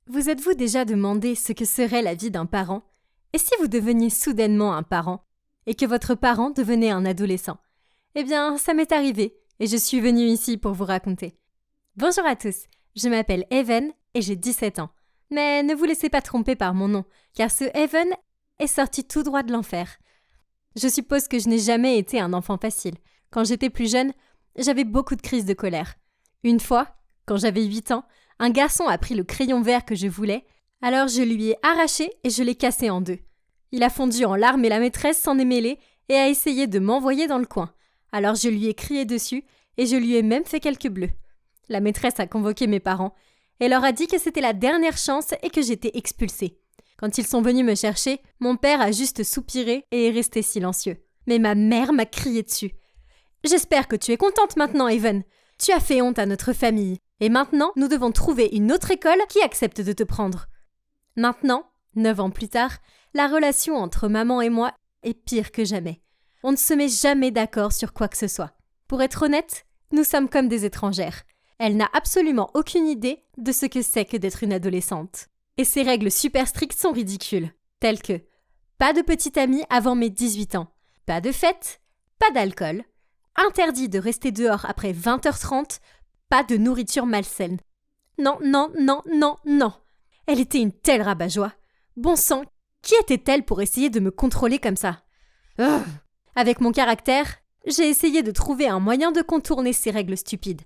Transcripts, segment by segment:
Vous êtes-vous déjà demandé ce que serait la vie d'un parent? Et si vous deveniez soudainement un parent? Et que votre parent devenait un adolescent? Eh bien, ça m'est arrivé, et je suis venue ici pour vous raconter. Bonjour à tous, je m'appelle Evan et j'ai 17 ans. Mais ne vous laissez pas tromper par mon nom, car ce Evan est sorti tout droit de l'enfer. Je suppose que je n'ai jamais été un enfant facile. Quand j'étais plus jeune, j'avais beaucoup de crises de colère. Une fois, quand j'avais 8 ans, un garçon a pris le crayon vert que je voulais, alors je lui ai arraché et je l'ai cassé en deux. Il a fondu en larmes et la maîtresse s'en est mêlée et a essayé de m'envoyer dans le coin. Alors je lui ai crié dessus et je lui ai même fait quelques bleus. La maîtresse a convoqué mes parents et leur a dit que c'était la dernière chance et que j'étais expulsée. Quand ils sont venus me chercher, mon père a juste soupiré et est resté silencieux. Mais ma mère m'a crié dessus. « J'espère que tu es contente maintenant, Evan. Tu as fait honte à notre famille. Et maintenant, nous devons trouver une autre école qui accepte de te prendre. » Maintenant, 9 ans plus tard, la relation entre maman et moi est pire que jamais. On ne se met jamais d'accord sur quoi que ce soit. Pour être honnête, nous sommes comme des étrangères. Elle n'a absolument aucune idée de ce que c'est que d'être une adolescente. Et ses règles super strictes sont ridicules, telles que pas de petite amie avant mes 18 ans, pas de fête, pas d'alcool, interdit de rester dehors après 20h30, pas de nourriture malsaine. Non, non, non, non, non. Elle était une telle rabat-joie. Bon sang, qui était-elle pour essayer de me contrôler comme ça? Avec mon caractère, j'ai essayé de trouver un moyen de contourner ces règles stupides.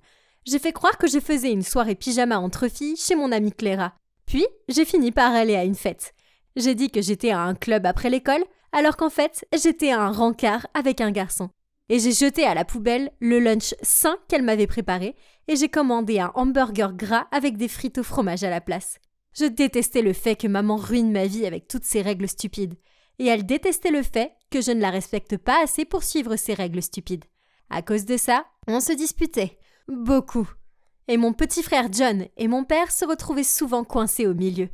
J'ai fait croire que je faisais une soirée pyjama entre filles chez mon amie Clara. Puis, j'ai fini par aller à une fête. J'ai dit que j'étais à un club après l'école, alors qu'en fait, j'étais à un rencard avec un garçon. Et j'ai jeté à la poubelle le lunch sain qu'elle m'avait préparé et j'ai commandé un hamburger gras avec des frites au fromage à la place. Je détestais le fait que maman ruine ma vie avec toutes ses règles stupides. Et elle détestait le fait que je ne la respecte pas assez pour suivre ses règles stupides. À cause de ça, on se disputait. Beaucoup. Et mon petit frère John et mon père se retrouvaient souvent coincés au milieu.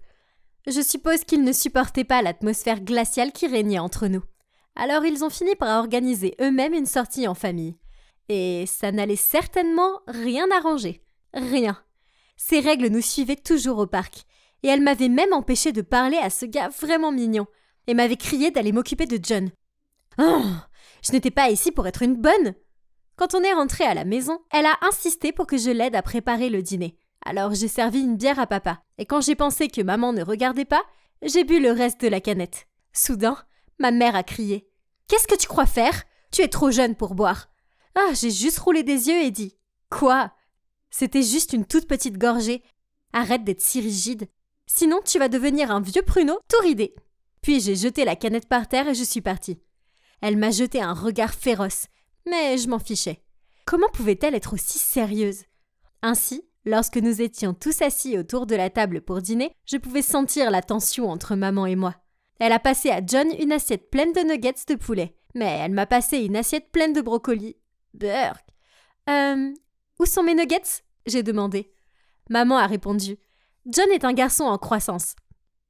Je suppose qu'ils ne supportaient pas l'atmosphère glaciale qui régnait entre nous. Alors ils ont fini par organiser eux-mêmes une sortie en famille. Et ça n'allait certainement rien arranger. Rien. Ces règles nous suivaient toujours au parc. Et elles m'avaient même empêché de parler à ce gars vraiment mignon. Et m'avaient crié d'aller m'occuper de John. Oh, je n'étais pas ici pour être une bonne. Quand on est rentré à la maison, elle a insisté pour que je l'aide à préparer le dîner. Alors j'ai servi une bière à papa. Et quand j'ai pensé que maman ne regardait pas, j'ai bu le reste de la canette. Soudain, ma mère a crié. « Qu'est-ce que tu crois faire? Tu es trop jeune pour boire. » Ah, j'ai juste roulé des yeux et dit « Quoi? C'était juste une toute petite gorgée. Arrête d'être si rigide. Sinon, tu vas devenir un vieux pruneau tout ridé. » Puis j'ai jeté la canette par terre et je suis partie. Elle m'a jeté un regard féroce, mais je m'en fichais. Comment pouvait-elle être aussi sérieuse? Ainsi, lorsque nous étions tous assis autour de la table pour dîner, je pouvais sentir la tension entre maman et moi. Elle a passé à John une assiette pleine de nuggets de poulet, mais elle m'a passé une assiette pleine de brocolis. Burk. Où sont mes nuggets? J'ai demandé. Maman a répondu. John est un garçon en croissance.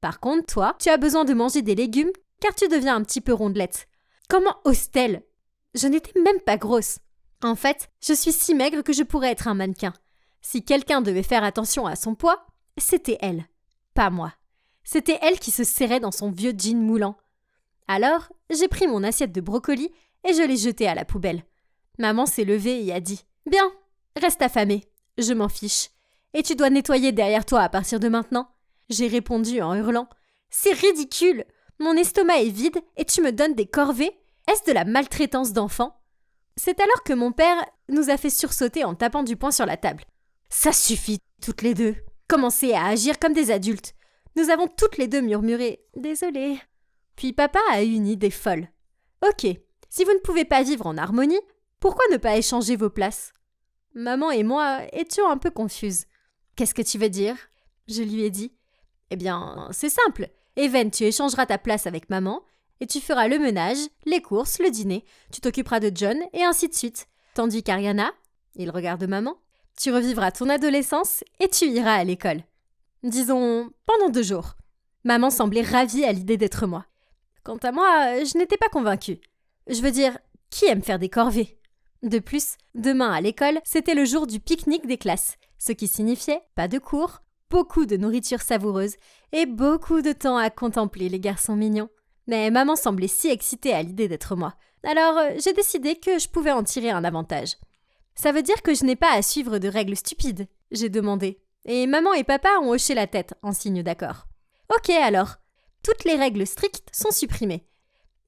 Par contre, toi, tu as besoin de manger des légumes car tu deviens un petit peu rondelette. Comment ose-t-elle? Je n'étais même pas grosse. En fait, je suis si maigre que je pourrais être un mannequin. Si quelqu'un devait faire attention à son poids, c'était elle, pas moi. C'était elle qui se serrait dans son vieux jean moulant. Alors, j'ai pris mon assiette de brocolis et je l'ai jetée à la poubelle. Maman s'est levée et a dit « Bien, reste affamée, je m'en fiche. Et tu dois nettoyer derrière toi à partir de maintenant. » J'ai répondu en hurlant « C'est ridicule! Mon estomac est vide et tu me donnes des corvées? Est-ce de la maltraitance d'enfant ?» C'est alors que mon père nous a fait sursauter en tapant du poing sur la table. « Ça suffit, toutes les deux. Commencez à agir comme des adultes. » Nous avons toutes les deux murmuré « Désolée ». Puis papa a eu une idée folle. « Ok, si vous ne pouvez pas vivre en harmonie, pourquoi ne pas échanger vos places ?» Maman et moi étions un peu confuses. « Qu'est-ce que tu veux dire ?» Je lui ai dit. « Eh bien, c'est simple. Evan, tu échangeras ta place avec maman et tu feras le ménage, les courses, le dîner. Tu t'occuperas de John et ainsi de suite. Tandis qu'Ariana, il regarde maman, tu revivras ton adolescence et tu iras à l'école. Disons, pendant 2 jours. » Maman semblait ravie à l'idée d'être moi. Quant à moi, je n'étais pas convaincue. Je veux dire, qui aime faire des corvées? De plus, demain à l'école, c'était le jour du pique-nique des classes, ce qui signifiait pas de cours, beaucoup de nourriture savoureuse et beaucoup de temps à contempler les garçons mignons. Mais maman semblait si excitée à l'idée d'être moi. Alors, j'ai décidé que je pouvais en tirer un avantage. Ça veut dire que je n'ai pas à suivre de règles stupides, j'ai demandé. Et maman et papa ont hoché la tête en signe d'accord. Ok alors, toutes les règles strictes sont supprimées.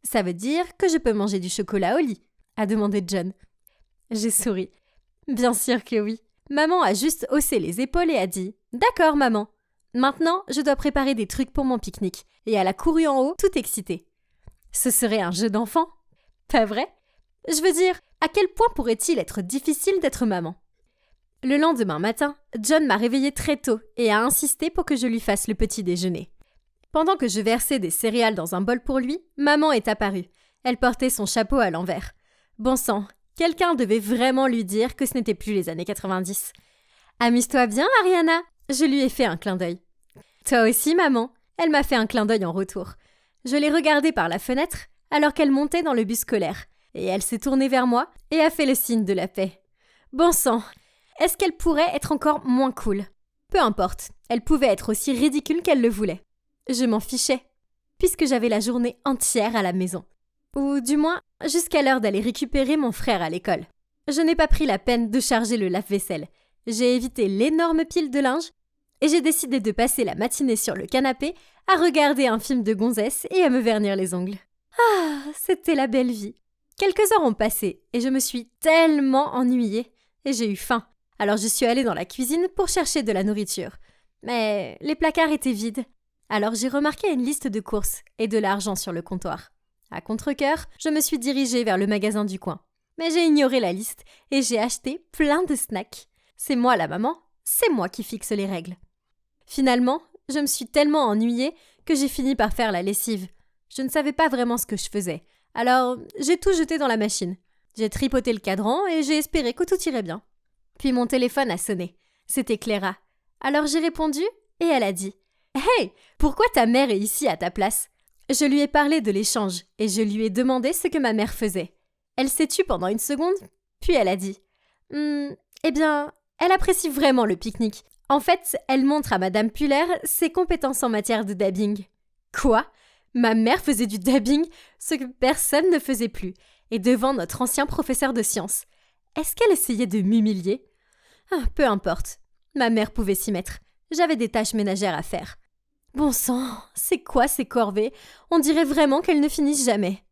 Ça veut dire que je peux manger du chocolat au lit, a demandé John. J'ai souri. Bien sûr que oui. Maman a juste haussé les épaules et a dit « D'accord, maman. Maintenant, je dois préparer des trucs pour mon pique-nique. » Et elle a couru en haut, toute excitée. Ce serait un jeu d'enfant. Pas vrai? Je veux dire, à quel point pourrait-il être difficile d'être maman? Le lendemain matin, John m'a réveillée très tôt et a insisté pour que je lui fasse le petit déjeuner. Pendant que je versais des céréales dans un bol pour lui, maman est apparue. Elle portait son chapeau à l'envers. Bon sang, quelqu'un devait vraiment lui dire que ce n'était plus les années 90. « Amuse-toi bien, Ariana !» Je lui ai fait un clin d'œil. « Toi aussi, maman !» Elle m'a fait un clin d'œil en retour. Je l'ai regardée par la fenêtre alors qu'elle montait dans le bus scolaire. Et elle s'est tournée vers moi et a fait le signe de la paix. Bon sang, est-ce qu'elle pourrait être encore moins cool? Peu importe, elle pouvait être aussi ridicule qu'elle le voulait. Je m'en fichais, puisque j'avais la journée entière à la maison. Ou du moins, jusqu'à l'heure d'aller récupérer mon frère à l'école. Je n'ai pas pris la peine de charger le lave-vaisselle. J'ai évité l'énorme pile de linge et j'ai décidé de passer la matinée sur le canapé à regarder un film de gonzesse et à me vernir les ongles. Ah, c'était la belle vie. Quelques heures ont passé et je me suis tellement ennuyée et j'ai eu faim. Alors je suis allée dans la cuisine pour chercher de la nourriture. Mais les placards étaient vides. Alors j'ai remarqué une liste de courses et de l'argent sur le comptoir. À contre-cœur, je me suis dirigée vers le magasin du coin. Mais j'ai ignoré la liste et j'ai acheté plein de snacks. C'est moi la maman, c'est moi qui fixe les règles. Finalement, je me suis tellement ennuyée que j'ai fini par faire la lessive. Je ne savais pas vraiment ce que je faisais. Alors, j'ai tout jeté dans la machine. J'ai tripoté le cadran et j'ai espéré que tout irait bien. Puis mon téléphone a sonné. C'était Clara. Alors j'ai répondu et elle a dit « Hey, pourquoi ta mère est ici à ta place ?» Je lui ai parlé de l'échange et je lui ai demandé ce que ma mère faisait. Elle s'est tue pendant une seconde, puis elle a dit « Eh bien, elle apprécie vraiment le pique-nique. En fait, elle montre à Madame Puller ses compétences en matière de dabbing. » Quoi? Ma mère faisait du dabbing, ce que personne ne faisait plus, et devant notre ancien professeur de sciences. Est-ce qu'elle essayait de m'humilier? Peu importe. Ma mère pouvait s'y mettre. J'avais des tâches ménagères à faire. Bon sang, c'est quoi ces corvées? On dirait vraiment qu'elles ne finissent jamais.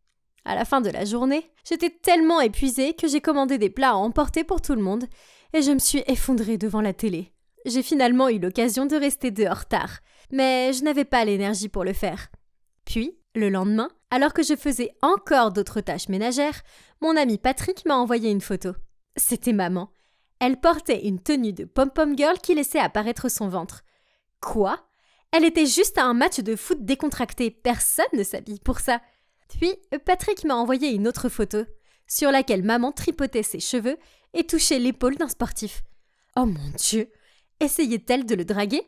À la fin de la journée, j'étais tellement épuisée que j'ai commandé des plats à emporter pour tout le monde et je me suis effondrée devant la télé. J'ai finalement eu l'occasion de rester dehors tard, mais je n'avais pas l'énergie pour le faire. Puis, le lendemain, alors que je faisais encore d'autres tâches ménagères, mon ami Patrick m'a envoyé une photo. C'était maman. Elle portait une tenue de pom-pom girl qui laissait apparaître son ventre. Quoi? Elle était juste à un match de foot décontracté. Personne ne s'habille pour ça. Puis, Patrick m'a envoyé une autre photo, sur laquelle maman tripotait ses cheveux et touchait l'épaule d'un sportif. Oh mon Dieu! Essayait-elle de le draguer?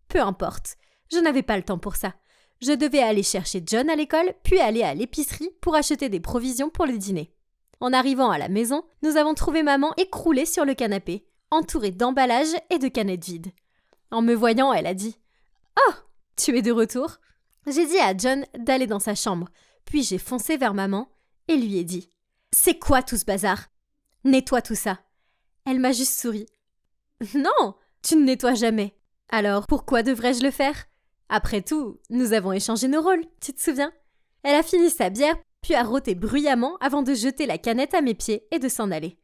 Peu importe. Je n'avais pas le temps pour ça. Je devais aller chercher John à l'école, puis aller à l'épicerie pour acheter des provisions pour le dîner. En arrivant à la maison, nous avons trouvé maman écroulée sur le canapé, entourée d'emballages et de canettes vides. En me voyant, elle a dit « Oh, tu es de retour ?» J'ai dit à John d'aller dans sa chambre, puis j'ai foncé vers maman et lui ai dit « C'est quoi tout ce bazar? Nettoie tout ça. » Elle m'a juste souri. « Non, tu ne nettoies jamais. Alors pourquoi devrais-je le faire? Après tout, nous avons échangé nos rôles, tu te souviens ?» Elle a fini sa bière, puis a rôté bruyamment avant de jeter la canette à mes pieds et de s'en aller.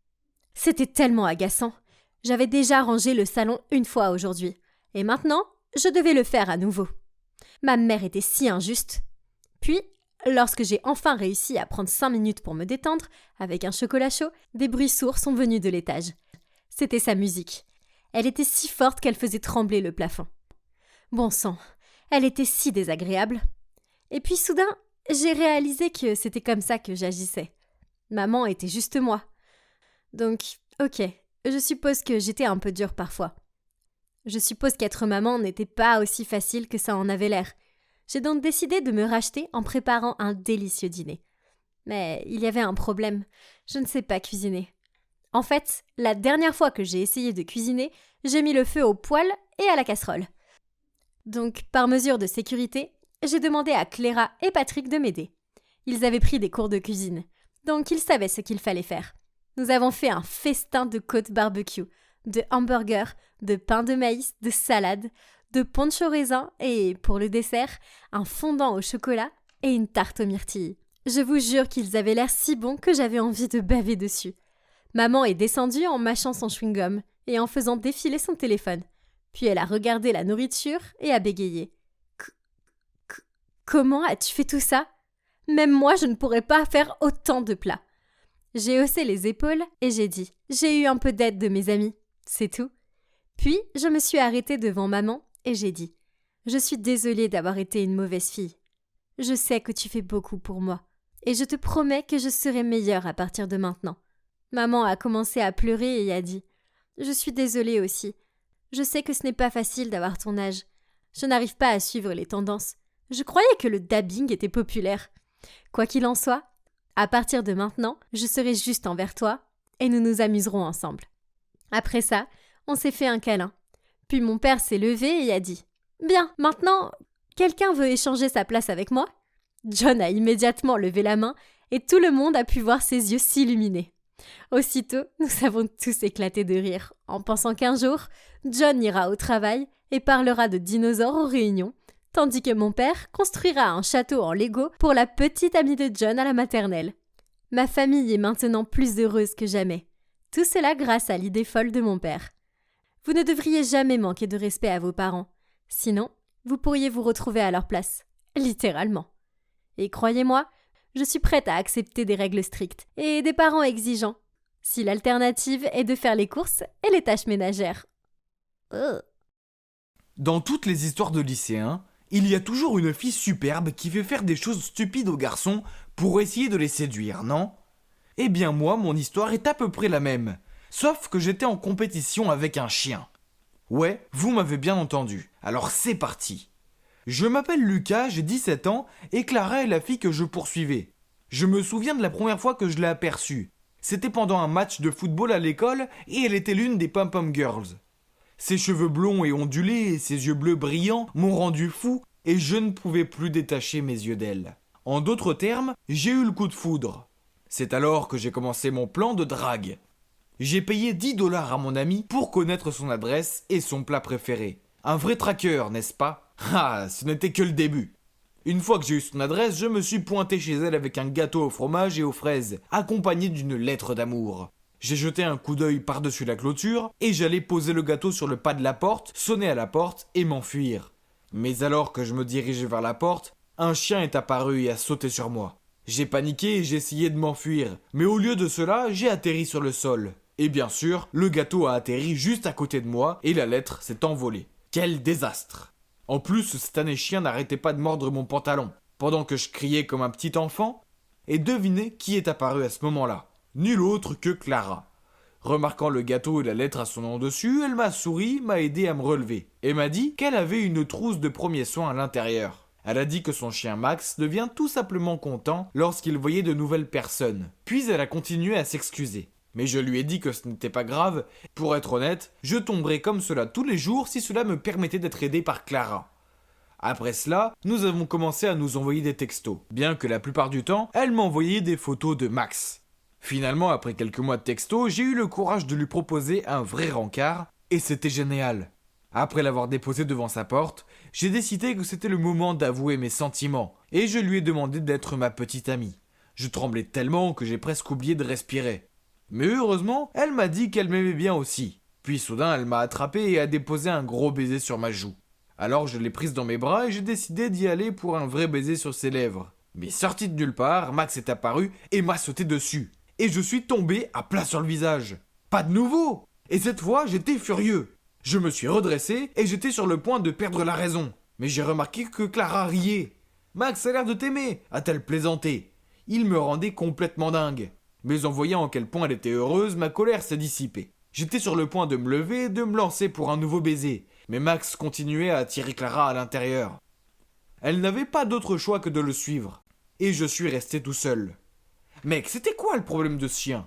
C'était tellement agaçant. J'avais déjà rangé le salon une fois aujourd'hui. Et maintenant, je devais le faire à nouveau. Ma mère était si injuste. Puis, lorsque j'ai enfin réussi à prendre 5 minutes pour me détendre, avec un chocolat chaud, des bruits sourds sont venus de l'étage. C'était sa musique. Elle était si forte qu'elle faisait trembler le plafond. Bon sang, elle était si désagréable. Et puis soudain, j'ai réalisé que c'était comme ça que j'agissais. Maman était juste moi. Donc, ok, je suppose que j'étais un peu dure parfois. Je suppose qu'être maman n'était pas aussi facile que ça en avait l'air. J'ai donc décidé de me racheter en préparant un délicieux dîner. Mais il y avait un problème, je ne sais pas cuisiner. En fait, la dernière fois que j'ai essayé de cuisiner, j'ai mis le feu au poêle et à la casserole. Donc, par mesure de sécurité, j'ai demandé à Clara et Patrick de m'aider. Ils avaient pris des cours de cuisine, donc ils savaient ce qu'il fallait faire. Nous avons fait un festin de côtes barbecue, de hamburgers, de pain de maïs, de salade, de punch au raisin et, pour le dessert, un fondant au chocolat et une tarte aux myrtilles. Je vous jure qu'ils avaient l'air si bons que j'avais envie de baver dessus. Maman est descendue en mâchant son chewing-gum et en faisant défiler son téléphone. Puis elle a regardé la nourriture et a bégayé. Comment as-tu fait tout ça? Même moi, je ne pourrais pas faire autant de plats. J'ai haussé les épaules et j'ai dit « J'ai eu un peu d'aide de mes amis, c'est tout. » Puis, je me suis arrêtée devant maman et j'ai dit « Je suis désolée d'avoir été une mauvaise fille. Je sais que tu fais beaucoup pour moi et je te promets que je serai meilleure à partir de maintenant. » Maman a commencé à pleurer et a dit « Je suis désolée aussi. Je sais que ce n'est pas facile d'avoir ton âge. Je n'arrive pas à suivre les tendances. Je croyais que le dabbing était populaire. Quoi qu'il en soit, à partir de maintenant, je serai juste envers toi et nous nous amuserons ensemble. » Après ça, on s'est fait un câlin. Puis mon père s'est levé et a dit « Bien, maintenant, quelqu'un veut échanger sa place avec moi ?» John a immédiatement levé la main et tout le monde a pu voir ses yeux s'illuminer. Aussitôt, nous avons tous éclaté de rire, en pensant qu'un jour, John ira au travail et parlera de dinosaures aux réunions, tandis que mon père construira un château en Lego pour la petite amie de John à la maternelle. Ma famille est maintenant plus heureuse que jamais. Tout cela grâce à l'idée folle de mon père. Vous ne devriez jamais manquer de respect à vos parents. Sinon, vous pourriez vous retrouver à leur place. Littéralement. Et croyez-moi, je suis prête à accepter des règles strictes et des parents exigeants, si l'alternative est de faire les courses et les tâches ménagères. Dans toutes les histoires de lycéens, il y a toujours une fille superbe qui fait faire des choses stupides aux garçons pour essayer de les séduire, non? Eh bien moi, mon histoire est à peu près la même, sauf que j'étais en compétition avec un chien. Ouais, vous m'avez bien entendu, alors c'est parti. Je m'appelle Lucas, j'ai 17 ans, et Clara est la fille que je poursuivais. Je me souviens de la première fois que je l'ai aperçue. C'était pendant un match de football à l'école, et elle était l'une des pom-pom girls. Ses cheveux blonds et ondulés et ses yeux bleus brillants m'ont rendu fou, et je ne pouvais plus détacher mes yeux d'elle. En d'autres termes, j'ai eu le coup de foudre. C'est alors que j'ai commencé mon plan de drague. J'ai payé 10 $ à mon ami pour connaître son adresse et son plat préféré. Un vrai traqueur, n'est-ce pas? Ah, ce n'était que le début. Une fois que j'ai eu son adresse, je me suis pointé chez elle avec un gâteau au fromage et aux fraises, accompagné d'une lettre d'amour. J'ai jeté un coup d'œil par-dessus la clôture et j'allais poser le gâteau sur le pas de la porte, sonner à la porte et m'enfuir. Mais alors que je me dirigeais vers la porte, un chien est apparu et a sauté sur moi. J'ai paniqué et j'ai essayé de m'enfuir, mais au lieu de cela, j'ai atterri sur le sol. Et bien sûr, le gâteau a atterri juste à côté de moi et la lettre s'est envolée. Quel désastre! En plus, ce satané chien n'arrêtait pas de mordre mon pantalon, pendant que je criais comme un petit enfant. Et devinez qui est apparu à ce moment-là? Nul autre que Clara. Remarquant le gâteau et la lettre à son nom dessus, elle m'a souri, m'a aidé à me relever, et m'a dit qu'elle avait une trousse de premiers soins à l'intérieur. Elle a dit que son chien Max devient tout simplement content lorsqu'il voyait de nouvelles personnes. Puis elle a continué à s'excuser. Mais je lui ai dit que ce n'était pas grave. Pour être honnête, je tomberais comme cela tous les jours si cela me permettait d'être aidé par Clara. Après cela, nous avons commencé à nous envoyer des textos, bien que la plupart du temps, elle m'envoyait des photos de Max. Finalement, après quelques mois de textos, j'ai eu le courage de lui proposer un vrai rencard, et c'était génial. Après l'avoir déposé devant sa porte, j'ai décidé que c'était le moment d'avouer mes sentiments, et je lui ai demandé d'être ma petite amie. Je tremblais tellement que j'ai presque oublié de respirer. Mais heureusement, elle m'a dit qu'elle m'aimait bien aussi. Puis soudain, elle m'a attrapé et a déposé un gros baiser sur ma joue. Alors je l'ai prise dans mes bras et j'ai décidé d'y aller pour un vrai baiser sur ses lèvres. Mais sorti de nulle part, Max est apparu et m'a sauté dessus. Et je suis tombé à plat sur le visage. Pas de nouveau! Et cette fois, j'étais furieux. Je me suis redressé et j'étais sur le point de perdre la raison. Mais j'ai remarqué que Clara riait. « Max a l'air de t'aimer !» a-t-elle plaisanté. Il me rendait complètement dingue. Mais en voyant à quel point elle était heureuse, ma colère s'est dissipée. J'étais sur le point de me lever et de me lancer pour un nouveau baiser. Mais Max continuait à attirer Clara à l'intérieur. Elle n'avait pas d'autre choix que de le suivre. Et je suis resté tout seul. Mec, c'était quoi le problème de ce chien?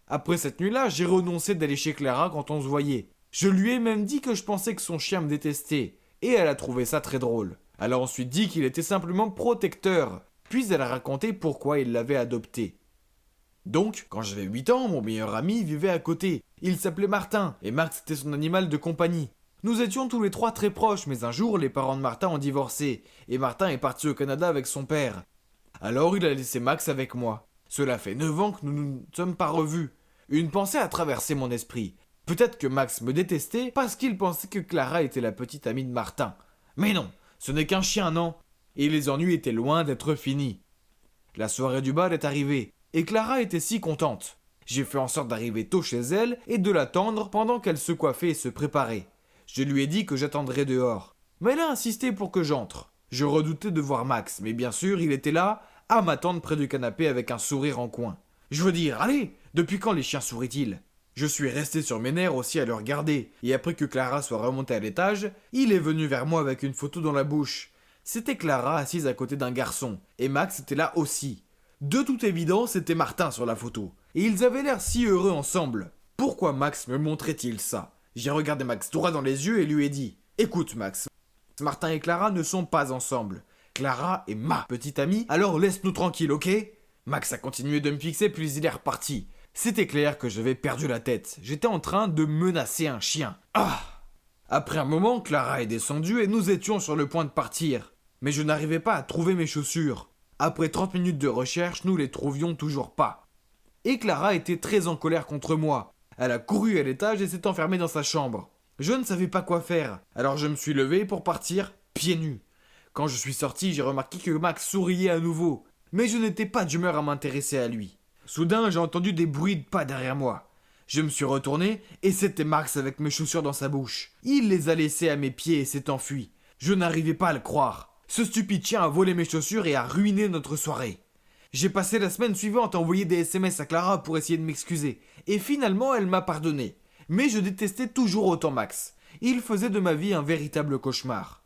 Après cette nuit-là, j'ai renoncé d'aller chez Clara quand on se voyait. Je lui ai même dit que je pensais que son chien me détestait. et elle a trouvé ça très drôle. Elle a ensuite dit qu'il était simplement protecteur, puis elle a raconté pourquoi il l'avait adopté. Donc, quand j'avais 8 ans, mon meilleur ami vivait à côté. Il s'appelait Martin, et Max était son animal de compagnie. Nous étions tous les trois très proches, mais un jour, les parents de Martin ont divorcé, et Martin est parti au Canada avec son père. Alors il a laissé Max avec moi. Cela fait 9 ans que nous ne nous sommes pas revus. Une pensée a traversé mon esprit. Peut-être que Max me détestait parce qu'il pensait que Clara était la petite amie de Martin. Mais non, ce n'est qu'un chien, non. Et les ennuis étaient loin d'être finis. La soirée du bal est arrivée, et Clara était si contente. J'ai fait en sorte d'arriver tôt chez elle et de l'attendre pendant qu'elle se coiffait et se préparait. Je lui ai dit que j'attendrais dehors. Mais elle a insisté pour que j'entre. Je redoutais de voir Max, mais bien sûr, il était là, à m'attendre près du canapé avec un sourire en coin. Je veux dire, allez, depuis quand les chiens sourient-ils ? Je suis resté sur mes nerfs aussi à le regarder, et après que Clara soit remontée à l'étage, il est venu vers moi avec une photo dans la bouche. C'était Clara assise à côté d'un garçon, et Max était là aussi. De toute évidence, c'était Martin sur la photo, et ils avaient l'air si heureux ensemble. Pourquoi Max me montrait-il ça ? J'ai regardé Max droit dans les yeux et lui ai dit « Écoute Max, Martin et Clara ne sont pas ensemble. Clara est ma petite amie, alors laisse-nous tranquilles, ok ?» Max a continué de me fixer puis il est reparti. C'était clair que j'avais perdu la tête. J'étais en train de menacer un chien. Ah ! Après un moment, Clara est descendue et nous étions sur le point de partir. Mais je n'arrivais pas à trouver mes chaussures. Après 30 minutes de recherche, nous les trouvions toujours pas. Et Clara était très en colère contre moi. Elle a couru à l'étage et s'est enfermée dans sa chambre. Je ne savais pas quoi faire, alors je me suis levé pour partir pieds nus. Quand je suis sorti, j'ai remarqué que Max souriait à nouveau. Mais je n'étais pas d'humeur à m'intéresser à lui. Soudain, j'ai entendu des bruits de pas derrière moi. Je me suis retourné et c'était Max avec mes chaussures dans sa bouche. Il les a laissées à mes pieds et s'est enfui. Je n'arrivais pas à le croire. Ce stupide chien a volé mes chaussures et a ruiné notre soirée. J'ai passé la semaine suivante à envoyer des SMS à Clara pour essayer de m'excuser. Et finalement, elle m'a pardonné. Mais je détestais toujours autant Max. Il faisait de ma vie un véritable cauchemar.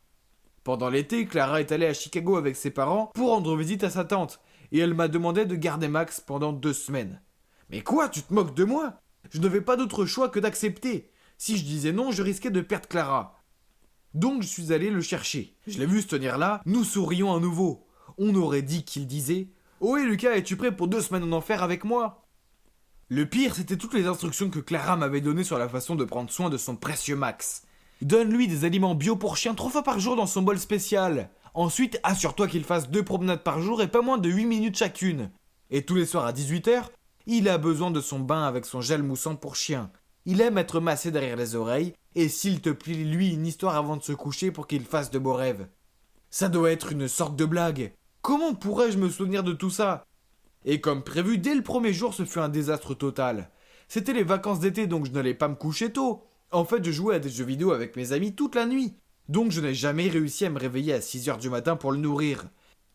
Pendant l'été, Clara est allée à Chicago avec ses parents pour rendre visite à sa tante. Et elle m'a demandé de garder Max pendant 2 semaines. Mais quoi, tu te moques de moi ? Je n'avais pas d'autre choix que d'accepter. Si je disais non, je risquais de perdre Clara. Donc je suis allé le chercher. Je l'ai vu se tenir là, nous sourions à nouveau. On aurait dit qu'il disait « Ohé Lucas, es-tu prêt pour 2 semaines en enfer avec moi ?» Le pire, c'était toutes les instructions que Clara m'avait données sur la façon de prendre soin de son précieux Max. Donne-lui des aliments bio pour chien 3 fois par jour dans son bol spécial. Ensuite, assure-toi qu'il fasse 2 promenades par jour et pas moins de 8 minutes chacune. Et tous les soirs à 18h, il a besoin de son bain avec son gel moussant pour chien. Il aime être massé derrière les oreilles, et s'il te plaît, lui une histoire avant de se coucher pour qu'il fasse de beaux rêves. Ça doit être une sorte de blague. Comment pourrais-je me souvenir de tout ça ? Et comme prévu, dès le premier jour, ce fut un désastre total. C'était les vacances d'été, donc je n'allais pas me coucher tôt. En fait, je jouais à des jeux vidéo avec mes amis toute la nuit. Donc je n'ai jamais réussi à me réveiller à 6h du matin pour le nourrir.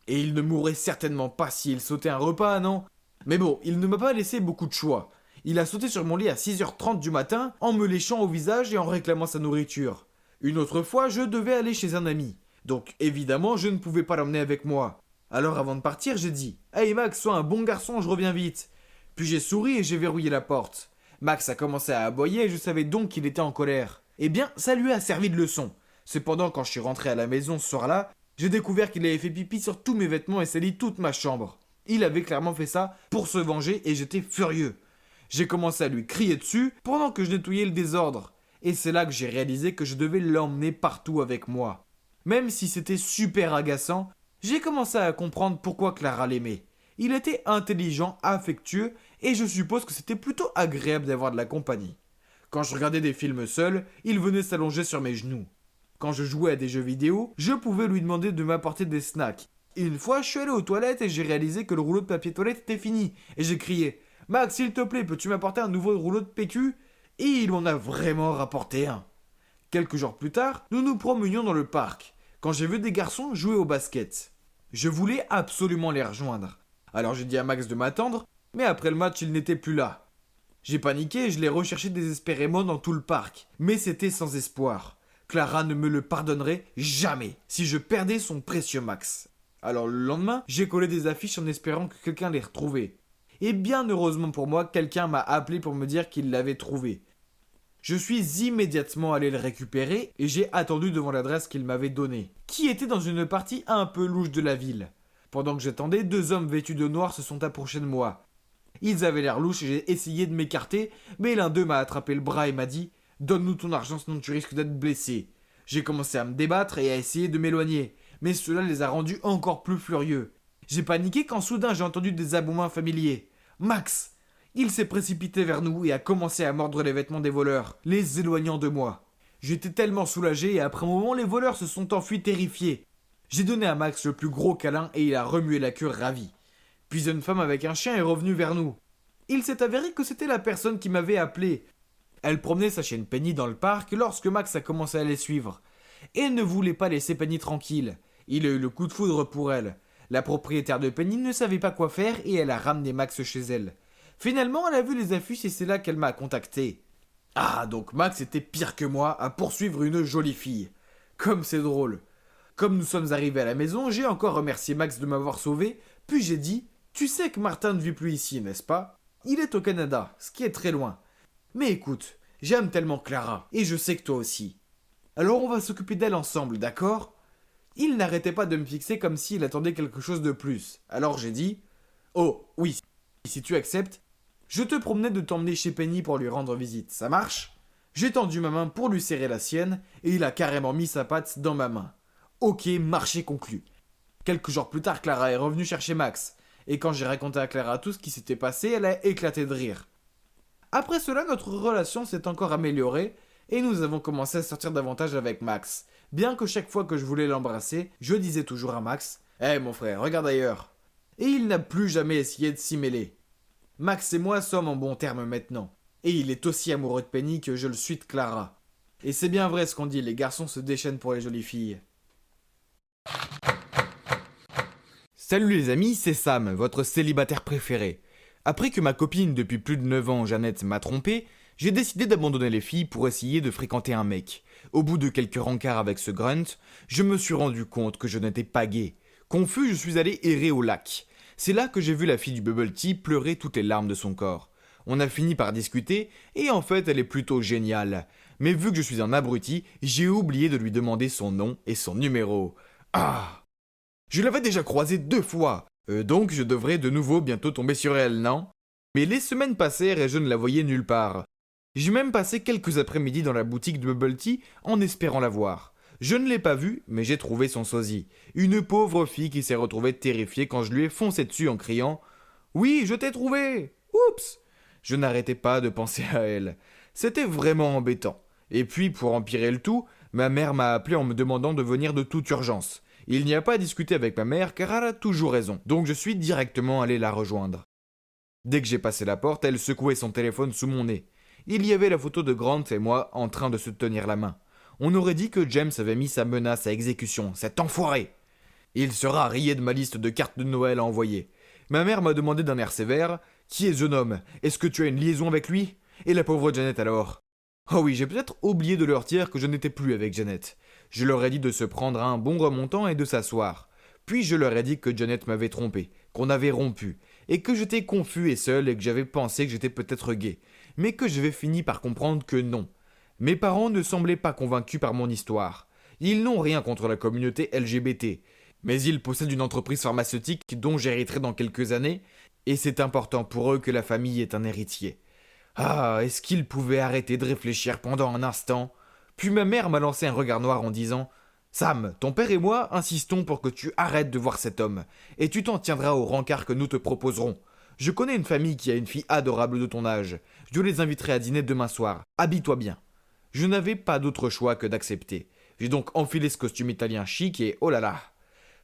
Et il ne mourrait certainement pas s'il sautait un repas, non ? Mais bon, il ne m'a pas laissé beaucoup de choix. Il a sauté sur mon lit à 6h30 du matin en me léchant au visage et en réclamant sa nourriture. Une autre fois, je devais aller chez un ami. Donc évidemment, je ne pouvais pas l'emmener avec moi. Alors avant de partir, j'ai dit « Hey Max, sois un bon garçon, je reviens vite !» Puis j'ai souri et j'ai verrouillé la porte. Max a commencé à aboyer et je savais donc qu'il était en colère. Eh bien, ça lui a servi de leçon. Cependant, quand je suis rentré à la maison ce soir-là, j'ai découvert qu'il avait fait pipi sur tous mes vêtements et sali toute ma chambre. Il avait clairement fait ça pour se venger et j'étais furieux. J'ai commencé à lui crier dessus pendant que je nettoyais le désordre. Et c'est là que j'ai réalisé que je devais l'emmener partout avec moi. Même si c'était super agaçant, j'ai commencé à comprendre pourquoi Clara l'aimait. Il était intelligent, affectueux, et je suppose que c'était plutôt agréable d'avoir de la compagnie. Quand je regardais des films seul, il venait s'allonger sur mes genoux. Quand je jouais à des jeux vidéo, je pouvais lui demander de m'apporter des snacks. Et une fois, je suis allé aux toilettes et j'ai réalisé que le rouleau de papier toilette était fini. Et j'ai crié « Max, s'il te plaît, peux-tu m'apporter un nouveau rouleau de PQ ?» Et il m'en a vraiment rapporté un. Quelques jours plus tard, nous nous promenions dans le parc, quand j'ai vu des garçons jouer au basket. Je voulais absolument les rejoindre. Alors j'ai dit à Max de m'attendre, mais après le match, il n'était plus là. J'ai paniqué et je l'ai recherché désespérément dans tout le parc, mais c'était sans espoir. Clara ne me le pardonnerait jamais si je perdais son précieux Max. Alors le lendemain, j'ai collé des affiches en espérant que quelqu'un les retrouvait. Et bien heureusement pour moi, quelqu'un m'a appelé pour me dire qu'il l'avait trouvé. Je suis immédiatement allé le récupérer et j'ai attendu devant l'adresse qu'il m'avait donnée, qui était dans une partie un peu louche de la ville. Pendant que j'attendais, 2 hommes vêtus de noir se sont approchés de moi. Ils avaient l'air louches et j'ai essayé de m'écarter, mais l'un d'eux m'a attrapé le bras et m'a dit « Donne-nous ton argent sinon tu risques d'être blessé ». J'ai commencé à me débattre et à essayer de m'éloigner, mais cela les a rendus encore plus furieux. J'ai paniqué quand soudain j'ai entendu des aboiements familiers. Max! Il s'est précipité vers nous et a commencé à mordre les vêtements des voleurs, les éloignant de moi. J'étais tellement soulagé et après un moment les voleurs se sont enfuis terrifiés. J'ai donné à Max le plus gros câlin et il a remué la queue ravi. Puis une femme avec un chien est revenue vers nous. Il s'est avéré que c'était la personne qui m'avait appelé. Elle promenait sa chienne Penny dans le parc lorsque Max a commencé à les suivre. Et ne voulait pas laisser Penny tranquille. Il a eu le coup de foudre pour elle. La propriétaire de Penny ne savait pas quoi faire et elle a ramené Max chez elle. Finalement, elle a vu les affiches et c'est là qu'elle m'a contacté. Ah, donc Max était pire que moi à poursuivre une jolie fille. Comme c'est drôle. Comme nous sommes arrivés à la maison, j'ai encore remercié Max de m'avoir sauvé, puis j'ai dit « Tu sais que Martin ne vit plus ici, n'est-ce pas? Il est au Canada, ce qui est très loin. Mais écoute, j'aime tellement Clara, et je sais que toi aussi. Alors on va s'occuper d'elle ensemble, d'accord ?» Il n'arrêtait pas de me fixer comme s'il attendait quelque chose de plus. Alors j'ai dit « Oh, oui, si tu acceptes, je te promenais de t'emmener chez Penny pour lui rendre visite, ça marche ?» J'ai tendu ma main pour lui serrer la sienne, et il a carrément mis sa patte dans ma main. Ok, marché conclu. Quelques jours plus tard, Clara est revenue chercher Max, et quand j'ai raconté à Clara tout ce qui s'était passé, elle a éclaté de rire. Après cela, notre relation s'est encore améliorée, et nous avons commencé à sortir davantage avec Max. Bien que chaque fois que je voulais l'embrasser, je disais toujours à Max « Hé mon frère, regarde ailleurs !» Et il n'a plus jamais essayé de s'y mêler. Max et moi sommes en bons termes maintenant. Et il est aussi amoureux de Penny que je le suis de Clara. Et c'est bien vrai ce qu'on dit, les garçons se déchaînent pour les jolies filles. Salut les amis, c'est Sam, votre célibataire préféré. Après que ma copine depuis plus de 9 ans, Jeannette, m'a trompé, j'ai décidé d'abandonner les filles pour essayer de fréquenter un mec. Au bout de quelques rencarts avec ce grunt, je me suis rendu compte que je n'étais pas gay. Confus, je suis allé errer au lac. C'est là que j'ai vu la fille du bubble tea pleurer toutes les larmes de son corps. On a fini par discuter, et en fait elle est plutôt géniale. Mais vu que je suis un abruti, j'ai oublié de lui demander son nom et son numéro. Ah! Je l'avais déjà croisée 2 fois, donc je devrais de nouveau bientôt tomber sur elle, non? Mais les semaines passèrent et je ne la voyais nulle part. J'ai même passé quelques après-midi dans la boutique de bubble tea en espérant la voir. Je ne l'ai pas vue, mais j'ai trouvé son sosie. Une pauvre fille qui s'est retrouvée terrifiée quand je lui ai foncé dessus en criant « Oui, je t'ai trouvé ! Oups !» Je n'arrêtais pas de penser à elle. C'était vraiment embêtant. Et puis, pour empirer le tout, ma mère m'a appelé en me demandant de venir de toute urgence. Il n'y a pas à discuter avec ma mère car elle a toujours raison, donc je suis directement allé la rejoindre. Dès que j'ai passé la porte, elle secouait son téléphone sous mon nez. Il y avait la photo de Grant et moi en train de se tenir la main. On aurait dit que James avait mis sa menace à exécution, cet enfoiré. Il sera rayé de ma liste de cartes de Noël à envoyer. Ma mère m'a demandé d'un air sévère « Qui est ce jeune homme? Est-ce que tu as une liaison avec lui ?» Et la pauvre Janet alors. Oh oui, j'ai peut-être oublié de leur dire que je n'étais plus avec Janet. Je leur ai dit de se prendre un bon remontant et de s'asseoir. Puis je leur ai dit que Janet m'avait trompé, qu'on avait rompu, et que j'étais confus et seul et que j'avais pensé que j'étais peut-être gay, mais que j'avais fini par comprendre que non. Mes parents ne semblaient pas convaincus par mon histoire. Ils n'ont rien contre la communauté LGBT, mais ils possèdent une entreprise pharmaceutique dont j'hériterai dans quelques années, et c'est important pour eux que la famille ait un héritier. Ah, est-ce qu'ils pouvaient arrêter de réfléchir pendant un instant? Puis ma mère m'a lancé un regard noir en disant « Sam, ton père et moi insistons pour que tu arrêtes de voir cet homme, et tu t'en tiendras au rencard que nous te proposerons. Je connais une famille qui a une fille adorable de ton âge. Je les inviterai à dîner demain soir. Habille-toi bien. » Je n'avais pas d'autre choix que d'accepter. J'ai donc enfilé ce costume italien chic et oh là là,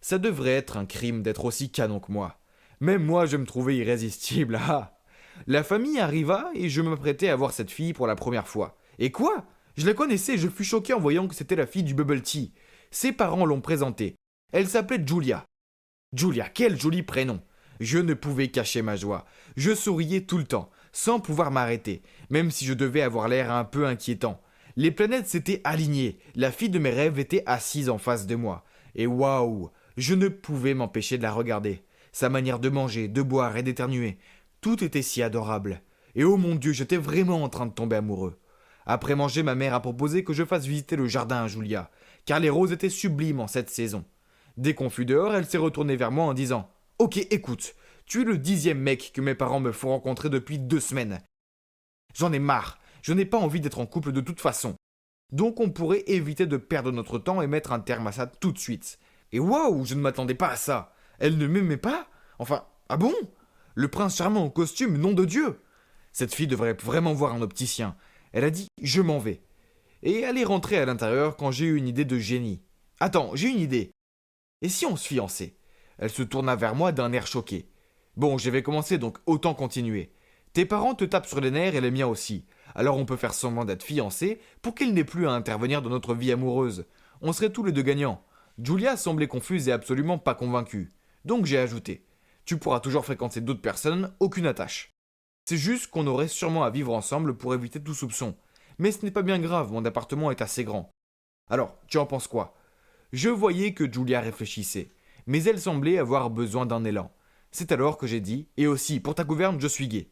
ça devrait être un crime d'être aussi canon que moi. Même moi, je me trouvais irrésistible. Ah. La famille arriva et je m'apprêtais à voir cette fille pour la première fois. Et quoi? Je la connaissais et je fus choqué en voyant que c'était la fille du bubble tea. Ses parents l'ont présentée. Elle s'appelait Julia. Julia, quel joli prénom! Je ne pouvais cacher ma joie. Je souriais tout le temps, sans pouvoir m'arrêter, même si je devais avoir l'air un peu inquiétant. Les planètes s'étaient alignées, la fille de mes rêves était assise en face de moi. Et waouh, je ne pouvais m'empêcher de la regarder. Sa manière de manger, de boire et d'éternuer, tout était si adorable. Et oh mon Dieu, j'étais vraiment en train de tomber amoureux. Après manger, ma mère a proposé que je fasse visiter le jardin à Julia, car les roses étaient sublimes en cette saison. Dès qu'on fut dehors, elle s'est retournée vers moi en disant « Ok, écoute, tu es le 10e mec que mes parents me font rencontrer depuis 2 semaines. J'en ai marre, je n'ai pas envie d'être en couple de toute façon. Donc on pourrait éviter de perdre notre temps et mettre un terme à ça tout de suite. » Et waouh, je ne m'attendais pas à ça. Elle ne m'aimait pas? Enfin, ah bon? Le prince charmant en costume, nom de Dieu! Cette fille devrait vraiment voir un opticien. Elle a dit « Je m'en vais ». Et elle est rentrée à l'intérieur quand j'ai eu une idée de génie. Attends, j'ai une idée. Et si on se fiançait? Elle se tourna vers moi d'un air choqué. Bon, j'avais commencé donc autant continuer. Tes parents te tapent sur les nerfs et les miens aussi. Alors on peut faire semblant d'être fiancés pour qu'ils n'aient plus à intervenir dans notre vie amoureuse. On serait tous les deux gagnants. Julia semblait confuse et absolument pas convaincue. Donc j'ai ajouté. Tu pourras toujours fréquenter d'autres personnes, aucune attache. C'est juste qu'on aurait sûrement à vivre ensemble pour éviter tout soupçon. Mais ce n'est pas bien grave, mon appartement est assez grand. Alors, tu en penses quoi? Je voyais que Julia réfléchissait, mais elle semblait avoir besoin d'un élan. C'est alors que j'ai dit, et aussi, pour ta gouverne, je suis gay.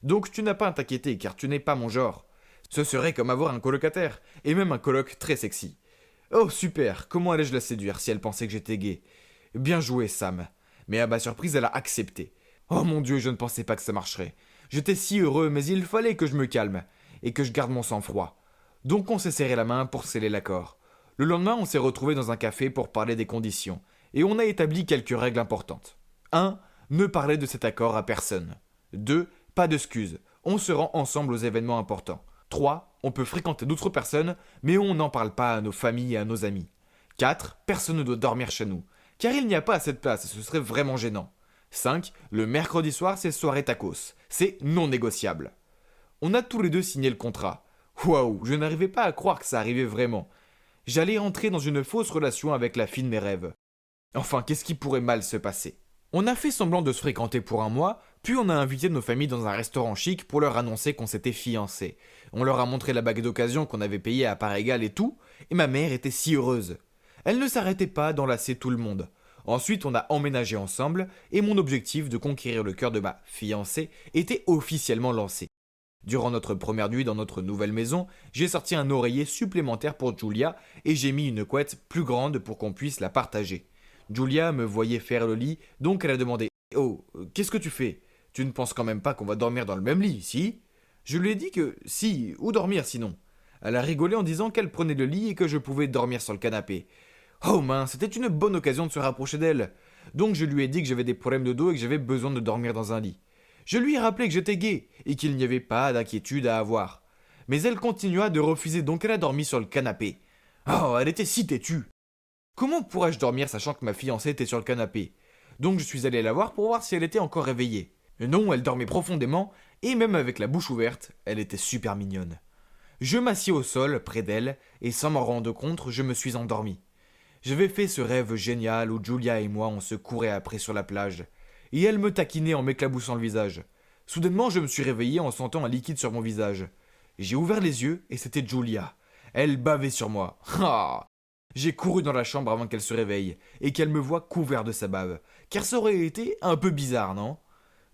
Donc tu n'as pas à t'inquiéter, car tu n'es pas mon genre. Ce serait comme avoir un colocataire, et même un coloc très sexy. Oh super, comment allais-je la séduire si elle pensait que j'étais gay? Bien joué, Sam. Mais à ma surprise, elle a accepté. Oh mon Dieu, je ne pensais pas que ça marcherait. J'étais si heureux, mais il fallait que je me calme, et que je garde mon sang-froid. Donc on s'est serré la main pour sceller l'accord. Le lendemain, on s'est retrouvés dans un café pour parler des conditions, et on a établi quelques règles importantes. 1. Ne parler de cet accord à personne. 2. Pas d'excuses. On se rend ensemble aux événements importants. 3. On peut fréquenter d'autres personnes, mais on n'en parle pas à nos familles et à nos amis. 4. Personne ne doit dormir chez nous, car il n'y a pas assez de place et ce serait vraiment gênant. 5. Le mercredi soir, c'est soirée tacos. C'est non négociable. On a tous les deux signé le contrat. Waouh, je n'arrivais pas à croire que ça arrivait vraiment. J'allais entrer dans une fausse relation avec la fille de mes rêves. Enfin, qu'est-ce qui pourrait mal se passer? On a fait semblant de se fréquenter pour un mois, puis on a invité nos familles dans un restaurant chic pour leur annoncer qu'on s'était fiancés. On leur a montré la bague d'occasion qu'on avait payée à part égale et tout, et ma mère était si heureuse. Elle ne s'arrêtait pas d'enlacer tout le monde. Ensuite, on a emménagé ensemble, et mon objectif de conquérir le cœur de ma fiancée était officiellement lancé. Durant notre première nuit dans notre nouvelle maison, j'ai sorti un oreiller supplémentaire pour Julia, et j'ai mis une couette plus grande pour qu'on puisse la partager. Julia me voyait faire le lit, donc elle a demandé « Oh, qu'est-ce que tu fais? Tu ne penses quand même pas qu'on va dormir dans le même lit, si ?» Je lui ai dit que si, où dormir sinon? Elle a rigolé en disant qu'elle prenait le lit et que je pouvais dormir sur le canapé. Oh mince, c'était une bonne occasion de se rapprocher d'elle. Donc je lui ai dit que j'avais des problèmes de dos et que j'avais besoin de dormir dans un lit. Je lui ai rappelé que j'étais gay et qu'il n'y avait pas d'inquiétude à avoir. Mais elle continua de refuser, donc elle a dormi sur le canapé. Oh, elle était si têtue. Comment pourrais-je dormir sachant que ma fiancée était sur le canapé? Donc je suis allé la voir pour voir si elle était encore réveillée. Non, elle dormait profondément, et même avec la bouche ouverte, elle était super mignonne. Je m'assis au sol, près d'elle, et sans m'en rendre compte, je me suis endormi. J'avais fait ce rêve génial où Julia et moi on se courait après sur la plage, et elle me taquinait en m'éclaboussant le visage. Soudainement, je me suis réveillé en sentant un liquide sur mon visage. J'ai ouvert les yeux, et c'était Julia. Elle bavait sur moi. Ah! J'ai couru dans la chambre avant qu'elle se réveille, et qu'elle me voie couvert de sa bave, car ça aurait été un peu bizarre, non?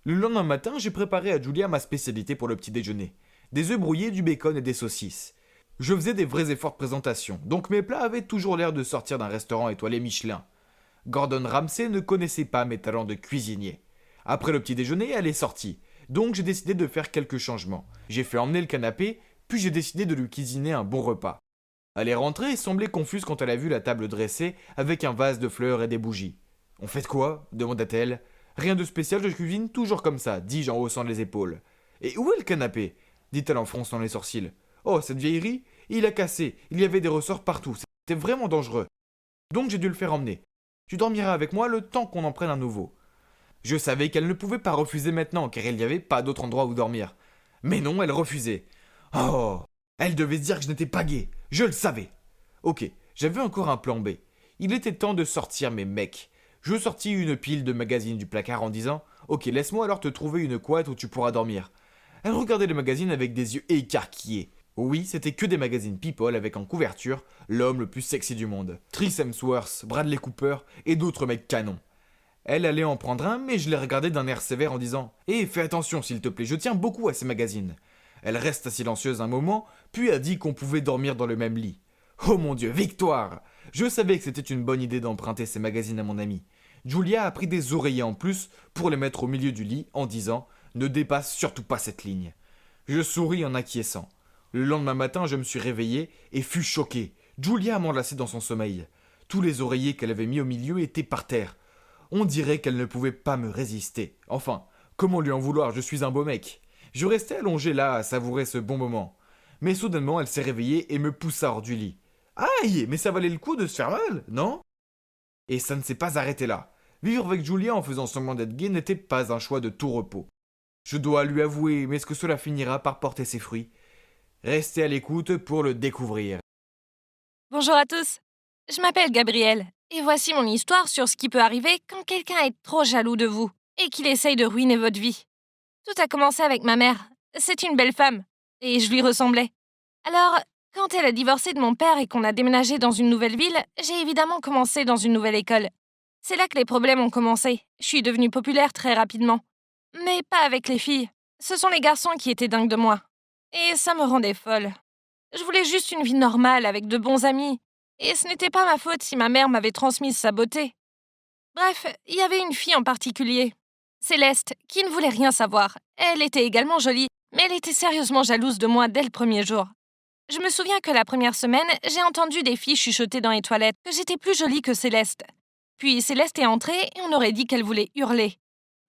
Le lendemain matin, j'ai préparé à Julia ma spécialité pour le petit déjeuner. Des œufs brouillés, du bacon et des saucisses. Je faisais des vrais efforts de présentation, donc mes plats avaient toujours l'air de sortir d'un restaurant étoilé Michelin. Gordon Ramsay ne connaissait pas mes talents de cuisinier. Après le petit déjeuner, elle est sortie, donc j'ai décidé de faire quelques changements. J'ai fait emmener le canapé, puis j'ai décidé de lui cuisiner un bon repas. Elle est rentrée et semblait confuse quand elle a vu la table dressée avec un vase de fleurs et des bougies. « On fait de quoi ?» demanda-t-elle. « Rien de spécial, je cuisine toujours comme ça, dis-je en haussant les épaules. »« Et où est le canapé ?» dit-elle en fronçant les sourcils. « Oh, cette vieillerie, il a cassé, il y avait des ressorts partout, c'était vraiment dangereux. Donc j'ai dû le faire emmener. Tu dormiras avec moi le temps qu'on en prenne un nouveau. » Je savais qu'elle ne pouvait pas refuser maintenant, car il n'y avait pas d'autre endroit où dormir. Mais non, elle refusait. Oh, elle devait se dire que je n'étais pas gay, je le savais. Ok, j'avais encore un plan B. Il était temps de sortir mes mecs. Je sortis une pile de magazines du placard en disant « Ok, laisse-moi alors te trouver une couette où tu pourras dormir. » Elle regardait le magazine avec des yeux écarquillés. Oui, c'était que des magazines People avec en couverture l'homme le plus sexy du monde. Chris Hemsworth, Bradley Cooper et d'autres mecs canons. Elle allait en prendre un, mais je l'ai regardé d'un air sévère en disant « Hé, fais attention s'il te plaît, je tiens beaucoup à ces magazines. » Elle resta silencieuse un moment, puis a dit qu'on pouvait dormir dans le même lit. Oh mon Dieu, victoire! Je savais que c'était une bonne idée d'emprunter ces magazines à mon amie. Julia a pris des oreillers en plus pour les mettre au milieu du lit en disant « Ne dépasse surtout pas cette ligne ». Je souris en acquiesçant. Le lendemain matin, je me suis réveillé et fus choqué. Julia m'enlaçait dans son sommeil. Tous les oreillers qu'elle avait mis au milieu étaient par terre. On dirait qu'elle ne pouvait pas me résister. Enfin, comment lui en vouloir, je suis un beau mec. Je restais allongé là à savourer ce bon moment. Mais soudainement, elle s'est réveillée et me poussa hors du lit. Aïe, mais ça valait le coup de se faire mal, non? Et ça ne s'est pas arrêté là. Vivre avec Julia en faisant semblant d'être gay n'était pas un choix de tout repos. Je dois lui avouer, mais est-ce que cela finira par porter ses fruits? Restez à l'écoute pour le découvrir. Bonjour à tous, je m'appelle Gabrielle et voici mon histoire sur ce qui peut arriver quand quelqu'un est trop jaloux de vous et qu'il essaye de ruiner votre vie. Tout a commencé avec ma mère. C'est une belle femme et je lui ressemblais. Alors, quand elle a divorcé de mon père et qu'on a déménagé dans une nouvelle ville, j'ai évidemment commencé dans une nouvelle école. C'est là que les problèmes ont commencé. Je suis devenue populaire très rapidement. Mais pas avec les filles. Ce sont les garçons qui étaient dingues de moi. Et ça me rendait folle. Je voulais juste une vie normale avec de bons amis. Et ce n'était pas ma faute si ma mère m'avait transmise sa beauté. Bref, il y avait une fille en particulier, Céleste, qui ne voulait rien savoir. Elle était également jolie, mais elle était sérieusement jalouse de moi dès le premier jour. Je me souviens que la première semaine, j'ai entendu des filles chuchoter dans les toilettes que j'étais plus jolie que Céleste. Puis Céleste est entrée et on aurait dit qu'elle voulait hurler.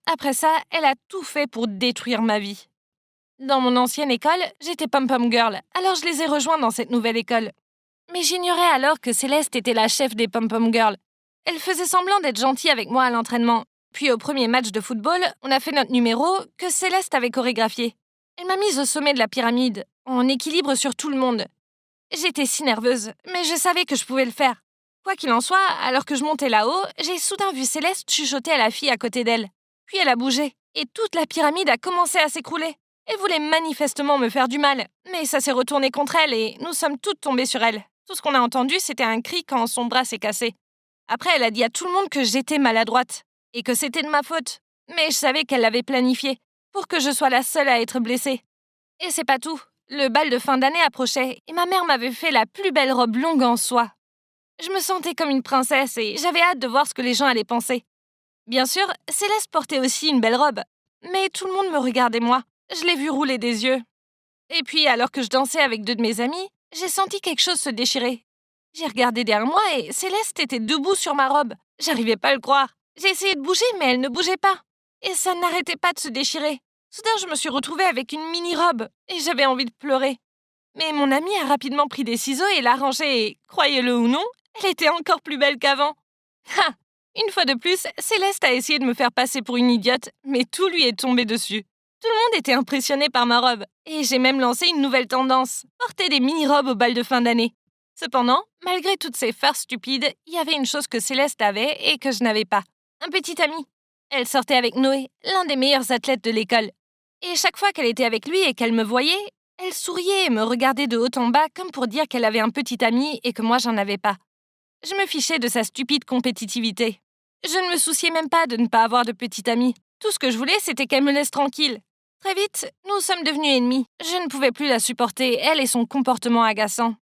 Après ça, elle a tout fait pour détruire ma vie. Dans mon ancienne école, j'étais pom-pom girl, alors je les ai rejoints dans cette nouvelle école. Mais j'ignorais alors que Céleste était la chef des pom-pom girls. Elle faisait semblant d'être gentille avec moi à l'entraînement. Puis au premier match de football, on a fait notre numéro que Céleste avait chorégraphié. Elle m'a mise au sommet de la pyramide, en équilibre sur tout le monde. J'étais si nerveuse, mais je savais que je pouvais le faire. Quoi qu'il en soit, alors que je montais là-haut, j'ai soudain vu Céleste chuchoter à la fille à côté d'elle. Puis elle a bougé, et toute la pyramide a commencé à s'écrouler. Elle voulait manifestement me faire du mal, mais ça s'est retourné contre elle et nous sommes toutes tombées sur elle. Tout ce qu'on a entendu, c'était un cri quand son bras s'est cassé. Après, elle a dit à tout le monde que j'étais maladroite et que c'était de ma faute. Mais je savais qu'elle l'avait planifié pour que je sois la seule à être blessée. Et c'est pas tout. Le bal de fin d'année approchait et ma mère m'avait fait la plus belle robe longue en soie. Je me sentais comme une princesse et j'avais hâte de voir ce que les gens allaient penser. Bien sûr, Céleste portait aussi une belle robe, mais tout le monde me regardait moi. Je l'ai vu rouler des yeux. Et puis, alors que je dansais avec deux de mes amis, j'ai senti quelque chose se déchirer. J'ai regardé derrière moi et Céleste était debout sur ma robe. J'arrivais pas à le croire. J'ai essayé de bouger, mais elle ne bougeait pas. Et ça n'arrêtait pas de se déchirer. Soudain, je me suis retrouvée avec une mini-robe et j'avais envie de pleurer. Mais mon amie a rapidement pris des ciseaux et l'a rangée et, croyez-le ou non, elle était encore plus belle qu'avant. Ha! Une fois de plus, Céleste a essayé de me faire passer pour une idiote, mais tout lui est tombé dessus. Tout le monde était impressionné par ma robe, et j'ai même lancé une nouvelle tendance, porter des mini-robes au bal de fin d'année. Cependant, malgré toutes ces farces stupides, il y avait une chose que Céleste avait et que je n'avais pas. Un petit ami. Elle sortait avec Noé, l'un des meilleurs athlètes de l'école. Et chaque fois qu'elle était avec lui et qu'elle me voyait, elle souriait et me regardait de haut en bas comme pour dire qu'elle avait un petit ami et que moi j'en avais pas. Je me fichais de sa stupide compétitivité. Je ne me souciais même pas de ne pas avoir de petit ami. Tout ce que je voulais, c'était qu'elle me laisse tranquille. Très vite, nous sommes devenus ennemis. Je ne pouvais plus la supporter, elle et son comportement agaçant.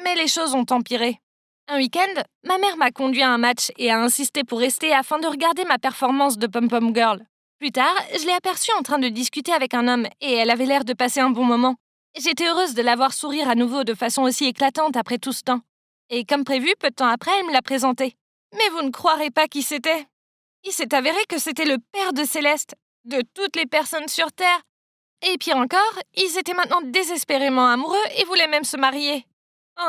Mais les choses ont empiré. Un week-end, ma mère m'a conduit à un match et a insisté pour rester afin de regarder ma performance de pom-pom girl. Plus tard, je l'ai aperçue en train de discuter avec un homme et elle avait l'air de passer un bon moment. J'étais heureuse de la voir sourire à nouveau de façon aussi éclatante après tout ce temps. Et comme prévu, peu de temps après, elle me l'a présenté. Mais vous ne croirez pas qui c'était. Il s'est avéré que c'était le père de Céleste, de toutes les personnes sur Terre. Et pire encore, ils étaient maintenant désespérément amoureux et voulaient même se marier.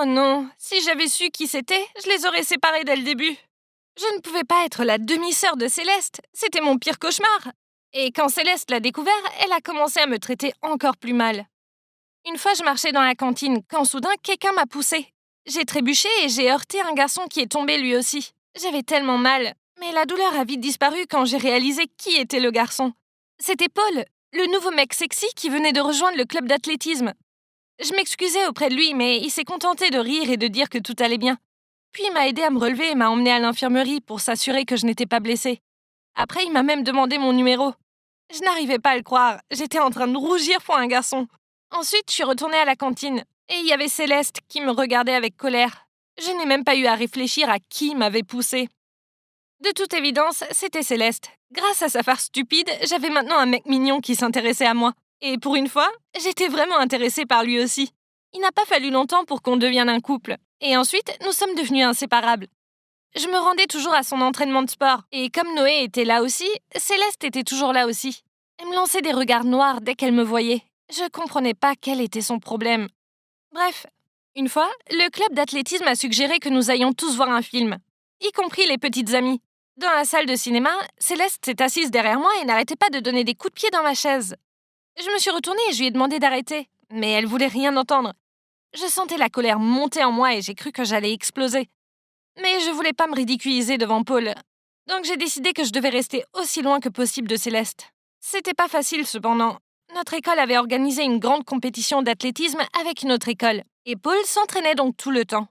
Oh non, si j'avais su qui c'était, je les aurais séparés dès le début. Je ne pouvais pas être la demi-sœur de Céleste, c'était mon pire cauchemar. Et quand Céleste l'a découvert, elle a commencé à me traiter encore plus mal. Une fois, je marchais dans la cantine, quand soudain, quelqu'un m'a poussée. J'ai trébuché et j'ai heurté un garçon qui est tombé lui aussi. J'avais tellement mal, mais la douleur a vite disparu quand j'ai réalisé qui était le garçon. C'était Paul, le nouveau mec sexy qui venait de rejoindre le club d'athlétisme. Je m'excusais auprès de lui, mais il s'est contenté de rire et de dire que tout allait bien. Puis il m'a aidé à me relever et m'a emmené à l'infirmerie pour s'assurer que je n'étais pas blessée. Après, il m'a même demandé mon numéro. Je n'arrivais pas à le croire, j'étais en train de rougir pour un garçon. Ensuite, je suis retournée à la cantine. Et il y avait Céleste qui me regardait avec colère. Je n'ai même pas eu à réfléchir à qui m'avait poussée. De toute évidence, c'était Céleste. Grâce à sa farce stupide, j'avais maintenant un mec mignon qui s'intéressait à moi. Et pour une fois, j'étais vraiment intéressée par lui aussi. Il n'a pas fallu longtemps pour qu'on devienne un couple. Et ensuite, nous sommes devenus inséparables. Je me rendais toujours à son entraînement de sport. Et comme Noé était là aussi, Céleste était toujours là aussi. Elle me lançait des regards noirs dès qu'elle me voyait. Je comprenais pas quel était son problème. Bref, une fois, le club d'athlétisme a suggéré que nous allions tous voir un film, y compris les petites amies. Dans la salle de cinéma, Céleste s'est assise derrière moi et n'arrêtait pas de donner des coups de pied dans ma chaise. Je me suis retournée et je lui ai demandé d'arrêter, mais elle voulait rien entendre. Je sentais la colère monter en moi et j'ai cru que j'allais exploser. Mais je voulais pas me ridiculiser devant Paul, donc j'ai décidé que je devais rester aussi loin que possible de Céleste. C'était pas facile cependant. Notre école avait organisé une grande compétition d'athlétisme avec une autre école, et Paul s'entraînait donc tout le temps.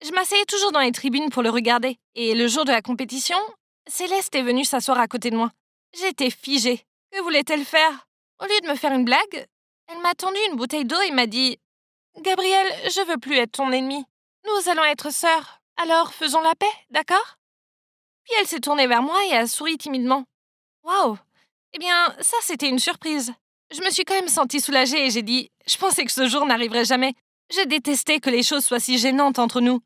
Je m'asseyais toujours dans les tribunes pour le regarder, et le jour de la compétition, Céleste est venue s'asseoir à côté de moi. J'étais figée. Que voulait-elle faire? Au lieu de me faire une blague, elle m'a tendu une bouteille d'eau et m'a dit « Gabrielle, je veux plus être ton ennemie. Nous allons être sœurs. Alors faisons la paix, d'accord ?» Puis elle s'est tournée vers moi et a souri timidement. Waouh! Eh bien, ça c'était une surprise. Je me suis quand même sentie soulagée et j'ai dit « Je pensais que ce jour n'arriverait jamais. Je détestais que les choses soient si gênantes entre nous. »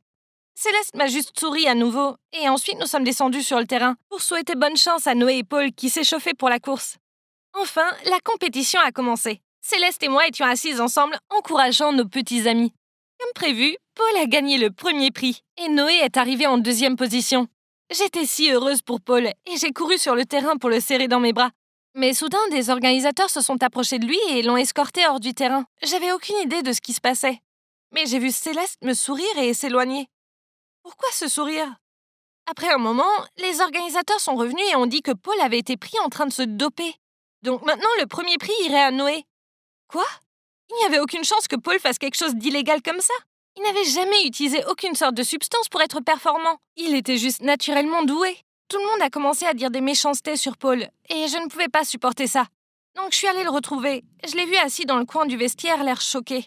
Céleste m'a juste souri à nouveau, et ensuite nous sommes descendus sur le terrain pour souhaiter bonne chance à Noé et Paul qui s'échauffaient pour la course. Enfin, la compétition a commencé. Céleste et moi étions assises ensemble, encourageant nos petits amis. Comme prévu, Paul a gagné le premier prix, et Noé est arrivé en deuxième position. J'étais si heureuse pour Paul, et j'ai couru sur le terrain pour le serrer dans mes bras. Mais soudain, des organisateurs se sont approchés de lui et l'ont escorté hors du terrain. J'avais aucune idée de ce qui se passait. Mais j'ai vu Céleste me sourire et s'éloigner. Pourquoi ce sourire? Après un moment, les organisateurs sont revenus et ont dit que Paul avait été pris en train de se doper. Donc maintenant, le premier prix irait à Noé. Quoi? Il n'y avait aucune chance que Paul fasse quelque chose d'illégal comme ça. Il n'avait jamais utilisé aucune sorte de substance pour être performant. Il était juste naturellement doué. Tout le monde a commencé à dire des méchancetés sur Paul, et je ne pouvais pas supporter ça. Donc je suis allée le retrouver. Je l'ai vu assis dans le coin du vestiaire, l'air choqué.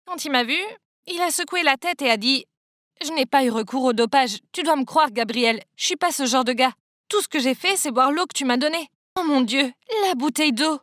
Quand il m'a vu, il a secoué la tête et a dit « Je n'ai pas eu recours au dopage. Tu dois me croire, Gabrielle. Je suis pas ce genre de gars. Tout ce que j'ai fait, c'est boire l'eau que tu m'as donnée. Oh mon Dieu, la bouteille d'eau.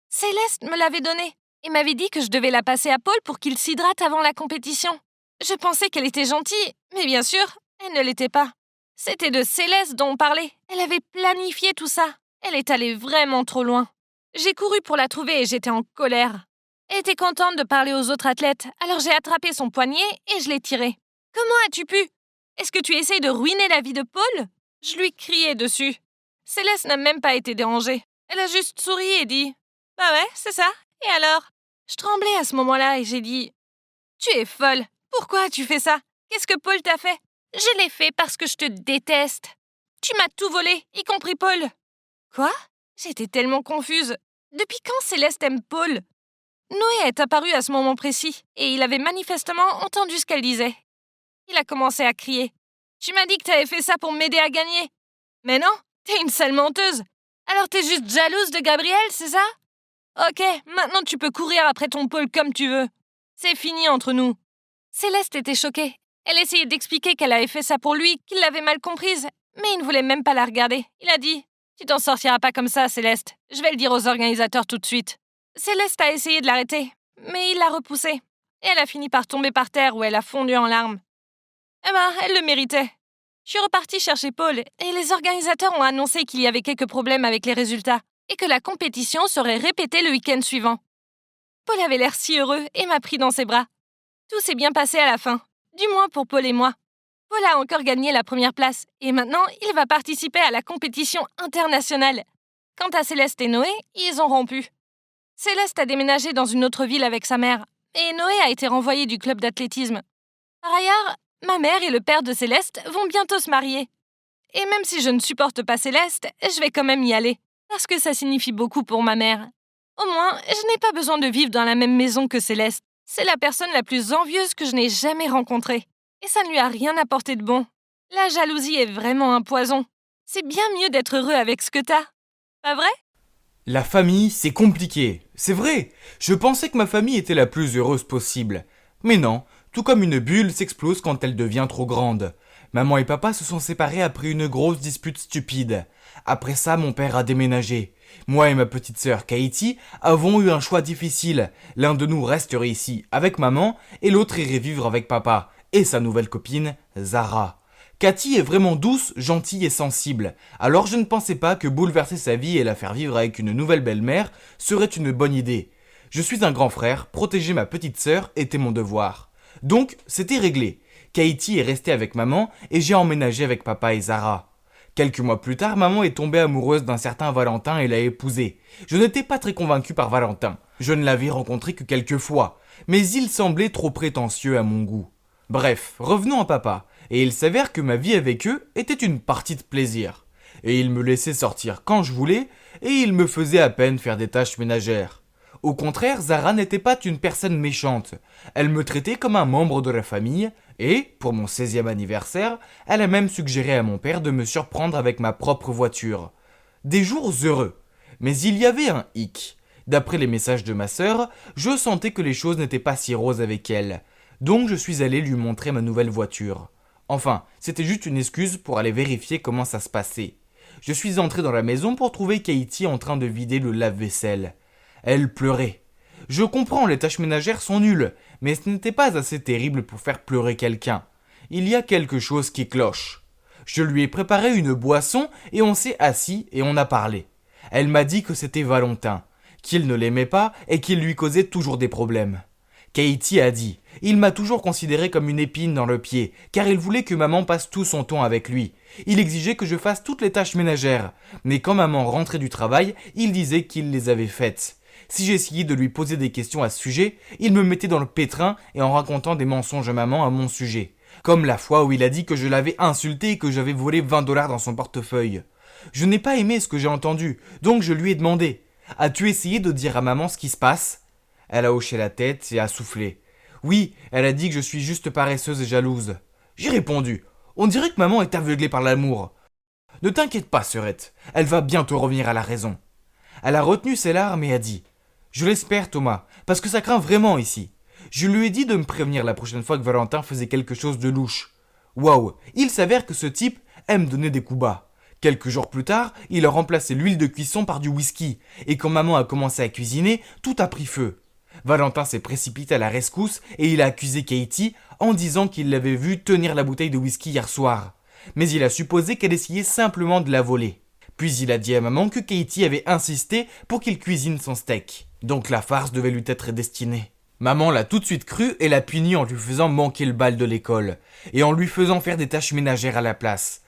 Céleste me l'avait donnée et m'avait dit que je devais la passer à Paul pour qu'il s'hydrate avant la compétition. Je pensais qu'elle était gentille, mais bien sûr, elle ne l'était pas. C'était de Céleste dont on parlait. Elle avait planifié tout ça. Elle est allée vraiment trop loin. J'ai couru pour la trouver et j'étais en colère. Elle était contente de parler aux autres athlètes, alors j'ai attrapé son poignet et je l'ai tiré. « Comment as-tu pu? Est-ce que tu essayes de ruiner la vie de Paul ?» Je lui criai dessus. Céleste n'a même pas été dérangée. Elle a juste souri et dit « Bah ouais, c'est ça. Et alors ?» Je tremblais à ce moment-là et j'ai dit « Tu es folle. Pourquoi as-tu fait ça? Qu'est-ce que Paul t'a fait? » « Je l'ai fait parce que je te déteste. Tu m'as tout volé, y compris Paul. » Quoi? J'étais tellement confuse. Depuis quand Céleste aime Paul? Noé est apparu à ce moment précis, et il avait manifestement entendu ce qu'elle disait. Il a commencé à crier. « Tu m'as dit que t'avais fait ça pour m'aider à gagner. Mais non, t'es une sale menteuse. Alors t'es juste jalouse de Gabrielle, c'est ça? Ok, maintenant tu peux courir après ton Paul comme tu veux. C'est fini entre nous. » Céleste était choquée. Elle essayait d'expliquer qu'elle avait fait ça pour lui, qu'il l'avait mal comprise, mais il ne voulait même pas la regarder. Il a dit « Tu t'en sortiras pas comme ça, Céleste. Je vais le dire aux organisateurs tout de suite. » Céleste a essayé de l'arrêter, mais il l'a repoussée. Et elle a fini par tomber par terre où elle a fondu en larmes. Eh ben, elle le méritait. Je suis repartie chercher Paul, et les organisateurs ont annoncé qu'il y avait quelques problèmes avec les résultats, et que la compétition serait répétée le week-end suivant. Paul avait l'air si heureux et m'a pris dans ses bras. Tout s'est bien passé à la fin. Du moins pour Paul et moi. Paul a encore gagné la première place et maintenant, il va participer à la compétition internationale. Quant à Céleste et Noé, ils ont rompu. Céleste a déménagé dans une autre ville avec sa mère et Noé a été renvoyé du club d'athlétisme. Par ailleurs, ma mère et le père de Céleste vont bientôt se marier. Et même si je ne supporte pas Céleste, je vais quand même y aller, parce que ça signifie beaucoup pour ma mère. Au moins, je n'ai pas besoin de vivre dans la même maison que Céleste. C'est la personne la plus envieuse que je n'ai jamais rencontrée. Et ça ne lui a rien apporté de bon. La jalousie est vraiment un poison. C'est bien mieux d'être heureux avec ce que t'as. Pas vrai? La famille, c'est compliqué. C'est vrai, je pensais que ma famille était la plus heureuse possible. Mais non, tout comme une bulle s'explose quand elle devient trop grande. Maman et papa se sont séparés après une grosse dispute stupide. Après ça, mon père a déménagé. Moi et ma petite sœur Katie avons eu un choix difficile. L'un de nous resterait ici avec maman et l'autre irait vivre avec papa et sa nouvelle copine, Zara. Cathy est vraiment douce, gentille et sensible. Alors je ne pensais pas que bouleverser sa vie et la faire vivre avec une nouvelle belle-mère serait une bonne idée. Je suis un grand frère, protéger ma petite sœur était mon devoir. Donc, c'était réglé. Katie est restée avec maman et j'ai emménagé avec papa et Zara. Quelques mois plus tard, maman est tombée amoureuse d'un certain Valentin et l'a épousé. Je n'étais pas très convaincu par Valentin. Je ne l'avais rencontré que quelques fois, mais il semblait trop prétentieux à mon goût. Bref, revenons à papa, et il s'avère que ma vie avec eux était une partie de plaisir. Et il me laissait sortir quand je voulais, et il me faisait à peine faire des tâches ménagères. Au contraire, Zara n'était pas une personne méchante. Elle me traitait comme un membre de la famille, et, pour mon 16e anniversaire, elle a même suggéré à mon père de me surprendre avec ma propre voiture. Des jours heureux. Mais il y avait un hic. D'après les messages de ma sœur, je sentais que les choses n'étaient pas si roses avec elle. Donc je suis allé lui montrer ma nouvelle voiture. Enfin, c'était juste une excuse pour aller vérifier comment ça se passait. Je suis entré dans la maison pour trouver Katie en train de vider le lave-vaisselle. Elle pleurait. Je comprends, les tâches ménagères sont nulles, mais ce n'était pas assez terrible pour faire pleurer quelqu'un. Il y a quelque chose qui cloche. Je lui ai préparé une boisson et on s'est assis et on a parlé. Elle m'a dit que c'était Valentin, qu'il ne l'aimait pas et qu'il lui causait toujours des problèmes. Katie a dit « Il m'a toujours considéré comme une épine dans le pied, car il voulait que maman passe tout son temps avec lui. Il exigeait que je fasse toutes les tâches ménagères, mais quand maman rentrait du travail, il disait qu'il les avait faites. Si j'essayais de lui poser des questions à ce sujet, il me mettait dans le pétrin et en racontant des mensonges à maman à mon sujet. Comme la fois où il a dit que je l'avais insulté et que j'avais volé 20 $ dans son portefeuille. Je n'ai pas aimé ce que j'ai entendu, donc je lui ai demandé « As-tu essayé de dire à maman ce qui se passe ?» Elle a hoché la tête et a soufflé. Oui, elle a dit que je suis juste paresseuse et jalouse. J'ai répondu. On dirait que maman est aveuglée par l'amour. Ne t'inquiète pas, sœurette. Elle va bientôt revenir à la raison. Elle a retenu ses larmes et a dit. Je l'espère, Thomas, parce que ça craint vraiment ici. Je lui ai dit de me prévenir la prochaine fois que Valentin faisait quelque chose de louche. Waouh, il s'avère que ce type aime donner des coups bas. Quelques jours plus tard, il a remplacé l'huile de cuisson par du whisky. Et quand maman a commencé à cuisiner, tout a pris feu. Valentin s'est précipité à la rescousse et il a accusé Katie en disant qu'il l'avait vue tenir la bouteille de whisky hier soir. Mais il a supposé qu'elle essayait simplement de la voler. Puis il a dit à maman que Katie avait insisté pour qu'il cuisine son steak. Donc la farce devait lui être destinée. Maman l'a tout de suite cru et l'a puni en lui faisant manquer le bal de l'école et en lui faisant faire des tâches ménagères à la place.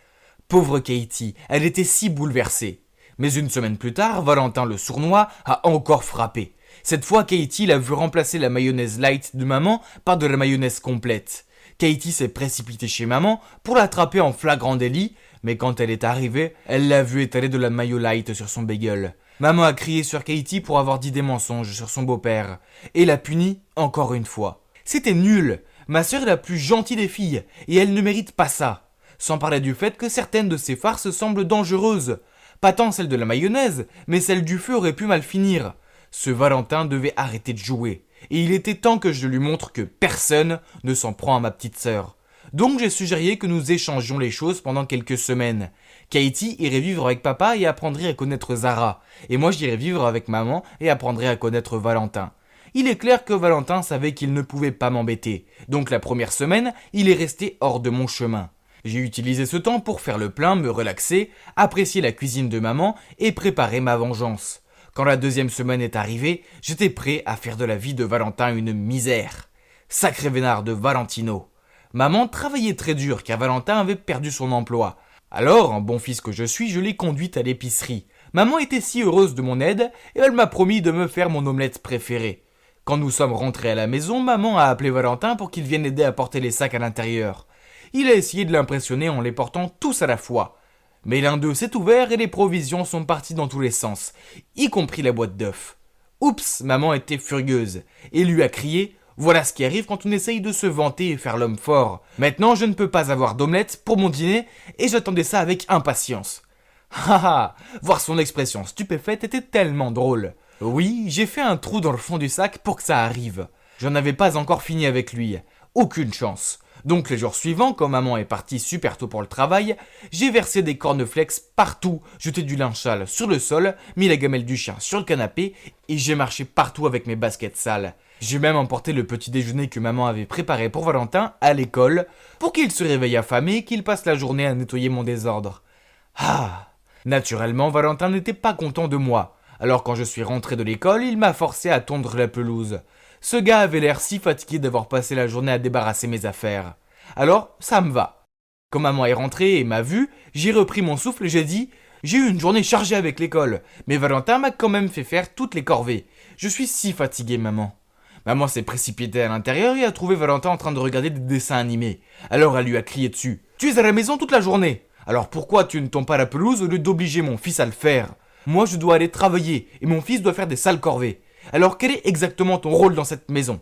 Pauvre Katie, elle était si bouleversée. Mais une semaine plus tard, Valentin le sournois a encore frappé. Cette fois, Katie l'a vu remplacer la mayonnaise light de maman par de la mayonnaise complète. Katie s'est précipitée chez maman pour l'attraper en flagrant délit, mais quand elle est arrivée, elle l'a vu étaler de la mayo light sur son bagel. Maman a crié sur Katie pour avoir dit des mensonges sur son beau-père, et l'a punie encore une fois. C'était nul. Ma sœur est la plus gentille des filles, et elle ne mérite pas ça. Sans parler du fait que certaines de ses farces semblent dangereuses. Pas tant celle de la mayonnaise, mais celle du feu aurait pu mal finir. Ce Valentin devait arrêter de jouer, et il était temps que je lui montre que personne ne s'en prend à ma petite sœur. Donc j'ai suggéré que nous échangions les choses pendant quelques semaines. Katie irait vivre avec papa et apprendrait à connaître Zara, et moi j'irais vivre avec maman et apprendrais à connaître Valentin. Il est clair que Valentin savait qu'il ne pouvait pas m'embêter, donc la première semaine, il est resté hors de mon chemin. J'ai utilisé ce temps pour faire le plein, me relaxer, apprécier la cuisine de maman et préparer ma vengeance. Quand la deuxième semaine est arrivée, j'étais prêt à faire de la vie de Valentin une misère. Sacré vénard de Valentino. Maman travaillait très dur car Valentin avait perdu son emploi. Alors, en bon fils que je suis, je l'ai conduite à l'épicerie. Maman était si heureuse de mon aide et elle m'a promis de me faire mon omelette préférée. Quand nous sommes rentrés à la maison, maman a appelé Valentin pour qu'il vienne aider à porter les sacs à l'intérieur. Il a essayé de l'impressionner en les portant tous à la fois. Mais l'un d'eux s'est ouvert et les provisions sont parties dans tous les sens, y compris la boîte d'œufs. Oups, maman était furieuse et lui a crié « Voilà ce qui arrive quand on essaye de se vanter et faire l'homme fort. Maintenant, je ne peux pas avoir d'omelette pour mon dîner et j'attendais ça avec impatience. » Haha, voir son expression stupéfaite était tellement drôle. Oui, j'ai fait un trou dans le fond du sac pour que ça arrive. J'en avais pas encore fini avec lui. Aucune chance. Donc les jours suivants, quand maman est partie super tôt pour le travail, j'ai versé des cornflakes partout, jeté du linge sale sur le sol, mis la gamelle du chien sur le canapé et j'ai marché partout avec mes baskets sales. J'ai même emporté le petit déjeuner que maman avait préparé pour Valentin à l'école pour qu'il se réveille affamé et qu'il passe la journée à nettoyer mon désordre. Ah! Naturellement, Valentin n'était pas content de moi. Alors quand je suis rentré de l'école, il m'a forcé à tondre la pelouse. Ce gars avait l'air si fatigué d'avoir passé la journée à débarrasser mes affaires. Alors, ça me va. Quand maman est rentrée et m'a vu, j'ai repris mon souffle et j'ai dit « J'ai eu une journée chargée avec l'école, mais Valentin m'a quand même fait faire toutes les corvées. Je suis si fatigué, maman. » Maman s'est précipitée à l'intérieur et a trouvé Valentin en train de regarder des dessins animés. Alors elle lui a crié dessus « Tu es à la maison toute la journée. Alors pourquoi tu ne tonds pas la pelouse au lieu d'obliger mon fils à le faire ? Moi je dois aller travailler et mon fils doit faire des sales corvées. Alors quel est exactement ton rôle dans cette maison ?»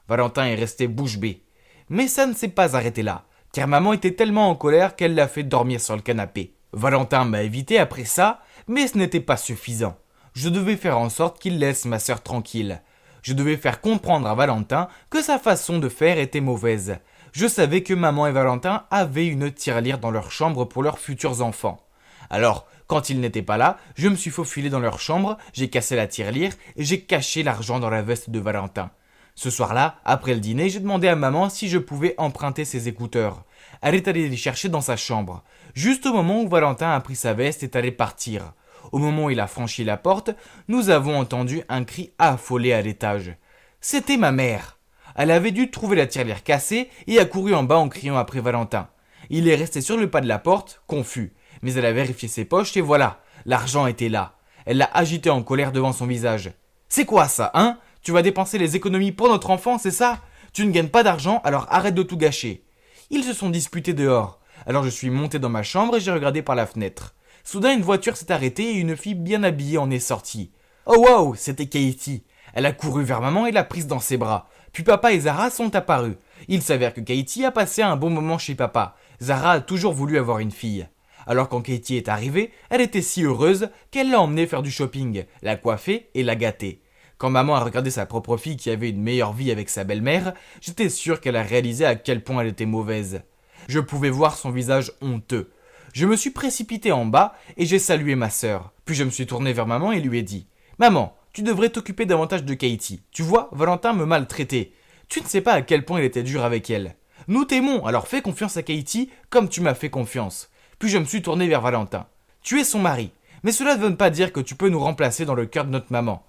Valentin est resté bouche bée. Mais ça ne s'est pas arrêté là, car maman était tellement en colère qu'elle l'a fait dormir sur le canapé. Valentin m'a évité après ça, mais ce n'était pas suffisant. Je devais faire en sorte qu'il laisse ma sœur tranquille. Je devais faire comprendre à Valentin que sa façon de faire était mauvaise. Je savais que maman et Valentin avaient une tirelire dans leur chambre pour leurs futurs enfants. Alors, quand ils n'étaient pas là, je me suis faufilé dans leur chambre, j'ai cassé la tirelire et j'ai caché l'argent dans la veste de Valentin. Ce soir-là, après le dîner, j'ai demandé à maman si je pouvais emprunter ses écouteurs. Elle est allée les chercher dans sa chambre, juste au moment où Valentin a pris sa veste et est allé partir. Au moment où il a franchi la porte, nous avons entendu un cri affolé à l'étage. C'était ma mère. Elle avait dû trouver la tirelire cassée et a couru en bas en criant après Valentin. Il est resté sur le pas de la porte, confus, mais elle a vérifié ses poches et voilà, l'argent était là. Elle l'a agité en colère devant son visage. « C'est quoi ça, hein ? Tu vas dépenser les économies pour notre enfant, c'est ça ? Tu ne gagnes pas d'argent, alors arrête de tout gâcher. » Ils se sont disputés dehors. Alors je suis monté dans ma chambre et j'ai regardé par la fenêtre. Soudain, une voiture s'est arrêtée et une fille bien habillée en est sortie. Oh wow, c'était Katie. Elle a couru vers maman et l'a prise dans ses bras. Puis papa et Zara sont apparus. Il s'avère que Katie a passé un bon moment chez papa. Zara a toujours voulu avoir une fille. Alors quand Katie est arrivée, elle était si heureuse qu'elle l'a emmenée faire du shopping, l'a coiffée et l'a gâtée. Quand maman a regardé sa propre fille qui avait une meilleure vie avec sa belle-mère, j'étais sûr qu'elle a réalisé à quel point elle était mauvaise. Je pouvais voir son visage honteux. Je me suis précipité en bas et j'ai salué ma sœur. Puis je me suis tourné vers maman et lui ai dit « Maman, tu devrais t'occuper davantage de Katie. Tu vois, Valentin me maltraitait. Tu ne sais pas à quel point il était dur avec elle. Nous t'aimons, alors fais confiance à Katie comme tu m'as fait confiance. » Puis je me suis tourné vers Valentin. « Tu es son mari, mais cela ne veut pas dire que tu peux nous remplacer dans le cœur de notre maman.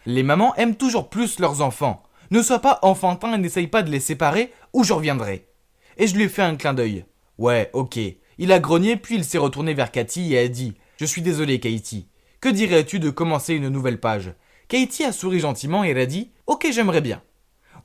Les mamans aiment toujours plus leurs enfants. Ne sois pas enfantin et n'essaye pas de les séparer ou je reviendrai. » Et je lui ai fait un clin d'œil. « Ouais, ok. » Il a grogné puis il s'est retourné vers Cathy et a dit « Je suis désolé Katie. Que dirais-tu de commencer une nouvelle page ?» Katie a souri gentiment et elle a dit « Ok, j'aimerais bien. »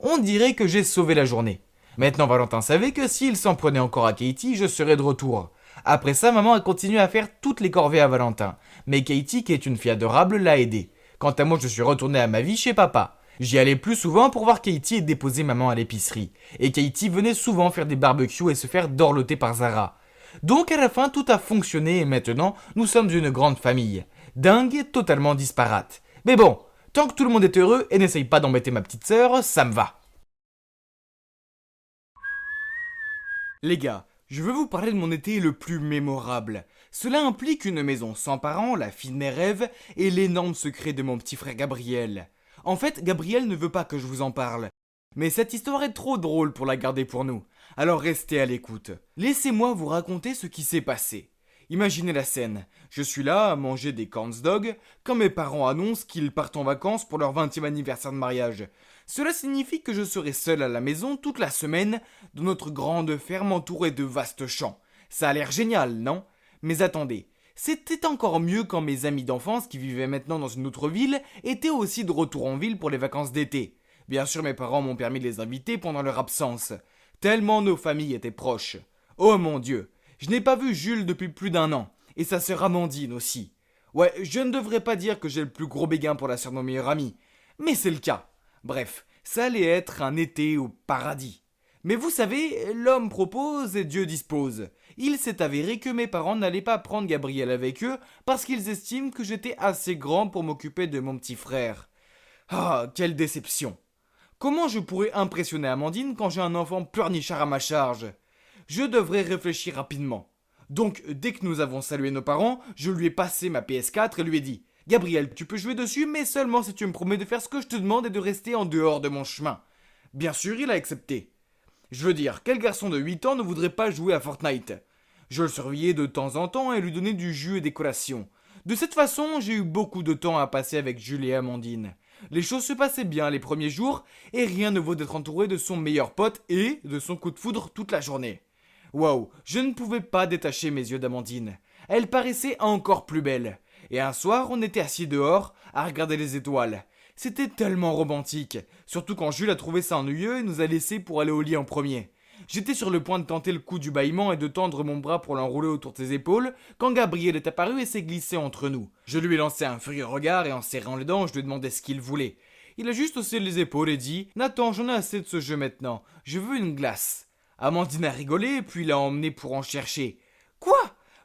On dirait que j'ai sauvé la journée. Maintenant Valentin savait que s'il s'en prenait encore à Katie, je serais de retour. Après ça, maman a continué à faire toutes les corvées à Valentin. Mais Katie, qui est une fille adorable, l'a aidé. Quant à moi, je suis retourné à ma vie chez papa. J'y allais plus souvent pour voir Katie et déposer maman à l'épicerie. Et Katie venait souvent faire des barbecues et se faire dorloter par Zara. Donc à la fin, tout a fonctionné et maintenant, nous sommes une grande famille. Dingue et totalement disparate. Mais bon, tant que tout le monde est heureux et n'essaye pas d'embêter ma petite sœur, ça me va. Les gars, je veux vous parler de mon été le plus mémorable. Cela implique une maison sans parents, la fille de mes rêves et l'énorme secret de mon petit frère Gabriel. En fait, Gabriel ne veut pas que je vous en parle. Mais cette histoire est trop drôle pour la garder pour nous. Alors restez à l'écoute. Laissez-moi vous raconter ce qui s'est passé. Imaginez la scène. Je suis là à manger des corn dogs quand mes parents annoncent qu'ils partent en vacances pour leur 20e anniversaire de mariage. Cela signifie que je serai seul à la maison toute la semaine dans notre grande ferme entourée de vastes champs. Ça a l'air génial, non ? Mais attendez, c'était encore mieux quand mes amis d'enfance qui vivaient maintenant dans une autre ville étaient aussi de retour en ville pour les vacances d'été. Bien sûr, mes parents m'ont permis de les inviter pendant leur absence. Tellement nos familles étaient proches. Oh mon Dieu, je n'ai pas vu Jules depuis plus d'1 an. Et sa sœur Amandine aussi. Ouais, je ne devrais pas dire que j'ai le plus gros béguin pour la sœur de mon meilleur ami. Mais c'est le cas. Bref, ça allait être un été au paradis. Mais vous savez, l'homme propose et Dieu dispose. Il s'est avéré que mes parents n'allaient pas prendre Gabriel avec eux parce qu'ils estiment que j'étais assez grand pour m'occuper de mon petit frère. Ah, quelle déception! Comment je pourrais impressionner Amandine quand j'ai un enfant pleurnichard à ma charge? Je devrais réfléchir rapidement. Donc, dès que nous avons salué nos parents, je lui ai passé ma PS4 et lui ai dit « Gabriel, tu peux jouer dessus, mais seulement si tu me promets de faire ce que je te demande et de rester en dehors de mon chemin. » Bien sûr, il a accepté. Je veux dire, quel garçon de 8 ans ne voudrait pas jouer à Fortnite? Je le surveillais de temps en temps et lui donnais du jus et des collations. De cette façon, j'ai eu beaucoup de temps à passer avec Jules et Amandine. Les choses se passaient bien les premiers jours, et rien ne vaut d'être entouré de son meilleur pote et de son coup de foudre toute la journée. Waouh, je ne pouvais pas détacher mes yeux d'Amandine. Elle paraissait encore plus belle. Et un soir, on était assis dehors, à regarder les étoiles. C'était tellement romantique, surtout quand Jules a trouvé ça ennuyeux et nous a laissés pour aller au lit en premier. J'étais sur le point de tenter le coup du bâillement et de tendre mon bras pour l'enrouler autour de ses épaules, quand Gabriel est apparu et s'est glissé entre nous. Je lui ai lancé un furieux regard et en serrant les dents, je lui ai demandé ce qu'il voulait. Il a juste haussé les épaules et dit « Nathan, j'en ai assez de ce jeu maintenant, je veux une glace. » Amandine a rigolé, puis l'a emmené pour en chercher. Quoi?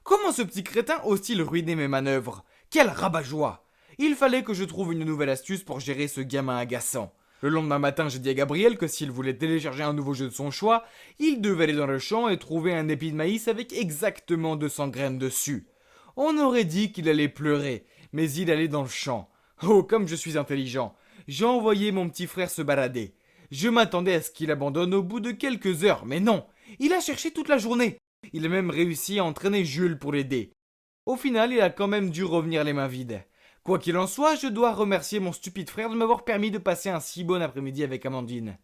Comment ce petit crétin ose-t-il ruiner mes manœuvres? Quel rabat-joie! Il fallait que je trouve une nouvelle astuce pour gérer ce gamin agaçant. Le lendemain matin, j'ai dit à Gabriel que s'il voulait télécharger un nouveau jeu de son choix, il devait aller dans le champ et trouver un épi de maïs avec exactement 200 graines dessus. On aurait dit qu'il allait pleurer, mais il allait dans le champ. Oh, comme je suis intelligent! J'ai envoyé mon petit frère se balader. Je m'attendais à ce qu'il abandonne au bout de quelques heures, mais non, il a cherché toute la journée. Il a même réussi à entraîner Jules pour l'aider. Au final, il a quand même dû revenir les mains vides. Quoi qu'il en soit, je dois remercier mon stupide frère de m'avoir permis de passer un si bon après-midi avec Amandine.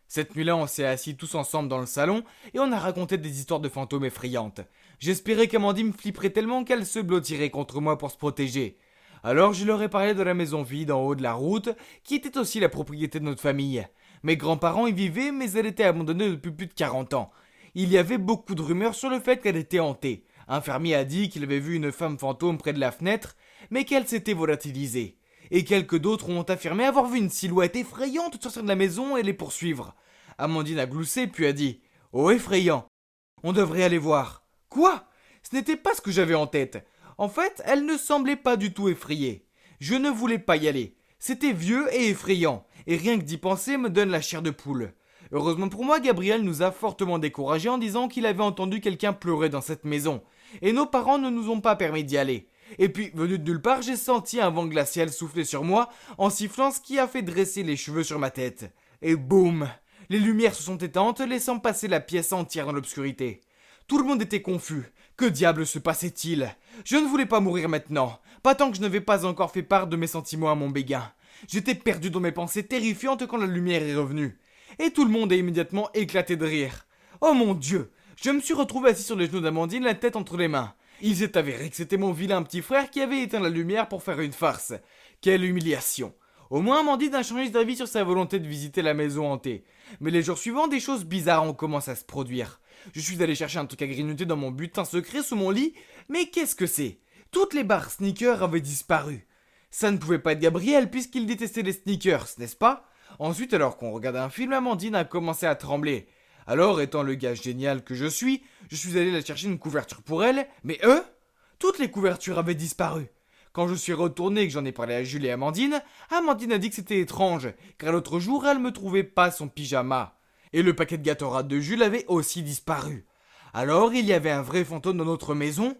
Cette nuit-là, on s'est assis tous ensemble dans le salon et on a raconté des histoires de fantômes effrayantes. J'espérais qu'Amandine flipperait tellement qu'elle se blottirait contre moi pour se protéger. Alors je leur ai parlé de la maison vide en haut de la route, qui était aussi la propriété de notre famille. Mes grands-parents y vivaient, mais elle était abandonnée depuis plus de 40 ans. Il y avait beaucoup de rumeurs sur le fait qu'elle était hantée. Un fermier a dit qu'il avait vu une femme fantôme près de la fenêtre, mais qu'elle s'était volatilisée. Et quelques d'autres ont affirmé avoir vu une silhouette effrayante sortir de la maison et les poursuivre. Amandine a gloussé puis a dit « Oh effrayant, on devrait aller voir. » Quoi? Ce n'était pas ce que j'avais en tête. En fait, elle ne semblait pas du tout effrayée. Je ne voulais pas y aller. C'était vieux et effrayant, et rien que d'y penser me donne la chair de poule. Heureusement pour moi, Gabriel nous a fortement découragés en disant qu'il avait entendu quelqu'un pleurer dans cette maison, et nos parents ne nous ont pas permis d'y aller. Et puis, venu de nulle part, j'ai senti un vent glacial souffler sur moi en sifflant, ce qui a fait dresser les cheveux sur ma tête. Et boum! Les lumières se sont éteintes, laissant passer la pièce entière dans l'obscurité. Tout le monde était confus. Que diable se passait-il? Je ne voulais pas mourir maintenant, pas tant que je n'avais pas encore fait part de mes sentiments à mon béguin. J'étais perdu dans mes pensées terrifiantes quand la lumière est revenue. Et tout le monde a immédiatement éclaté de rire. Oh mon Dieu! Je me suis retrouvé assis sur les genoux d'Amandine, la tête entre les mains. Il s'est avéré que c'était mon vilain petit frère qui avait éteint la lumière pour faire une farce. Quelle humiliation! Au moins Amandine a changé d'avis sur sa volonté de visiter la maison hantée. Mais les jours suivants, des choses bizarres ont commencé à se produire. Je suis allé chercher un truc à grignoter dans mon butin secret sous mon lit, mais qu'est-ce que c'est? Toutes les barres sneakers avaient disparu. Ça ne pouvait pas être Gabriel puisqu'il détestait les sneakers, n'est-ce pas? Ensuite, alors qu'on regardait un film, Amandine a commencé à trembler. Alors, étant le gars génial que je suis allé la chercher une couverture pour elle, mais eux, toutes les couvertures avaient disparu. Quand je suis retourné et que j'en ai parlé à Jules et Amandine, Amandine a dit que c'était étrange, car l'autre jour, elle me trouvait pas son pyjama. Et le paquet de gâteaux de Jules avait aussi disparu. Alors, il y avait un vrai fantôme dans notre maison.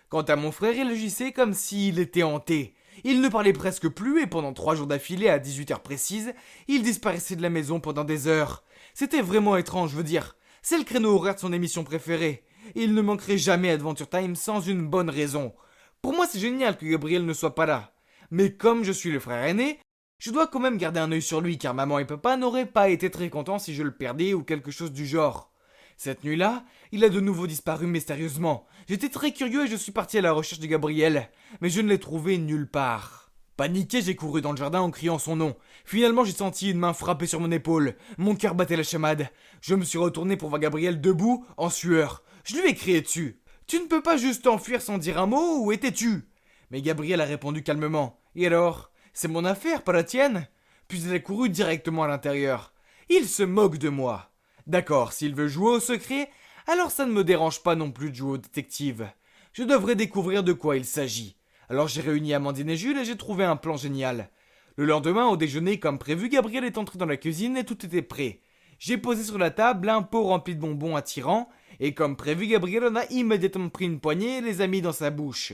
Quant à mon frère, il agissait comme s'il était hanté. Il ne parlait presque plus et pendant 3 jours d'affilée à 18h précises, il disparaissait de la maison pendant des heures. C'était vraiment étrange, je veux dire. C'est le créneau horaire de son émission préférée. Il ne manquerait jamais Adventure Time sans une bonne raison. Pour moi, c'est génial que Gabriel ne soit pas là. Mais comme je suis le frère aîné, je dois quand même garder un œil sur lui car maman et papa n'auraient pas été très contents si je le perdais ou quelque chose du genre. Cette nuit-là, il a de nouveau disparu mystérieusement. J'étais très curieux et je suis parti à la recherche de Gabriel, mais je ne l'ai trouvé nulle part. Paniqué, j'ai couru dans le jardin en criant son nom. Finalement, j'ai senti une main frapper sur mon épaule. Mon cœur battait la chamade. Je me suis retourné pour voir Gabriel debout, en sueur. Je lui ai crié dessus. « Tu ne peux pas juste t'enfuir sans dire un mot, où étais-tu » Mais Gabriel a répondu calmement. « Et alors? C'est mon affaire, pas la tienne ?» Puis il a couru directement à l'intérieur. Il se moque de moi. D'accord, s'il veut jouer au secret, alors ça ne me dérange pas non plus de jouer au détective. Je devrais découvrir de quoi il s'agit. Alors j'ai réuni Amandine et Jules et j'ai trouvé un plan génial. Le lendemain, au déjeuner, comme prévu, Gabriel est entré dans la cuisine et tout était prêt. J'ai posé sur la table un pot rempli de bonbons attirants, et comme prévu, Gabriel en a immédiatement pris une poignée et les a mis dans sa bouche.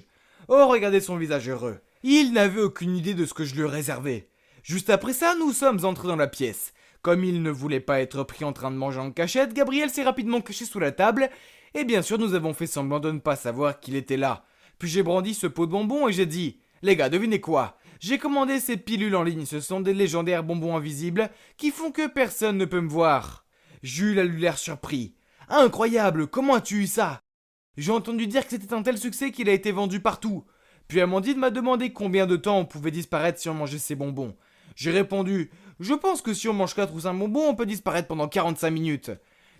Oh, regardez son visage heureux. Il n'avait aucune idée de ce que je lui réservais. Juste après ça, nous sommes entrés dans la pièce. Comme il ne voulait pas être pris en train de manger en cachette, Gabriel s'est rapidement caché sous la table, et bien sûr nous avons fait semblant de ne pas savoir qu'il était là. Puis j'ai brandi ce pot de bonbons et j'ai dit « Les gars, devinez quoi ? J'ai commandé ces pilules en ligne, ce sont des légendaires bonbons invisibles qui font que personne ne peut me voir. » Jules a eu l'air surpris. « Incroyable, comment as-tu eu ça ?» J'ai entendu dire que c'était un tel succès qu'il a été vendu partout. Puis Amandine m'a demandé combien de temps on pouvait disparaître si on mangeait ces bonbons. J'ai répondu « Je pense que si on mange 4 ou 5 bonbons, on peut disparaître pendant 45 minutes. »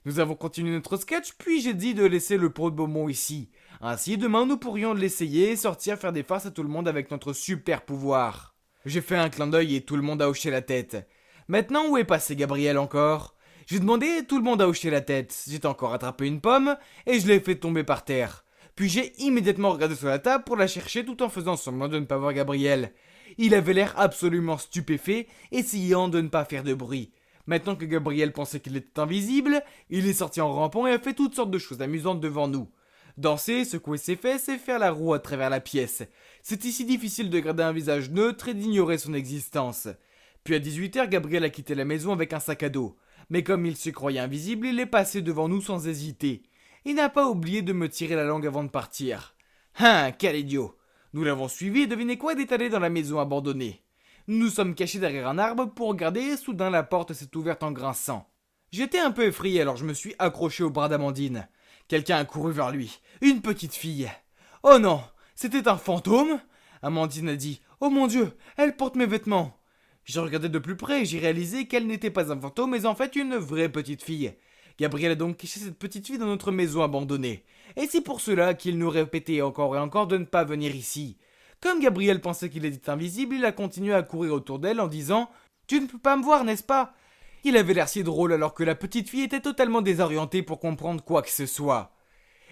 Nous avons continué notre sketch, puis j'ai dit de laisser le pot de bonbons ici. Ainsi, demain, nous pourrions l'essayer et sortir faire des farces à tout le monde avec notre super pouvoir. J'ai fait un clin d'œil et tout le monde a hoché la tête. Maintenant, où est passé Gabriel encore ? J'ai demandé et tout le monde a hoché la tête. J'ai encore attrapé une pomme et je l'ai fait tomber par terre. Puis j'ai immédiatement regardé sur la table pour la chercher tout en faisant semblant de ne pas voir Gabriel. Il avait l'air absolument stupéfait, essayant de ne pas faire de bruit. Maintenant que Gabriel pensait qu'il était invisible, il est sorti en rampant et a fait toutes sortes de choses amusantes devant nous. Danser, secouer ses fesses et faire la roue à travers la pièce. C'est si difficile de garder un visage neutre et d'ignorer son existence. Puis à 18h, Gabriel a quitté la maison avec un sac à dos. Mais comme il se croyait invisible, il est passé devant nous sans hésiter. Il n'a pas oublié de me tirer la langue avant de partir. Hein, quel idiot! Nous l'avons suivi et devinez quoi, il est allé dans la maison abandonnée. Nous nous sommes cachés derrière un arbre pour regarder et soudain la porte s'est ouverte en grinçant. J'étais un peu effrayé alors je me suis accroché au bras d'Amandine. Quelqu'un a couru vers lui. Une petite fille. Oh non, c'était un fantôme ? Amandine a dit. Oh mon Dieu, elle porte mes vêtements. J'ai regardé de plus près et j'ai réalisé qu'elle n'était pas un fantôme mais en fait une vraie petite fille. Gabriel a donc caché cette petite fille dans notre maison abandonnée. Et c'est pour cela qu'il nous répétait encore et encore de ne pas venir ici. Comme Gabriel pensait qu'il était invisible, il a continué à courir autour d'elle en disant « Tu ne peux pas me voir, n'est-ce pas ?» Il avait l'air si drôle alors que la petite fille était totalement désorientée pour comprendre quoi que ce soit.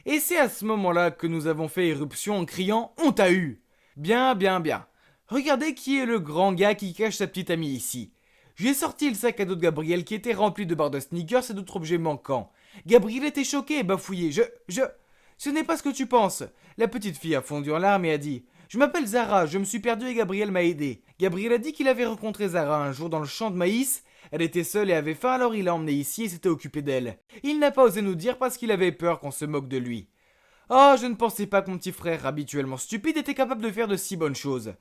Et c'est à ce moment-là que nous avons fait éruption en criant « On t'a eu !» Bien, bien, bien. Regardez qui est le grand gars qui cache sa petite amie ici. J'ai sorti le sac à dos de Gabriel qui était rempli de barres de sneakers et d'autres objets manquants. Gabriel était choqué et bafouillé. Ce n'est pas ce que tu penses. La petite fille a fondu en larmes et a dit « Je m'appelle Zara, je me suis perdu et Gabriel m'a aidé. » Gabriel a dit qu'il avait rencontré Zara un jour dans le champ de maïs. Elle était seule et avait faim, alors il l'a emmenée ici et s'était occupé d'elle. Il n'a pas osé nous dire parce qu'il avait peur qu'on se moque de lui. Oh, je ne pensais pas que mon petit frère, habituellement stupide, était capable de faire de si bonnes choses.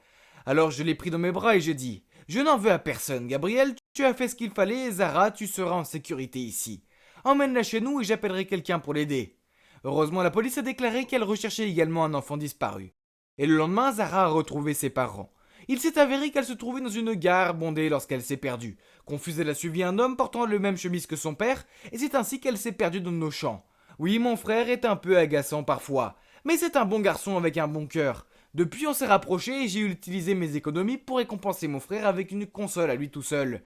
Alors je l'ai pris dans mes bras et j'ai dit « Je n'en veux à personne, Gabriel, tu as fait ce qu'il fallait et Zara, tu seras en sécurité ici. Emmène-la chez nous et j'appellerai quelqu'un pour l'aider. » Heureusement, la police a déclaré qu'elle recherchait également un enfant disparu. Et le lendemain, Zara a retrouvé ses parents. Il s'est avéré qu'elle se trouvait dans une gare bondée lorsqu'elle s'est perdue. Confuse, elle a suivi un homme portant le même chemise que son père, et c'est ainsi qu'elle s'est perdue dans nos champs. Oui, mon frère est un peu agaçant parfois, mais c'est un bon garçon avec un bon cœur. Depuis, on s'est rapprochés et j'ai utilisé mes économies pour récompenser mon frère avec une console à lui tout seul.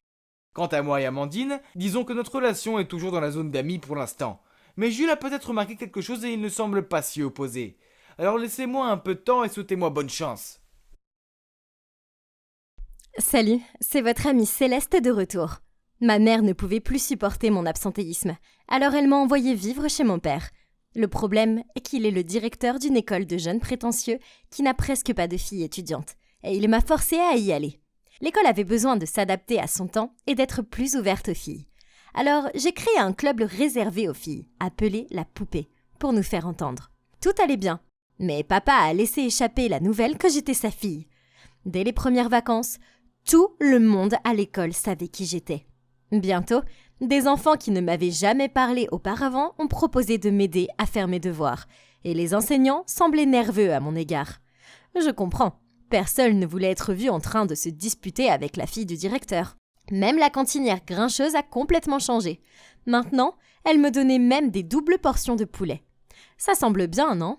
Quant à moi et Amandine, disons que notre relation est toujours dans la zone d'amis pour l'instant. Mais Jules a peut-être remarqué quelque chose et il ne semble pas s'y opposer. Alors laissez-moi un peu de temps et souhaitez-moi bonne chance. Salut, c'est votre amie Céleste de retour. Ma mère ne pouvait plus supporter mon absentéisme, alors elle m'a envoyé vivre chez mon père. Le problème est qu'il est le directeur d'une école de jeunes prétentieux qui n'a presque pas de filles étudiantes, et il m'a forcée à y aller. L'école avait besoin de s'adapter à son temps et d'être plus ouverte aux filles. Alors j'ai créé un club réservé aux filles, appelé La Poupée, pour nous faire entendre. Tout allait bien, mais papa a laissé échapper la nouvelle que j'étais sa fille. Dès les premières vacances, tout le monde à l'école savait qui j'étais. Bientôt, des enfants qui ne m'avaient jamais parlé auparavant ont proposé de m'aider à faire mes devoirs, et les enseignants semblaient nerveux à mon égard. Je comprends, personne ne voulait être vu en train de se disputer avec la fille du directeur. Même la cantinière grincheuse a complètement changé. Maintenant, elle me donnait même des doubles portions de poulet. Ça semble bien, non ?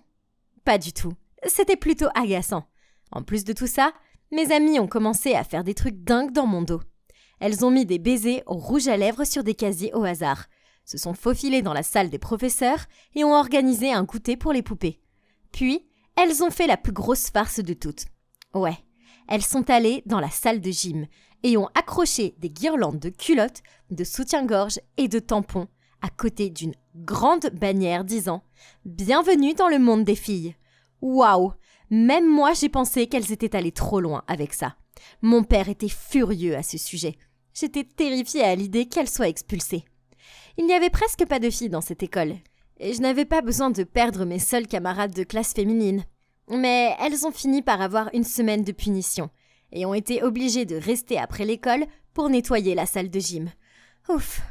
Pas du tout. C'était plutôt agaçant. En plus de tout ça, mes amies ont commencé à faire des trucs dingues dans mon dos. Elles ont mis des baisers au rouge à lèvres sur des casiers au hasard. se sont faufilées dans la salle des professeurs et ont organisé un goûter pour les poupées. Puis, elles ont fait la plus grosse farce de toutes. Ouais, elles sont allées dans la salle de gym et ont accroché des guirlandes de culottes, de soutien-gorge et de tampons à côté d'une grande bannière disant « Bienvenue dans le monde des filles ». Waouh! Même moi, j'ai pensé qu'elles étaient allées trop loin avec ça. Mon père était furieux à ce sujet. J'étais terrifiée à l'idée qu'elles soient expulsées. Il n'y avait presque pas de filles dans cette école, et je n'avais pas besoin de perdre mes seules camarades de classe féminine. Mais elles ont fini par avoir une semaine de punition, et ont été obligées de rester après l'école pour nettoyer la salle de gym. Ouf!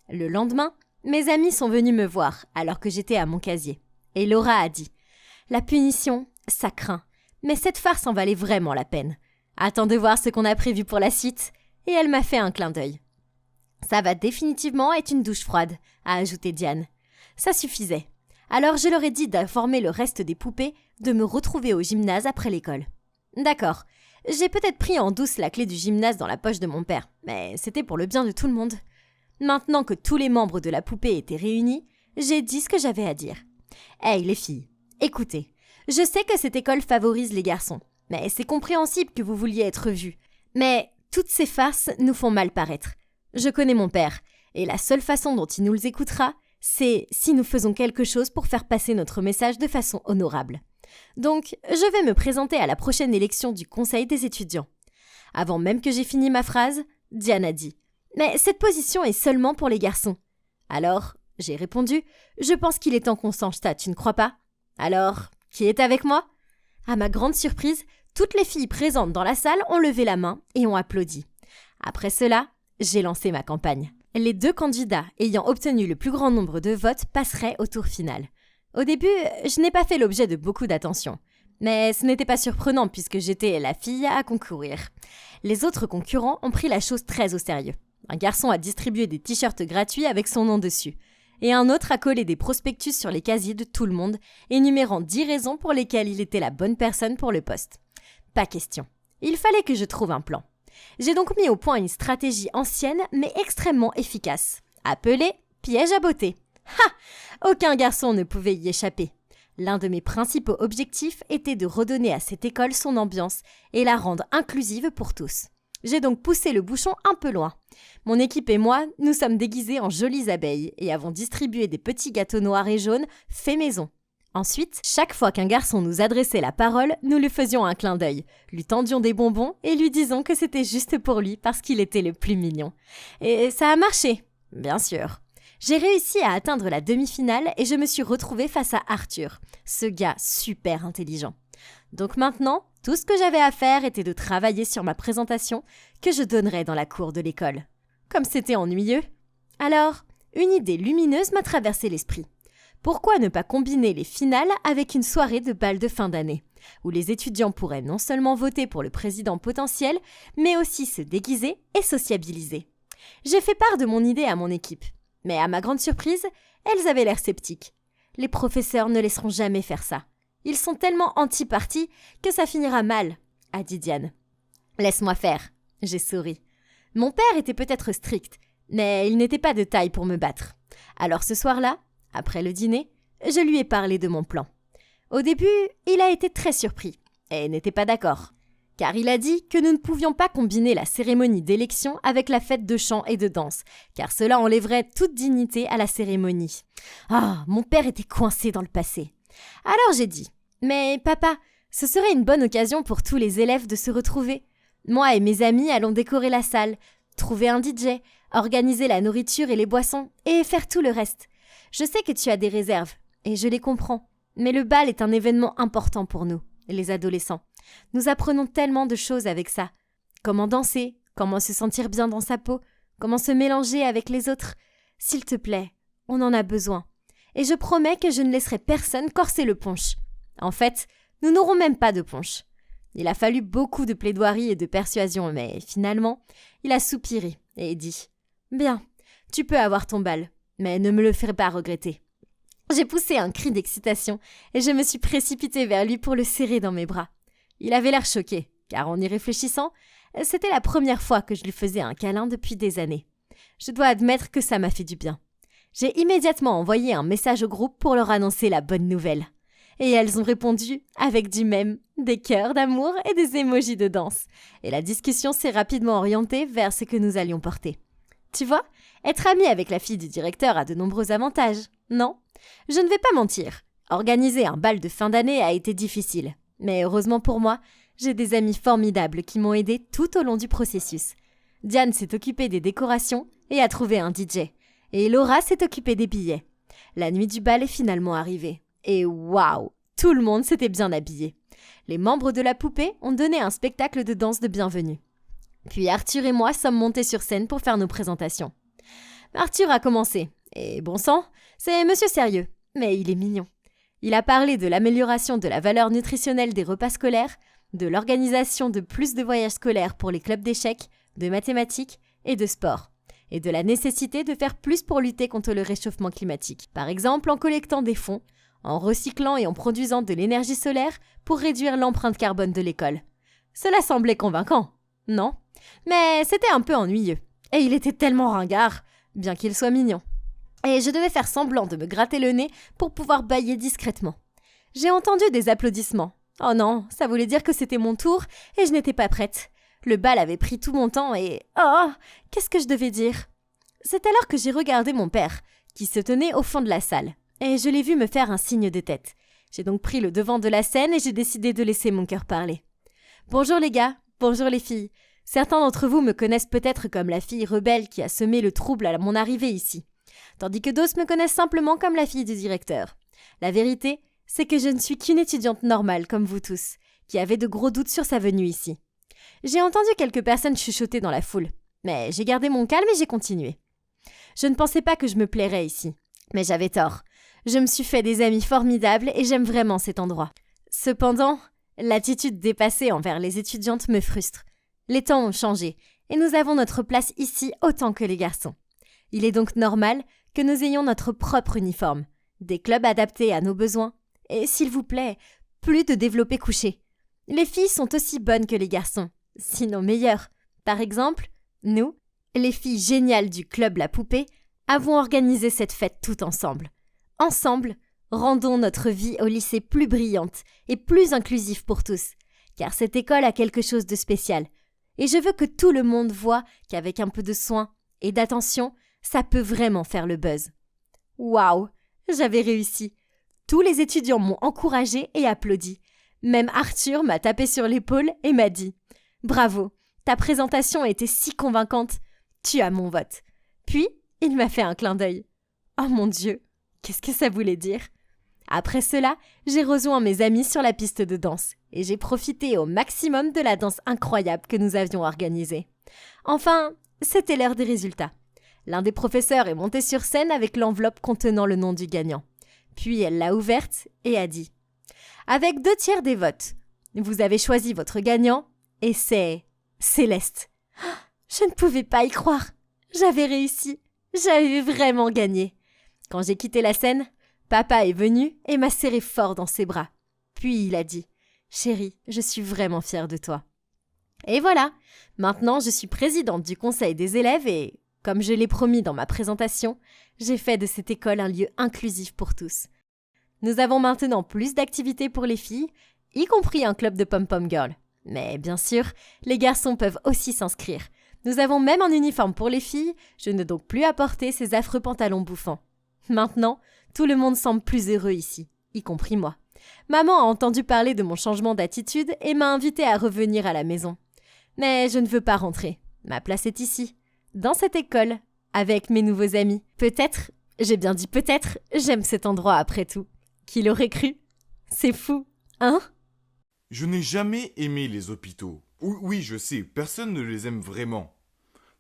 Le lendemain, mes amis sont venus me voir alors que j'étais à mon casier. Et Laura a dit « La punition, ça craint, mais cette farce en valait vraiment la peine. Attends de voir ce qu'on a prévu pour la suite. » Et elle m'a fait un clin d'œil. « Ça va définitivement être une douche froide », a ajouté Diane. Ça suffisait. Alors je leur ai dit d'informer le reste des poupées de me retrouver au gymnase après l'école. D'accord, j'ai peut-être pris en douce la clé du gymnase dans la poche de mon père, mais c'était pour le bien de tout le monde. Maintenant que tous les membres de la poupée étaient réunis, j'ai dit ce que j'avais à dire. « Hey les filles, écoutez, je sais que cette école favorise les garçons, mais c'est compréhensible que vous vouliez être vues. Mais toutes ces farces nous font mal paraître. Je connais mon père, et la seule façon dont il nous écoutera, c'est si nous faisons quelque chose pour faire passer notre message de façon honorable. Donc, je vais me présenter à la prochaine élection du conseil des étudiants. » Avant même que j'ai fini ma phrase, Diane a dit « Mais cette position est seulement pour les garçons. » Alors, j'ai répondu « Je pense qu'il est temps qu'on change ça, tu ne crois pas ? Alors, qui est avec moi ?» À ma grande surprise, toutes les filles présentes dans la salle ont levé la main et ont applaudi. Après cela, j'ai lancé ma campagne. Les 2 candidats ayant obtenu le plus grand nombre de votes passeraient au tour final. Au début, je n'ai pas fait l'objet de beaucoup d'attention. Mais ce n'était pas surprenant puisque j'étais la fille à concourir. Les autres concurrents ont pris la chose très au sérieux. Un garçon a distribué des t-shirts gratuits avec son nom dessus. Et un autre a collé des prospectus sur les casiers de tout le monde, énumérant 10 raisons pour lesquelles il était la bonne personne pour le poste. Pas question. Il fallait que je trouve un plan. J'ai donc mis au point une stratégie ancienne mais extrêmement efficace, appelée piège à beauté. Ha! Aucun garçon ne pouvait y échapper. L'un de mes principaux objectifs était de redonner à cette école son ambiance et la rendre inclusive pour tous. J'ai donc poussé le bouchon un peu loin. Mon équipe et moi, nous sommes déguisés en jolies abeilles et avons distribué des petits gâteaux noirs et jaunes faits maison. Ensuite, chaque fois qu'un garçon nous adressait la parole, nous lui faisions un clin d'œil, lui tendions des bonbons et lui disions que c'était juste pour lui parce qu'il était le plus mignon. Et ça a marché, bien sûr. J'ai réussi à atteindre la demi-finale et je me suis retrouvée face à Arthur, ce gars super intelligent. Donc maintenant, tout ce que j'avais à faire était de travailler sur ma présentation que je donnerais dans la cour de l'école. Comme c'était ennuyeux. Alors, une idée lumineuse m'a traversé l'esprit. Pourquoi ne pas combiner les finales avec une soirée de bal de fin d'année, où les étudiants pourraient non seulement voter pour le président potentiel, mais aussi se déguiser et sociabiliser. J'ai fait part de mon idée à mon équipe, mais à ma grande surprise, elles avaient l'air sceptiques. Les professeurs ne laisseront jamais faire ça. Ils sont tellement anti-parti que ça finira mal, a dit Diane. Laisse-moi faire, j'ai souri. Mon père était peut-être strict, mais il n'était pas de taille pour me battre. Alors ce soir-là, après le dîner, je lui ai parlé de mon plan. Au début, il a été très surpris et n'était pas d'accord, car il a dit que nous ne pouvions pas combiner la cérémonie d'élection avec la fête de chant et de danse, car cela enlèverait toute dignité à la cérémonie. Ah, mon père était coincé dans le passé. Alors j'ai dit « Mais papa, ce serait une bonne occasion pour tous les élèves de se retrouver. Moi et mes amis allons décorer la salle, trouver un DJ, organiser la nourriture et les boissons et faire tout le reste. Je sais que tu as des réserves, et je les comprends, mais le bal est un événement important pour nous, les adolescents. Nous apprenons tellement de choses avec ça. Comment danser, comment se sentir bien dans sa peau, comment se mélanger avec les autres. S'il te plaît, on en a besoin. Et je promets que je ne laisserai personne corser le punch. En fait, nous n'aurons même pas de punch. » Il a fallu beaucoup de plaidoiries et de persuasion, mais finalement, il a soupiré et dit « Bien, tu peux avoir ton bal. Mais ne me le fais pas regretter. » J'ai poussé un cri d'excitation et je me suis précipitée vers lui pour le serrer dans mes bras. Il avait l'air choqué, car en y réfléchissant, c'était la première fois que je lui faisais un câlin depuis des années. Je dois admettre que ça m'a fait du bien. J'ai immédiatement envoyé un message au groupe pour leur annoncer la bonne nouvelle. Et elles ont répondu avec du mème, des cœurs d'amour et des émojis de danse. Et la discussion s'est rapidement orientée vers ce que nous allions porter. Tu vois, être amie avec la fille du directeur a de nombreux avantages, non? Je ne vais pas mentir. Organiser un bal de fin d'année a été difficile. Mais heureusement pour moi, j'ai des amis formidables qui m'ont aidé tout au long du processus. Diane s'est occupée des décorations et a trouvé un DJ. Et Laura s'est occupée des billets. La nuit du bal est finalement arrivée. Et waouh, tout le monde s'était bien habillé. Les membres de la poupée ont donné un spectacle de danse de bienvenue. Puis Arthur et moi sommes montés sur scène pour faire nos présentations. Arthur a commencé. Et bon sang, c'est monsieur sérieux, mais il est mignon. Il a parlé de l'amélioration de la valeur nutritionnelle des repas scolaires, de l'organisation de plus de voyages scolaires pour les clubs d'échecs, de mathématiques et de sport, et de la nécessité de faire plus pour lutter contre le réchauffement climatique. Par exemple, en collectant des fonds, en recyclant et en produisant de l'énergie solaire pour réduire l'empreinte carbone de l'école. Cela semblait convaincant, non? Mais c'était un peu ennuyeux. Et il était tellement ringard, bien qu'il soit mignon. Et je devais faire semblant de me gratter le nez pour pouvoir bâiller discrètement. J'ai entendu des applaudissements. Oh non, ça voulait dire que c'était mon tour et je n'étais pas prête. Le bal avait pris tout mon temps et... Oh, qu'est-ce que je devais dire? C'est alors que j'ai regardé mon père, qui se tenait au fond de la salle, et je l'ai vu me faire un signe de tête. J'ai donc pris le devant de la scène et j'ai décidé de laisser mon cœur parler. Bonjour les gars, bonjour les filles. Certains d'entre vous me connaissent peut-être comme la fille rebelle qui a semé le trouble à mon arrivée ici, tandis que d'autres me connaissent simplement comme la fille du directeur. La vérité, c'est que je ne suis qu'une étudiante normale comme vous tous, qui avait de gros doutes sur sa venue ici. J'ai entendu quelques personnes chuchoter dans la foule, mais j'ai gardé mon calme et j'ai continué. Je ne pensais pas que je me plairais ici, mais j'avais tort. Je me suis fait des amis formidables et j'aime vraiment cet endroit. Cependant, l'attitude dépassée envers les étudiantes me frustre. Les temps ont changé et nous avons notre place ici autant que les garçons. Il est donc normal que nous ayons notre propre uniforme, des clubs adaptés à nos besoins et, s'il vous plaît, plus de développé couché. Les filles sont aussi bonnes que les garçons, sinon meilleures. Par exemple, nous, les filles géniales du club La Poupée, avons organisé cette fête tout ensemble. Ensemble, rendons notre vie au lycée plus brillante et plus inclusive pour tous, car cette école a quelque chose de spécial. Et je veux que tout le monde voie qu'avec un peu de soin et d'attention, ça peut vraiment faire le buzz. Waouh, j'avais réussi. Tous les étudiants m'ont encouragé et applaudi. Même Arthur m'a tapé sur l'épaule et m'a dit « Bravo, ta présentation était si convaincante, tu as mon vote. » Puis, il m'a fait un clin d'œil. Oh mon Dieu, qu'est-ce que ça voulait dire? Après cela, j'ai rejoint mes amis sur la piste de danse et j'ai profité au maximum de la danse incroyable que nous avions organisée. Enfin, c'était l'heure des résultats. L'un des professeurs est monté sur scène avec l'enveloppe contenant le nom du gagnant. Puis elle l'a ouverte et a dit « Avec 2/3 des votes, vous avez choisi votre gagnant et c'est Céleste. » Je ne pouvais pas y croire. J'avais réussi. J'avais vraiment gagné. Quand j'ai quitté la scène, papa est venu et m'a serré fort dans ses bras. Puis il a dit « Chérie, je suis vraiment fière de toi. » Et voilà, maintenant je suis présidente du conseil des élèves et, comme je l'ai promis dans ma présentation, j'ai fait de cette école un lieu inclusif pour tous. Nous avons maintenant plus d'activités pour les filles, y compris un club de pom-pom girl. Mais bien sûr, les garçons peuvent aussi s'inscrire. Nous avons même un uniforme pour les filles, je ne dois donc plus apporter ces affreux pantalons bouffants. Maintenant, tout le monde semble plus heureux ici, y compris moi. Maman a entendu parler de mon changement d'attitude et m'a invitée à revenir à la maison. Mais je ne veux pas rentrer. Ma place est ici, dans cette école, avec mes nouveaux amis. Peut-être, j'ai bien dit peut-être, j'aime cet endroit après tout. Qui l'aurait cru? C'est fou, hein? Je n'ai jamais aimé les hôpitaux. Oui, je sais, personne ne les aime vraiment.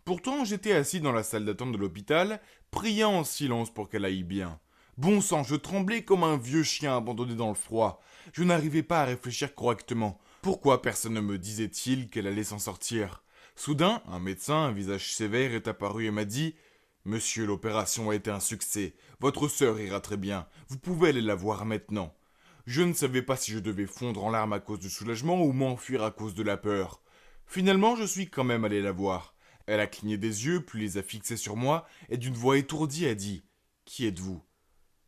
Pourtant, j'étais assis dans la salle d'attente de l'hôpital, priant en silence pour qu'elle aille bien. Bon sang, je tremblais comme un vieux chien abandonné dans le froid. Je n'arrivais pas à réfléchir correctement. Pourquoi personne ne me disait-il qu'elle allait s'en sortir? Soudain, un médecin, un visage sévère, est apparu et m'a dit « Monsieur, l'opération a été un succès. Votre sœur ira très bien. Vous pouvez aller la voir maintenant. » Je ne savais pas si je devais fondre en larmes à cause du soulagement ou m'enfuir à cause de la peur. Finalement, je suis quand même allé la voir. Elle a cligné des yeux, puis les a fixés sur moi, et d'une voix étourdie a dit « Qui êtes-vous ?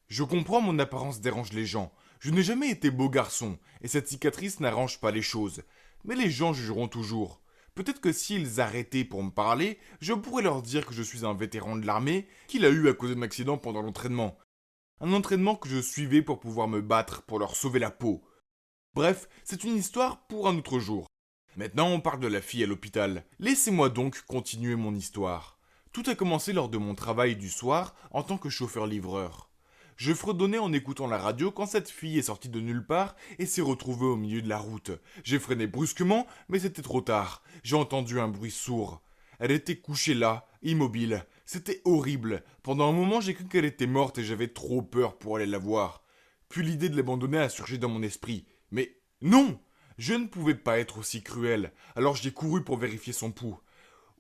Je comprends, mon apparence dérange les gens. Je n'ai jamais été beau garçon, et cette cicatrice n'arrange pas les choses. Mais les gens jugeront toujours. Peut-être que s'ils arrêtaient pour me parler, je pourrais leur dire que je suis un vétéran de l'armée, qu'il a eu à cause d'un accident pendant l'entraînement. Un entraînement que je suivais pour pouvoir me battre, pour leur sauver la peau. Bref, c'est une histoire pour un autre jour. Maintenant, on parle de la fille à l'hôpital. Laissez-moi donc continuer mon histoire. Tout a commencé lors de mon travail du soir en tant que chauffeur-livreur. Je fredonnais en écoutant la radio quand cette fille est sortie de nulle part et s'est retrouvée au milieu de la route. J'ai freiné brusquement, mais c'était trop tard. J'ai entendu un bruit sourd. Elle était couchée là, immobile. C'était horrible. Pendant un moment, j'ai cru qu'elle était morte et j'avais trop peur pour aller la voir. Puis l'idée de l'abandonner a surgi dans mon esprit. Mais non! Je ne pouvais pas être aussi cruel, alors j'ai couru pour vérifier son pouls.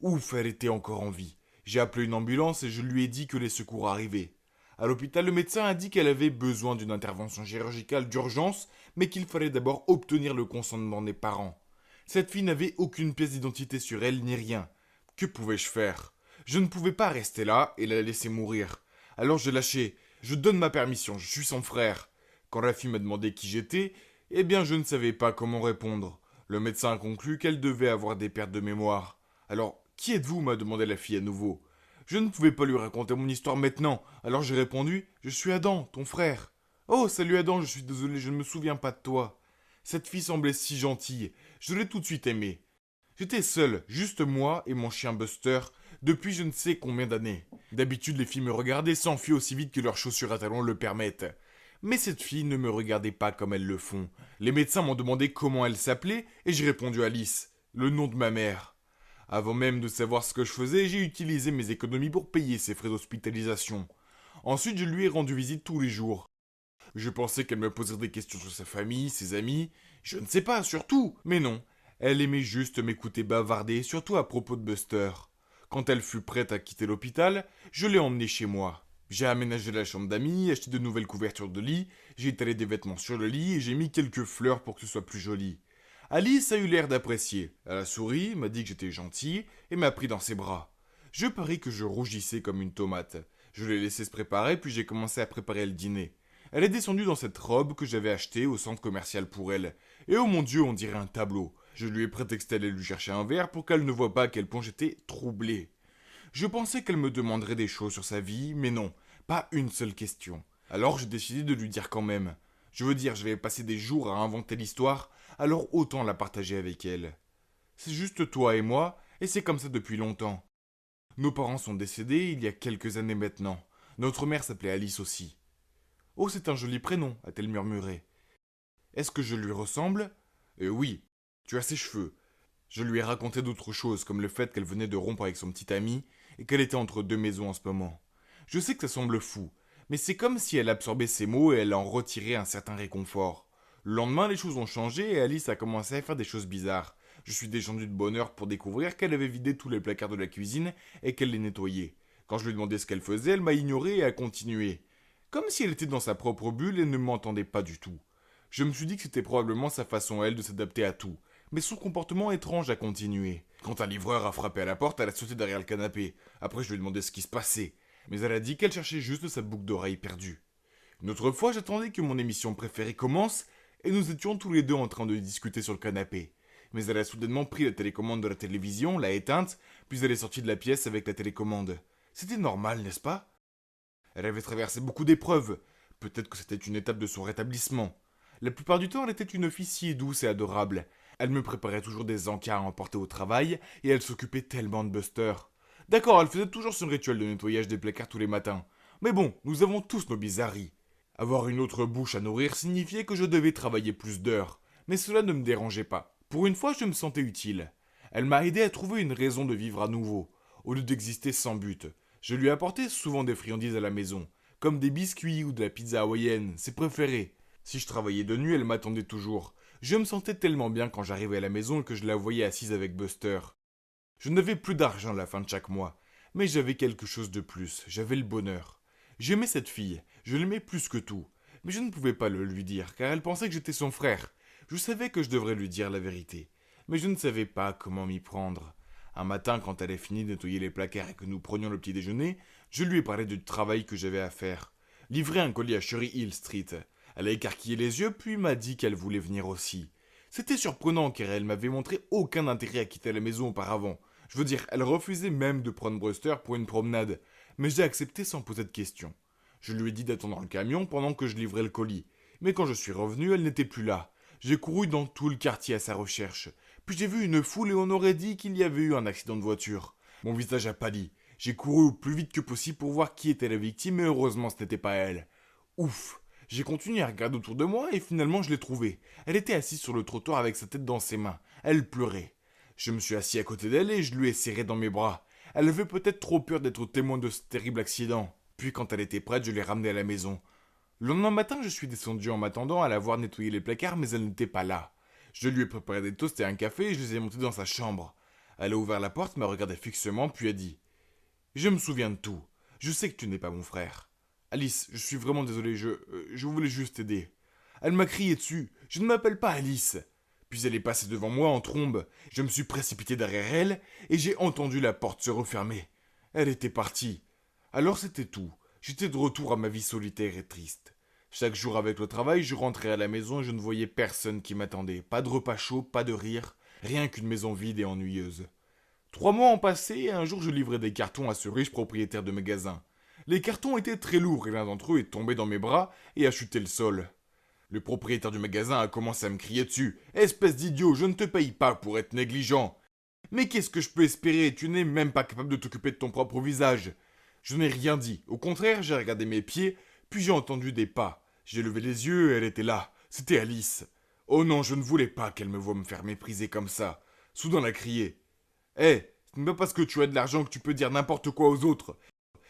Ouf, elle était encore en vie. J'ai appelé une ambulance et je lui ai dit que les secours arrivaient. À l'hôpital, le médecin a dit qu'elle avait besoin d'une intervention chirurgicale d'urgence, mais qu'il fallait d'abord obtenir le consentement des parents. Cette fille n'avait aucune pièce d'identité sur elle ni rien. Que pouvais-je faire ? Je ne pouvais pas rester là et la laisser mourir. Alors j'ai lâché. Je donne ma permission, je suis son frère. Quand la fille m'a demandé qui j'étais, eh bien je ne savais pas comment répondre. Le médecin a conclu qu'elle devait avoir des pertes de mémoire. Alors, qui êtes-vous ? M'a demandé la fille à nouveau. Je ne pouvais pas lui raconter mon histoire maintenant, alors j'ai répondu « Je suis Adam, ton frère. »« Oh, salut Adam, je suis désolé, je ne me souviens pas de toi. » Cette fille semblait si gentille, je l'ai tout de suite aimée. J'étais seul, juste moi et mon chien Buster, depuis je ne sais combien d'années. D'habitude, les filles me regardaient sans fuir aussi vite que leurs chaussures à talons le permettent. Mais cette fille ne me regardait pas comme elles le font. Les médecins m'ont demandé comment elle s'appelait et j'ai répondu Alice, le nom de ma mère. Avant même de savoir ce que je faisais, j'ai utilisé mes économies pour payer ses frais d'hospitalisation. Ensuite, je lui ai rendu visite tous les jours. Je pensais qu'elle me poserait des questions sur sa famille, ses amis, je ne sais pas, surtout. Mais non, elle aimait juste m'écouter bavarder, surtout à propos de Buster. Quand elle fut prête à quitter l'hôpital, je l'ai emmenée chez moi. J'ai aménagé la chambre d'amis, acheté de nouvelles couvertures de lit, j'ai étalé des vêtements sur le lit et j'ai mis quelques fleurs pour que ce soit plus joli. Alice a eu l'air d'apprécier. Elle a souri, m'a dit que j'étais gentil et m'a pris dans ses bras. Je parie que je rougissais comme une tomate. Je l'ai laissé se préparer puis j'ai commencé à préparer le dîner. Elle est descendue dans cette robe que j'avais achetée au centre commercial pour elle. Et oh mon Dieu, on dirait un tableau. Je lui ai prétexté d'aller lui chercher un verre pour qu'elle ne voie pas à quel point j'étais troublé. Je pensais qu'elle me demanderait des choses sur sa vie, mais non, pas une seule question. Alors j'ai décidé de lui dire quand même. Je veux dire, j'avais passé des jours à inventer l'histoire, alors autant la partager avec elle. C'est juste toi et moi, et c'est comme ça depuis longtemps. Nos parents sont décédés il y a quelques années maintenant. Notre mère s'appelait Alice aussi. Oh, c'est un joli prénom, a-t-elle murmuré. Est-ce que je lui ressemble ? Oui, tu as ses cheveux. Je lui ai raconté d'autres choses, comme le fait qu'elle venait de rompre avec son petit ami, et qu'elle était entre deux maisons en ce moment. Je sais que ça semble fou, mais c'est comme si elle absorbait ces mots et elle en retirait un certain réconfort. Le lendemain, les choses ont changé et Alice a commencé à faire des choses bizarres. Je suis descendu de bonne heure pour découvrir qu'elle avait vidé tous les placards de la cuisine et qu'elle les nettoyait. Quand je lui ai demandé ce qu'elle faisait, elle m'a ignoré et a continué. Comme si elle était dans sa propre bulle et ne m'entendait pas du tout. Je me suis dit que c'était probablement sa façon, elle, de s'adapter à tout. Mais son comportement étrange a continué. Quand un livreur a frappé à la porte, elle a sauté derrière le canapé. Après, je lui ai demandé ce qui se passait. Mais elle a dit qu'elle cherchait juste sa boucle d'oreille perdue. Une autre fois, j'attendais que mon émission préférée commence et nous étions tous les deux en train de discuter sur le canapé. Mais elle a soudainement pris la télécommande de la télévision, l'a éteinte, puis elle est sortie de la pièce avec la télécommande. C'était normal, n'est-ce pas ? Elle avait traversé beaucoup d'épreuves. Peut-être que c'était une étape de son rétablissement. La plupart du temps, elle était une fille si douce et adorable. Elle me préparait toujours des encas à emporter au travail, et elle s'occupait tellement de Buster. D'accord, elle faisait toujours son rituel de nettoyage des placards tous les matins. Mais bon, nous avons tous nos bizarreries. Avoir une autre bouche à nourrir signifiait que je devais travailler plus d'heures. Mais cela ne me dérangeait pas. Pour une fois, je me sentais utile. Elle m'a aidé à trouver une raison de vivre à nouveau, au lieu d'exister sans but. Je lui apportais souvent des friandises à la maison, comme des biscuits ou de la pizza hawaïenne, ses préférés. Si je travaillais de nuit, elle m'attendait toujours. Je me sentais tellement bien quand j'arrivais à la maison et que je la voyais assise avec Buster. Je n'avais plus d'argent à la fin de chaque mois, mais j'avais quelque chose de plus, j'avais le bonheur. J'aimais cette fille, je l'aimais plus que tout, mais je ne pouvais pas le lui dire, car elle pensait que j'étais son frère. Je savais que je devrais lui dire la vérité, mais je ne savais pas comment m'y prendre. Un matin, quand elle a fini de nettoyer les placards et que nous prenions le petit déjeuner, Je lui ai parlé du travail que j'avais à faire. Livrer un colis à Cherry Hill Street. Elle a écarquillé les yeux puis m'a dit qu'elle voulait venir aussi. C'était surprenant car elle m'avait montré aucun intérêt à quitter la maison auparavant. Je veux dire, elle refusait même de prendre Brewster pour une promenade. Mais j'ai accepté sans poser de questions. Je lui ai dit d'attendre le camion pendant que je livrais le colis. Mais quand je suis revenu, elle n'était plus là. J'ai couru dans tout le quartier à sa recherche. Puis j'ai vu une foule et on aurait dit qu'il y avait eu un accident de voiture. Mon visage a pâli. J'ai couru au plus vite que possible pour voir qui était la victime et heureusement ce n'était pas elle. Ouf! J'ai continué à regarder autour de moi et finalement je l'ai trouvée. Elle était assise sur le trottoir avec sa tête dans ses mains. Elle pleurait. Je me suis assis à côté d'elle et je lui ai serré dans mes bras. Elle avait peut-être trop peur d'être témoin de ce terrible accident. Puis quand elle était prête, je l'ai ramenée à la maison. Le lendemain matin, je suis descendu en m'attendant à la voir nettoyer les placards, mais elle n'était pas là. Je lui ai préparé des toasts et un café et je les ai montés dans sa chambre. Elle a ouvert la porte, m'a regardé fixement, puis a dit « Je me souviens de tout. Je sais que tu n'es pas mon frère. Alice, je suis vraiment désolé, je voulais juste t'aider. » Elle m'a crié dessus « Je ne m'appelle pas Alice !» Puis elle est passée devant moi en trombe. Je me suis précipité derrière elle et j'ai entendu la porte se refermer. Elle était partie. Alors c'était tout. J'étais de retour à ma vie solitaire et triste. Chaque jour avec le travail, je rentrais à la maison et je ne voyais personne qui m'attendait. Pas de repas chaud, pas de rire, rien qu'une maison vide et ennuyeuse. 3 mois ont passé et un jour je livrais des cartons à ce riche propriétaire de magasin. Les cartons étaient très lourds et l'un d'entre eux est tombé dans mes bras et a chuté le sol. Le propriétaire du magasin a commencé à me crier dessus. « Espèce d'idiot, je ne te paye pas pour être négligent. » Mais qu'est-ce que je peux espérer? Tu n'es même pas capable de t'occuper de ton propre visage. Je n'ai rien dit. Au contraire, j'ai regardé mes pieds, puis j'ai entendu des pas. J'ai levé les yeux et elle était là. C'était Alice. Oh non, je ne voulais pas qu'elle me voie me faire mépriser comme ça. Soudain, elle a crié. « Hé, ce n'est pas parce que tu as de l'argent que tu peux dire n'importe quoi aux autres.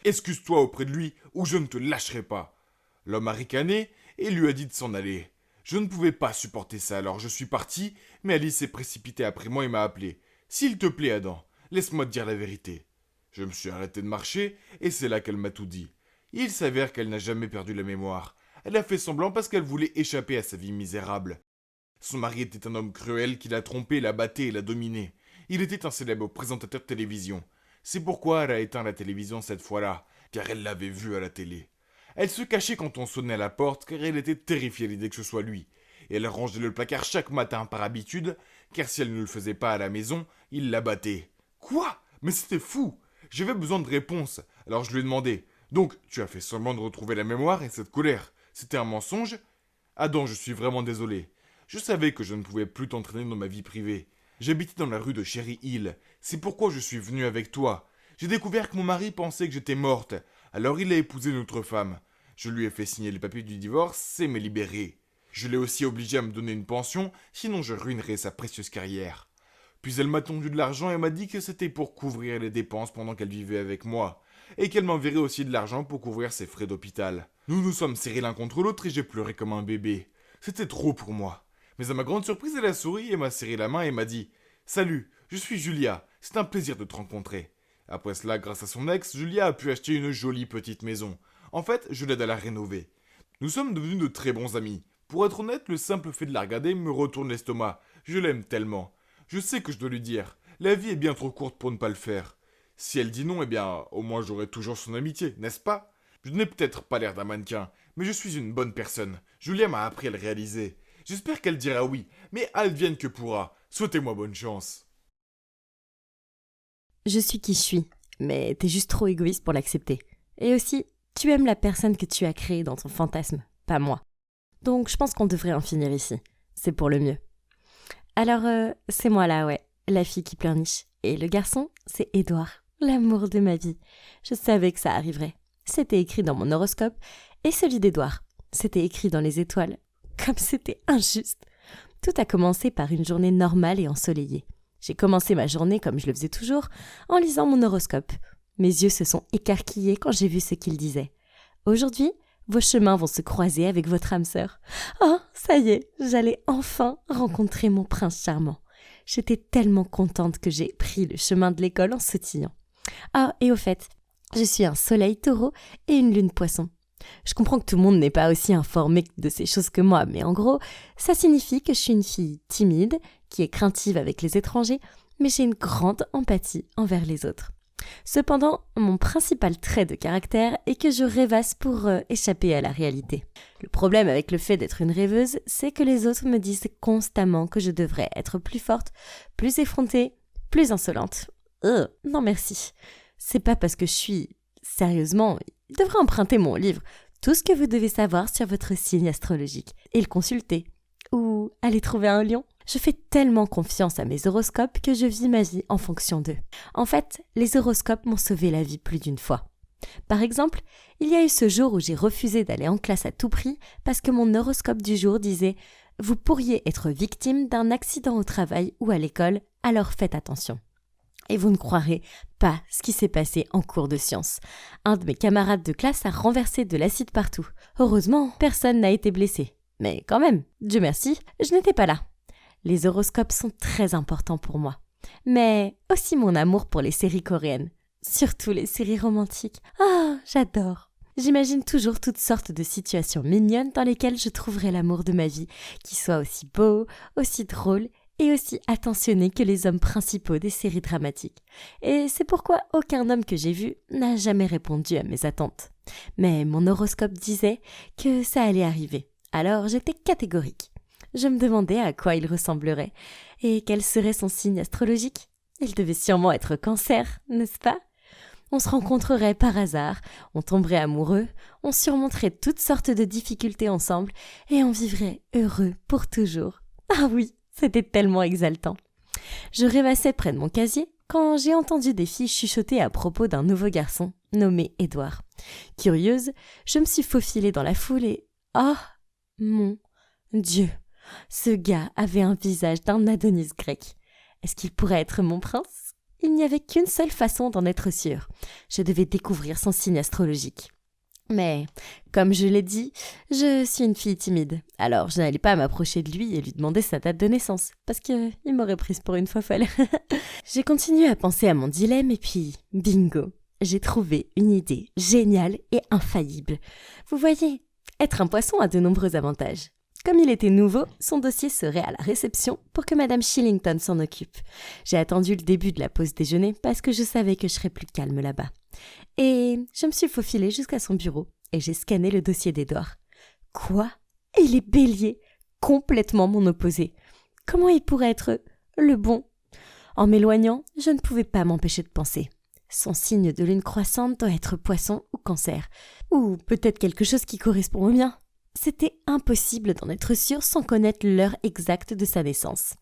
Excuse-toi auprès de lui ou je ne te lâcherai pas. » L'homme a ricané et lui a dit de s'en aller. Je ne pouvais pas supporter ça, alors je suis parti, mais Alice s'est précipitée après moi et m'a appelé. « S'il te plaît, Adam, laisse-moi te dire la vérité. » Je me suis arrêté de marcher et c'est là qu'elle m'a tout dit. Il s'avère qu'elle n'a jamais perdu la mémoire. Elle a fait semblant parce qu'elle voulait échapper à sa vie misérable. Son mari était un homme cruel qui l'a trompée, la battait et l'a dominée. Il était un célèbre présentateur de télévision. C'est pourquoi elle a éteint la télévision cette fois-là, car elle l'avait vu à la télé. Elle se cachait quand on sonnait à la porte, car elle était terrifiée à l'idée que ce soit lui. Et elle rangeait le placard chaque matin par habitude, car si elle ne le faisait pas à la maison, il la battait. Quoi? Mais c'était fou! J'avais besoin de réponses, alors je lui ai demandé. Donc, tu as fait semblant de retrouver la mémoire et cette colère. C'était un mensonge? Adam, je suis vraiment désolé. Je savais que je ne pouvais plus t'entraîner dans ma vie privée. J'habitais dans la rue de Cherry Hill. C'est pourquoi je suis venu avec toi. J'ai découvert que mon mari pensait que j'étais morte. Alors il a épousé une autre femme. Je lui ai fait signer les papiers du divorce et m'ai libéré. Je l'ai aussi obligé à me donner une pension, sinon je ruinerais sa précieuse carrière. Puis elle m'a tendu de l'argent et m'a dit que c'était pour couvrir les dépenses pendant qu'elle vivait avec moi, et qu'elle m'enverrait aussi de l'argent pour couvrir ses frais d'hôpital. Nous nous sommes serrés l'un contre l'autre et j'ai pleuré comme un bébé. C'était trop pour moi. Mais à ma grande surprise, elle a souri et m'a serré la main et m'a dit « Salut, je suis Julia, c'est un plaisir de te rencontrer. » Après cela, grâce à son ex, Julia a pu acheter une jolie petite maison. En fait, je l'aide à la rénover. Nous sommes devenus de très bons amis. Pour être honnête, le simple fait de la regarder me retourne l'estomac. Je l'aime tellement. Je sais que je dois lui dire. La vie est bien trop courte pour ne pas le faire. Si elle dit non, eh bien, au moins j'aurai toujours son amitié, n'est-ce pas? Je n'ai peut-être pas l'air d'un mannequin, mais je suis une bonne personne. Julia m'a appris à le réaliser. J'espère qu'elle dira oui, mais advienne que pourra. Souhaitez-moi bonne chance. Je suis qui je suis, mais t'es juste trop égoïste pour l'accepter. Et aussi, tu aimes la personne que tu as créée dans ton fantasme, pas moi. Donc je pense qu'on devrait en finir ici. C'est pour le mieux. Alors, c'est moi là, ouais, la fille qui pleurniche. Et le garçon, c'est Édouard, l'amour de ma vie. Je savais que ça arriverait. C'était écrit dans mon horoscope, et celui d'Édouard. C'était écrit dans les étoiles. Comme c'était injuste. Tout a commencé par une journée normale et ensoleillée. J'ai commencé ma journée, comme je le faisais toujours, en lisant mon horoscope. Mes yeux se sont écarquillés quand j'ai vu ce qu'il disait. Aujourd'hui, vos chemins vont se croiser avec votre âme sœur. Oh, ça y est, j'allais enfin rencontrer mon prince charmant. J'étais tellement contente que j'ai pris le chemin de l'école en sautillant. Ah, et au fait, je suis un soleil taureau et une lune poisson. Je comprends que tout le monde n'est pas aussi informé de ces choses que moi, mais en gros, ça signifie que je suis une fille timide, qui est craintive avec les étrangers, mais j'ai une grande empathie envers les autres. Cependant, mon principal trait de caractère est que je rêvasse pour échapper à la réalité. Le problème avec le fait d'être une rêveuse, c'est que les autres me disent constamment que je devrais être plus forte, plus effrontée, plus insolente. Non merci. C'est pas parce que je suis... Sérieusement, il devrait emprunter mon livre « Tout ce que vous devez savoir sur votre signe astrologique » et le consulter. Ou aller trouver un lion. Je fais tellement confiance à mes horoscopes que je vis ma vie en fonction d'eux. En fait, les horoscopes m'ont sauvé la vie plus d'une fois. Par exemple, il y a eu ce jour où j'ai refusé d'aller en classe à tout prix parce que mon horoscope du jour disait « Vous pourriez être victime d'un accident au travail ou à l'école, alors faites attention ». Et vous ne croirez pas ce qui s'est passé en cours de sciences. Un de mes camarades de classe a renversé de l'acide partout. Heureusement, personne n'a été blessé. Mais quand même, Dieu merci, je n'étais pas là. Les horoscopes sont très importants pour moi. Mais aussi mon amour pour les séries coréennes. Surtout les séries romantiques. Ah, j'adore. J'imagine toujours toutes sortes de situations mignonnes dans lesquelles je trouverai l'amour de ma vie, qui soit aussi beau, aussi drôle et aussi attentionné que les hommes principaux des séries dramatiques. Et c'est pourquoi aucun homme que j'ai vu n'a jamais répondu à mes attentes. Mais mon horoscope disait que ça allait arriver. Alors j'étais catégorique. Je me demandais à quoi il ressemblerait et quel serait son signe astrologique. Il devait sûrement être Cancer, n'est-ce pas ? On se rencontrerait par hasard, on tomberait amoureux, on surmonterait toutes sortes de difficultés ensemble et on vivrait heureux pour toujours. Ah oui, c'était tellement exaltant. Je rêvassais près de mon casier quand j'ai entendu des filles chuchoter à propos d'un nouveau garçon nommé Édouard. Curieuse, je me suis faufilée dans la foule et... Oh mon Dieu, ce gars avait un visage d'un Adonis grec. Est-ce qu'il pourrait être mon prince ? Il n'y avait qu'une seule façon d'en être sûre. Je devais découvrir son signe astrologique. Mais, comme je l'ai dit, je suis une fille timide. Alors, je n'allais pas m'approcher de lui et lui demander sa date de naissance, parce qu'il m'aurait prise pour une fofolle. J'ai continué à penser à mon dilemme et puis, bingo, j'ai trouvé une idée géniale et infaillible. Vous voyez, être un poisson a de nombreux avantages. Comme il était nouveau, son dossier serait à la réception pour que Madame Shillington s'en occupe. J'ai attendu le début de la pause déjeuner parce que je savais que je serais plus calme là-bas. Et je me suis faufilée jusqu'à son bureau et j'ai scanné le dossier d'Édouard. Quoi ? Il est bélier, complètement mon opposé. Comment il pourrait être le bon ? En m'éloignant, je ne pouvais pas m'empêcher de penser. Son signe de lune croissante doit être poisson ou cancer. Ou peut-être quelque chose qui correspond au mien. C'était impossible d'en être sûr sans connaître l'heure exacte de sa naissance.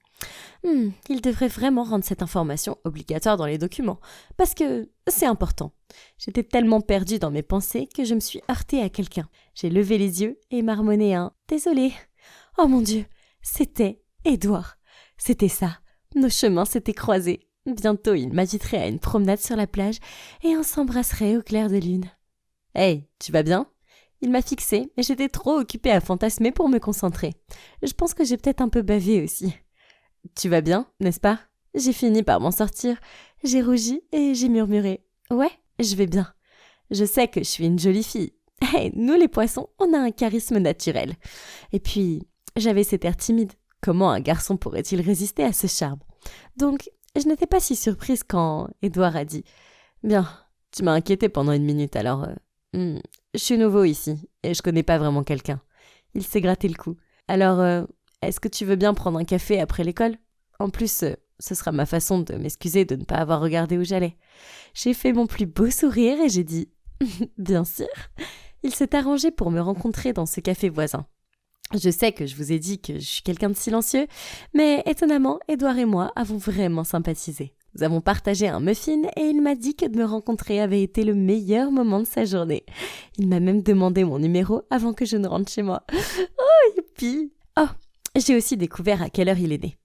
Il devrait vraiment rendre cette information obligatoire dans les documents, parce que c'est important. J'étais tellement perdue dans mes pensées que je me suis heurtée à quelqu'un. J'ai levé les yeux et marmonné un « Désolée ». Oh mon Dieu, c'était Édouard. C'était ça. Nos chemins s'étaient croisés. Bientôt, il m'inviterait à une promenade sur la plage et on s'embrasserait au clair de lune. « Hey, tu vas bien ?» Il m'a fixée, mais j'étais trop occupée à fantasmer pour me concentrer. Je pense que j'ai peut-être un peu bavé aussi. « Tu vas bien, n'est-ce pas ?» J'ai fini par m'en sortir. J'ai rougi et j'ai murmuré. « Ouais, je vais bien. Je sais que je suis une jolie fille. Hey, nous les poissons, on a un charisme naturel. » Et puis, j'avais cet air timide. Comment un garçon pourrait-il résister à ce charme ? Donc, je n'étais pas si surprise quand Édouard a dit « Bien, tu m'as inquiétée pendant une minute, alors... je suis nouveau ici et je connais pas vraiment quelqu'un. » Il s'est gratté le cou. « Alors, est-ce que tu veux bien prendre un café après l'école ? En plus, ce sera ma façon de m'excuser de ne pas avoir regardé où j'allais. » J'ai fait mon plus beau sourire et j'ai dit « Bien sûr !» Il s'est arrangé pour me rencontrer dans ce café voisin. Je sais que je vous ai dit que je suis quelqu'un de silencieux, mais étonnamment, Édouard et moi avons vraiment sympathisé. Nous avons partagé un muffin et il m'a dit que de me rencontrer avait été le meilleur moment de sa journée. Il m'a même demandé mon numéro avant que je ne rentre chez moi. Oh, youpi ! Oh, j'ai aussi découvert à quelle heure il est né.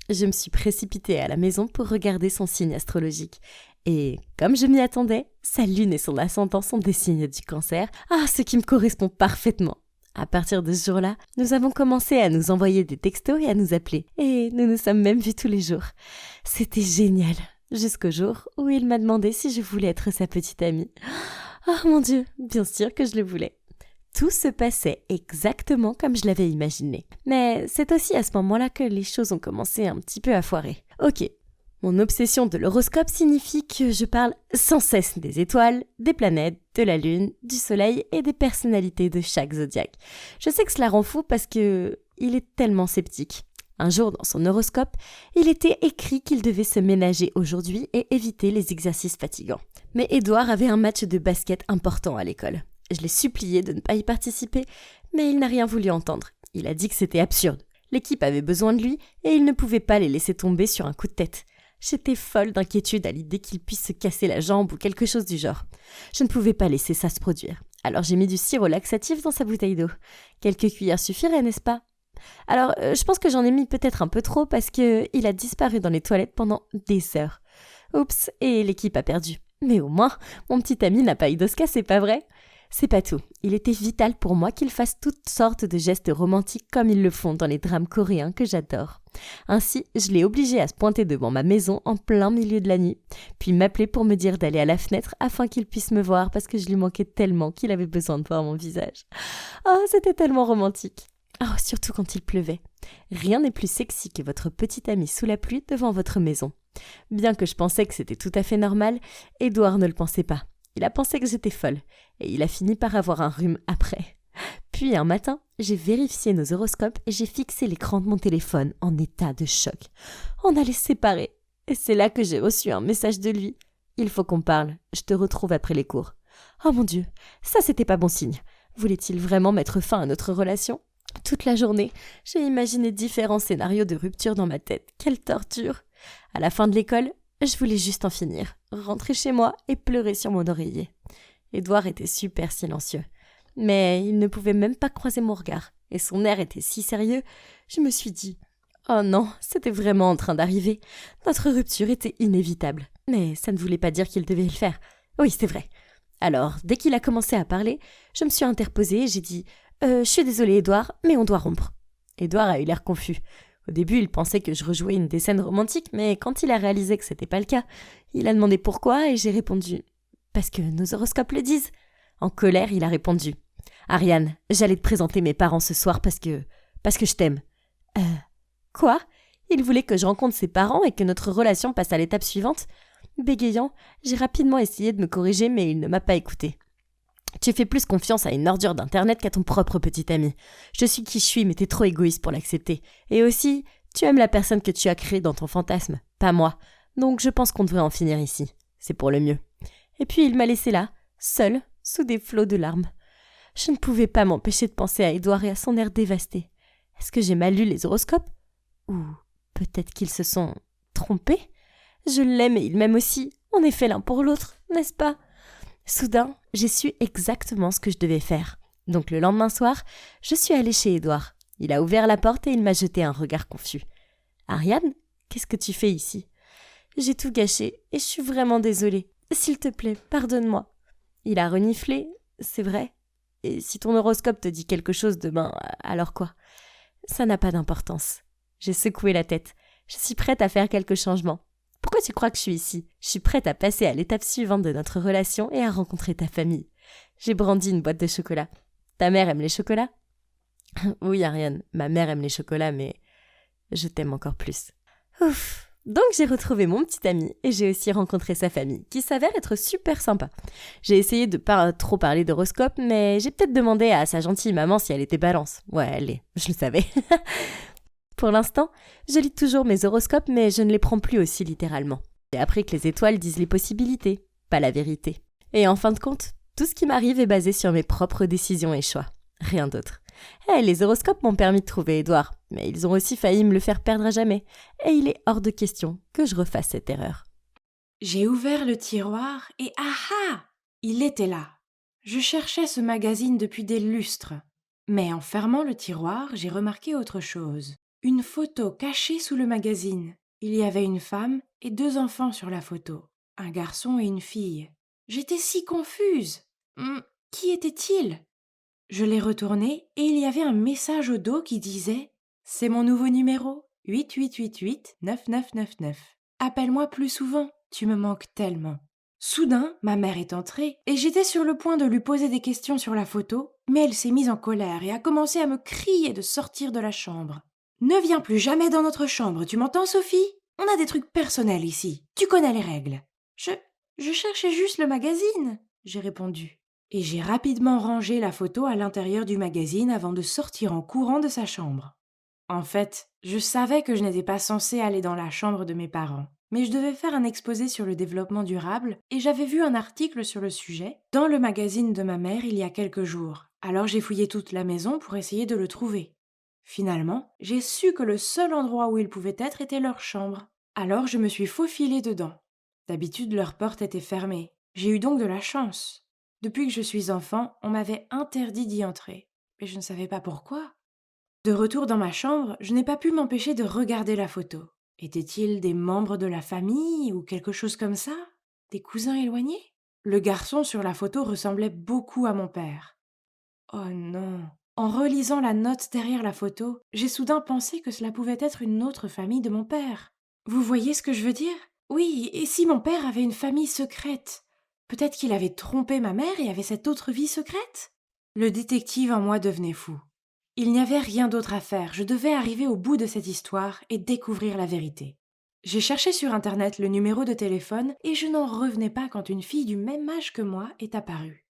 Je me suis précipitée à la maison pour regarder son signe astrologique. Et comme je m'y attendais, sa lune et son ascendant sont des signes du cancer, ce qui me correspond parfaitement. À partir de ce jour-là, nous avons commencé à nous envoyer des textos et à nous appeler. Et nous nous sommes même vus tous les jours. C'était génial, jusqu'au jour où il m'a demandé si je voulais être sa petite amie. Oh mon Dieu, bien sûr que je le voulais. Tout se passait exactement comme je l'avais imaginé. Mais c'est aussi à ce moment-là que les choses ont commencé un petit peu à foirer. Ok, Mon obsession de l'horoscope signifie que je parle sans cesse des étoiles, des planètes, de la lune, du soleil et des personnalités de chaque zodiaque. Je sais que cela rend fou parce que il est tellement sceptique. Un jour, dans son horoscope, il était écrit qu'il devait se ménager aujourd'hui et éviter les exercices fatigants. Mais Édouard avait un match de basket important à l'école. Je l'ai supplié de ne pas y participer, mais il n'a rien voulu entendre. Il a dit que c'était absurde. L'équipe avait besoin de lui et il ne pouvait pas les laisser tomber sur un coup de tête. J'étais folle d'inquiétude à l'idée qu'il puisse se casser la jambe ou quelque chose du genre. Je ne pouvais pas laisser ça se produire. Alors j'ai mis du sirop laxatif dans sa bouteille d'eau. Quelques cuillères suffiraient, n'est-ce pas ? Alors, je pense que j'en ai mis peut-être un peu trop parce qu'il a disparu dans les toilettes pendant des heures. Oups, et l'équipe a perdu. Mais au moins, mon petit ami n'a pas eu d'os, c'est pas vrai ? C'est pas tout. Il était vital pour moi qu'il fasse toutes sortes de gestes romantiques comme ils le font dans les drames coréens que j'adore. Ainsi, je l'ai obligé à se pointer devant ma maison en plein milieu de la nuit, puis m'appeler pour me dire d'aller à la fenêtre afin qu'il puisse me voir parce que je lui manquais tellement qu'il avait besoin de voir mon visage. Oh, c'était tellement romantique. Oh, surtout quand il pleuvait. Rien n'est plus sexy que votre petit ami sous la pluie devant votre maison. Bien que je pensais que c'était tout à fait normal, Édouard ne le pensait pas. Il a pensé que j'étais folle, et il a fini par avoir un rhume après. Puis un matin, j'ai vérifié nos horoscopes et j'ai fixé l'écran de mon téléphone en état de choc. On allait se séparer, et c'est là que j'ai reçu un message de lui. Il faut qu'on parle, je te retrouve après les cours. Oh mon Dieu, ça c'était pas bon signe. Voulait-il vraiment mettre fin à notre relation ? Toute la journée, j'ai imaginé différents scénarios de rupture dans ma tête. Quelle torture! À la fin de l'école, je voulais juste en finir, rentrer chez moi et pleurer sur mon oreiller. Édouard était super silencieux, mais il ne pouvait même pas croiser mon regard, et son air était si sérieux, je me suis dit « Oh non, c'était vraiment en train d'arriver. Notre rupture était inévitable. » Mais ça ne voulait pas dire qu'il devait le faire. Oui, c'est vrai. Alors, dès qu'il a commencé à parler, je me suis interposée et j'ai dit « Je suis désolée Édouard, mais on doit rompre. » Édouard a eu l'air confus. Au début, il pensait que je rejouais une des scènes romantiques, mais quand il a réalisé que c'était pas le cas, il a demandé pourquoi et j'ai répondu « Parce que nos horoscopes le disent. » En colère, il a répondu « Ariane, j'allais te présenter mes parents ce soir parce que je t'aime. » Quoi ? Il voulait que je rencontre ses parents et que notre relation passe à l'étape suivante ? Bégayant, j'ai rapidement essayé de me corriger, mais il ne m'a pas écouté. Tu fais plus confiance à une ordure d'internet qu'à ton propre petit ami. Je suis qui je suis, mais t'es trop égoïste pour l'accepter. Et aussi, tu aimes la personne que tu as créée dans ton fantasme, pas moi. Donc je pense qu'on devrait en finir ici. C'est pour le mieux. Et puis il m'a laissé là, seule, sous des flots de larmes. Je ne pouvais pas m'empêcher de penser à Édouard et à son air dévasté. Est-ce que j'ai mal lu les horoscopes ? Ou peut-être qu'ils se sont trompés ? Je l'aime et il m'aime aussi. On est fait l'un pour l'autre, n'est-ce pas ? Soudain, j'ai su exactement ce que je devais faire. Donc le lendemain soir, je suis allée chez Édouard. Il a ouvert la porte et il m'a jeté un regard confus. « Ariane, qu'est-ce que tu fais ici ?»« J'ai tout gâché et je suis vraiment désolée. S'il te plaît, pardonne-moi. » Il a reniflé, c'est vrai. Et si ton horoscope te dit quelque chose demain, alors quoi ? Ça n'a pas d'importance. J'ai secoué la tête. Je suis prête à faire quelques changements. Pourquoi tu crois que je suis ici ? Je suis prête à passer à l'étape suivante de notre relation et à rencontrer ta famille. J'ai brandi une boîte de chocolat. Ta mère aime les chocolats ? Oui, Ariane, ma mère aime les chocolats, mais je t'aime encore plus. Ouf. Donc j'ai retrouvé mon petit ami et j'ai aussi rencontré sa famille, qui s'avère être super sympa. J'ai essayé de pas trop parler d'horoscope, mais j'ai peut-être demandé à sa gentille maman si elle était balance. Ouais, elle l'est, je le savais. Pour l'instant, je lis toujours mes horoscopes, mais je ne les prends plus aussi littéralement. J'ai appris que les étoiles disent les possibilités, pas la vérité. Et en fin de compte, tout ce qui m'arrive est basé sur mes propres décisions et choix. Rien d'autre. Les horoscopes m'ont permis de trouver Édouard, mais ils ont aussi failli me le faire perdre à jamais. Et il est hors de question que je refasse cette erreur. J'ai ouvert le tiroir et il était là. Je cherchais ce magazine depuis des lustres. Mais en fermant le tiroir, j'ai remarqué autre chose. Une photo cachée sous le magazine. Il y avait une femme et 2 enfants sur la photo. Un garçon et une fille. J'étais si confuse. Qui était-il ? Je l'ai retourné et il y avait un message au dos qui disait « C'est mon nouveau numéro, 8888-9999. Appelle-moi plus souvent, tu me manques tellement. » Soudain, ma mère est entrée et j'étais sur le point de lui poser des questions sur la photo, mais elle s'est mise en colère et a commencé à me crier de sortir de la chambre. « Ne viens plus jamais dans notre chambre, tu m'entends, Sophie ? On a des trucs personnels ici. Tu connais les règles. Je cherchais juste le magazine, j'ai répondu. Et j'ai rapidement rangé la photo à l'intérieur du magazine avant de sortir en courant de sa chambre. En fait, je savais que je n'étais pas censée aller dans la chambre de mes parents, mais je devais faire un exposé sur le développement durable et j'avais vu un article sur le sujet dans le magazine de ma mère il y a quelques jours. Alors j'ai fouillé toute la maison pour essayer de le trouver. Finalement, j'ai su que le seul endroit où il pouvait être était leur chambre. Alors je me suis faufilée dedans. D'habitude, leur porte était fermée. J'ai eu donc de la chance. Depuis que je suis enfant, on m'avait interdit d'y entrer, mais je ne savais pas pourquoi. De retour dans ma chambre, je n'ai pas pu m'empêcher de regarder la photo. Étaient-ils des membres de la famille ou quelque chose comme ça? Des cousins éloignés? Le garçon sur la photo ressemblait beaucoup à mon père. Oh non! En relisant la note derrière la photo, j'ai soudain pensé que cela pouvait être une autre famille de mon père. Vous voyez ce que je veux dire? Oui, et si mon père avait une famille secrète? Peut-être qu'il avait trompé ma mère et avait cette autre vie secrète? Le détective en moi devenait fou. Il n'y avait rien d'autre à faire, je devais arriver au bout de cette histoire et découvrir la vérité. J'ai cherché sur Internet le numéro de téléphone et je n'en revenais pas quand une fille du même âge que moi est apparue.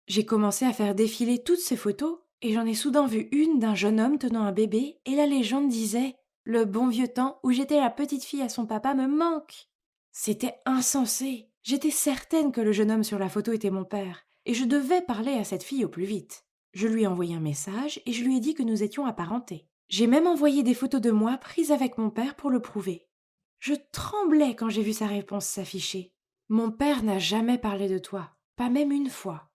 J'ai commencé à faire défiler toutes ces photos et j'en ai soudain vu une d'un jeune homme tenant un bébé et la légende disait « Le bon vieux temps où j'étais la petite fille à son papa me manque ». C'était insensé. J'étais certaine que le jeune homme sur la photo était mon père et je devais parler à cette fille au plus vite. Je lui ai envoyé un message et je lui ai dit que nous étions apparentés. J'ai même envoyé des photos de moi prises avec mon père pour le prouver. Je tremblais quand j'ai vu sa réponse s'afficher. « Mon père n'a jamais parlé de toi, pas même une fois. »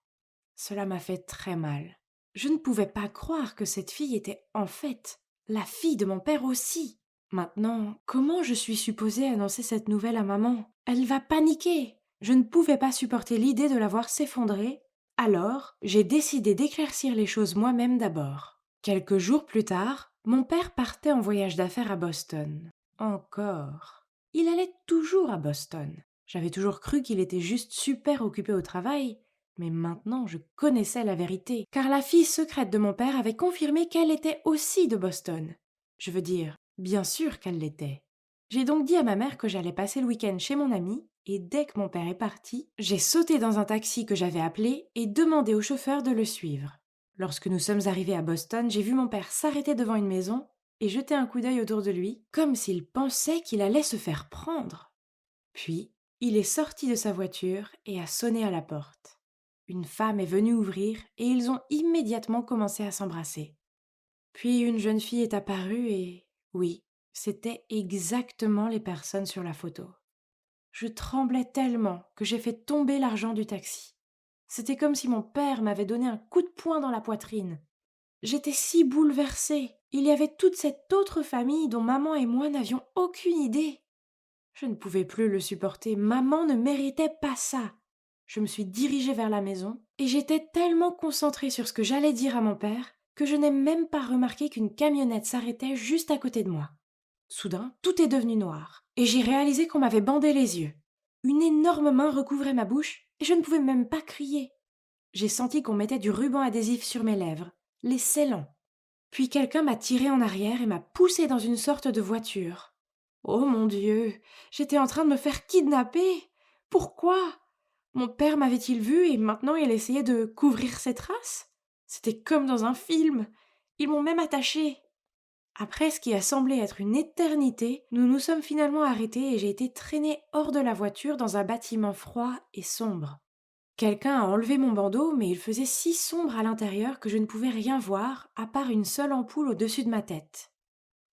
Cela m'a fait très mal. Je ne pouvais pas croire que cette fille était en fait la fille de mon père aussi. Maintenant, comment je suis supposée annoncer cette nouvelle à maman? Elle va paniquer. Je ne pouvais pas supporter l'idée de la voir s'effondrer. Alors, j'ai décidé d'éclaircir les choses moi-même d'abord. Quelques jours plus tard, mon père partait en voyage d'affaires à Boston. Encore. Il allait toujours à Boston. J'avais toujours cru qu'il était juste super occupé au travail, mais maintenant je connaissais la vérité, car la fille secrète de mon père avait confirmé qu'elle était aussi de Boston. Je veux dire, bien sûr qu'elle l'était. J'ai donc dit à ma mère que j'allais passer le week-end chez mon ami, et dès que mon père est parti, j'ai sauté dans un taxi que j'avais appelé et demandé au chauffeur de le suivre. Lorsque nous sommes arrivés à Boston, j'ai vu mon père s'arrêter devant une maison et jeter un coup d'œil autour de lui, comme s'il pensait qu'il allait se faire prendre. Puis, il est sorti de sa voiture et a sonné à la porte. Une femme est venue ouvrir et ils ont immédiatement commencé à s'embrasser. Puis une jeune fille est apparue et, oui, c'était exactement les personnes sur la photo. Je tremblais tellement que j'ai fait tomber l'argent du taxi. C'était comme si mon père m'avait donné un coup de poing dans la poitrine. J'étais si bouleversée. Il y avait toute cette autre famille dont maman et moi n'avions aucune idée. Je ne pouvais plus le supporter. Maman ne méritait pas ça. Je me suis dirigée vers la maison et j'étais tellement concentrée sur ce que j'allais dire à mon père que je n'ai même pas remarqué qu'une camionnette s'arrêtait juste à côté de moi. Soudain, tout est devenu noir et j'ai réalisé qu'on m'avait bandé les yeux. Une énorme main recouvrait ma bouche et je ne pouvais même pas crier. J'ai senti qu'on mettait du ruban adhésif sur mes lèvres, les scellant. Puis quelqu'un m'a tiré en arrière et m'a poussé dans une sorte de voiture. Oh mon Dieu, j'étais en train de me faire kidnapper. Pourquoi? Mon père m'avait-il vu et maintenant il essayait de couvrir ses traces? C'était comme dans un film. Ils m'ont même attachée. Après ce qui a semblé être une éternité, nous nous sommes finalement arrêtés et j'ai été traînée hors de la voiture dans un bâtiment froid et sombre. Quelqu'un a enlevé mon bandeau, mais il faisait si sombre à l'intérieur que je ne pouvais rien voir à part une seule ampoule au-dessus de ma tête.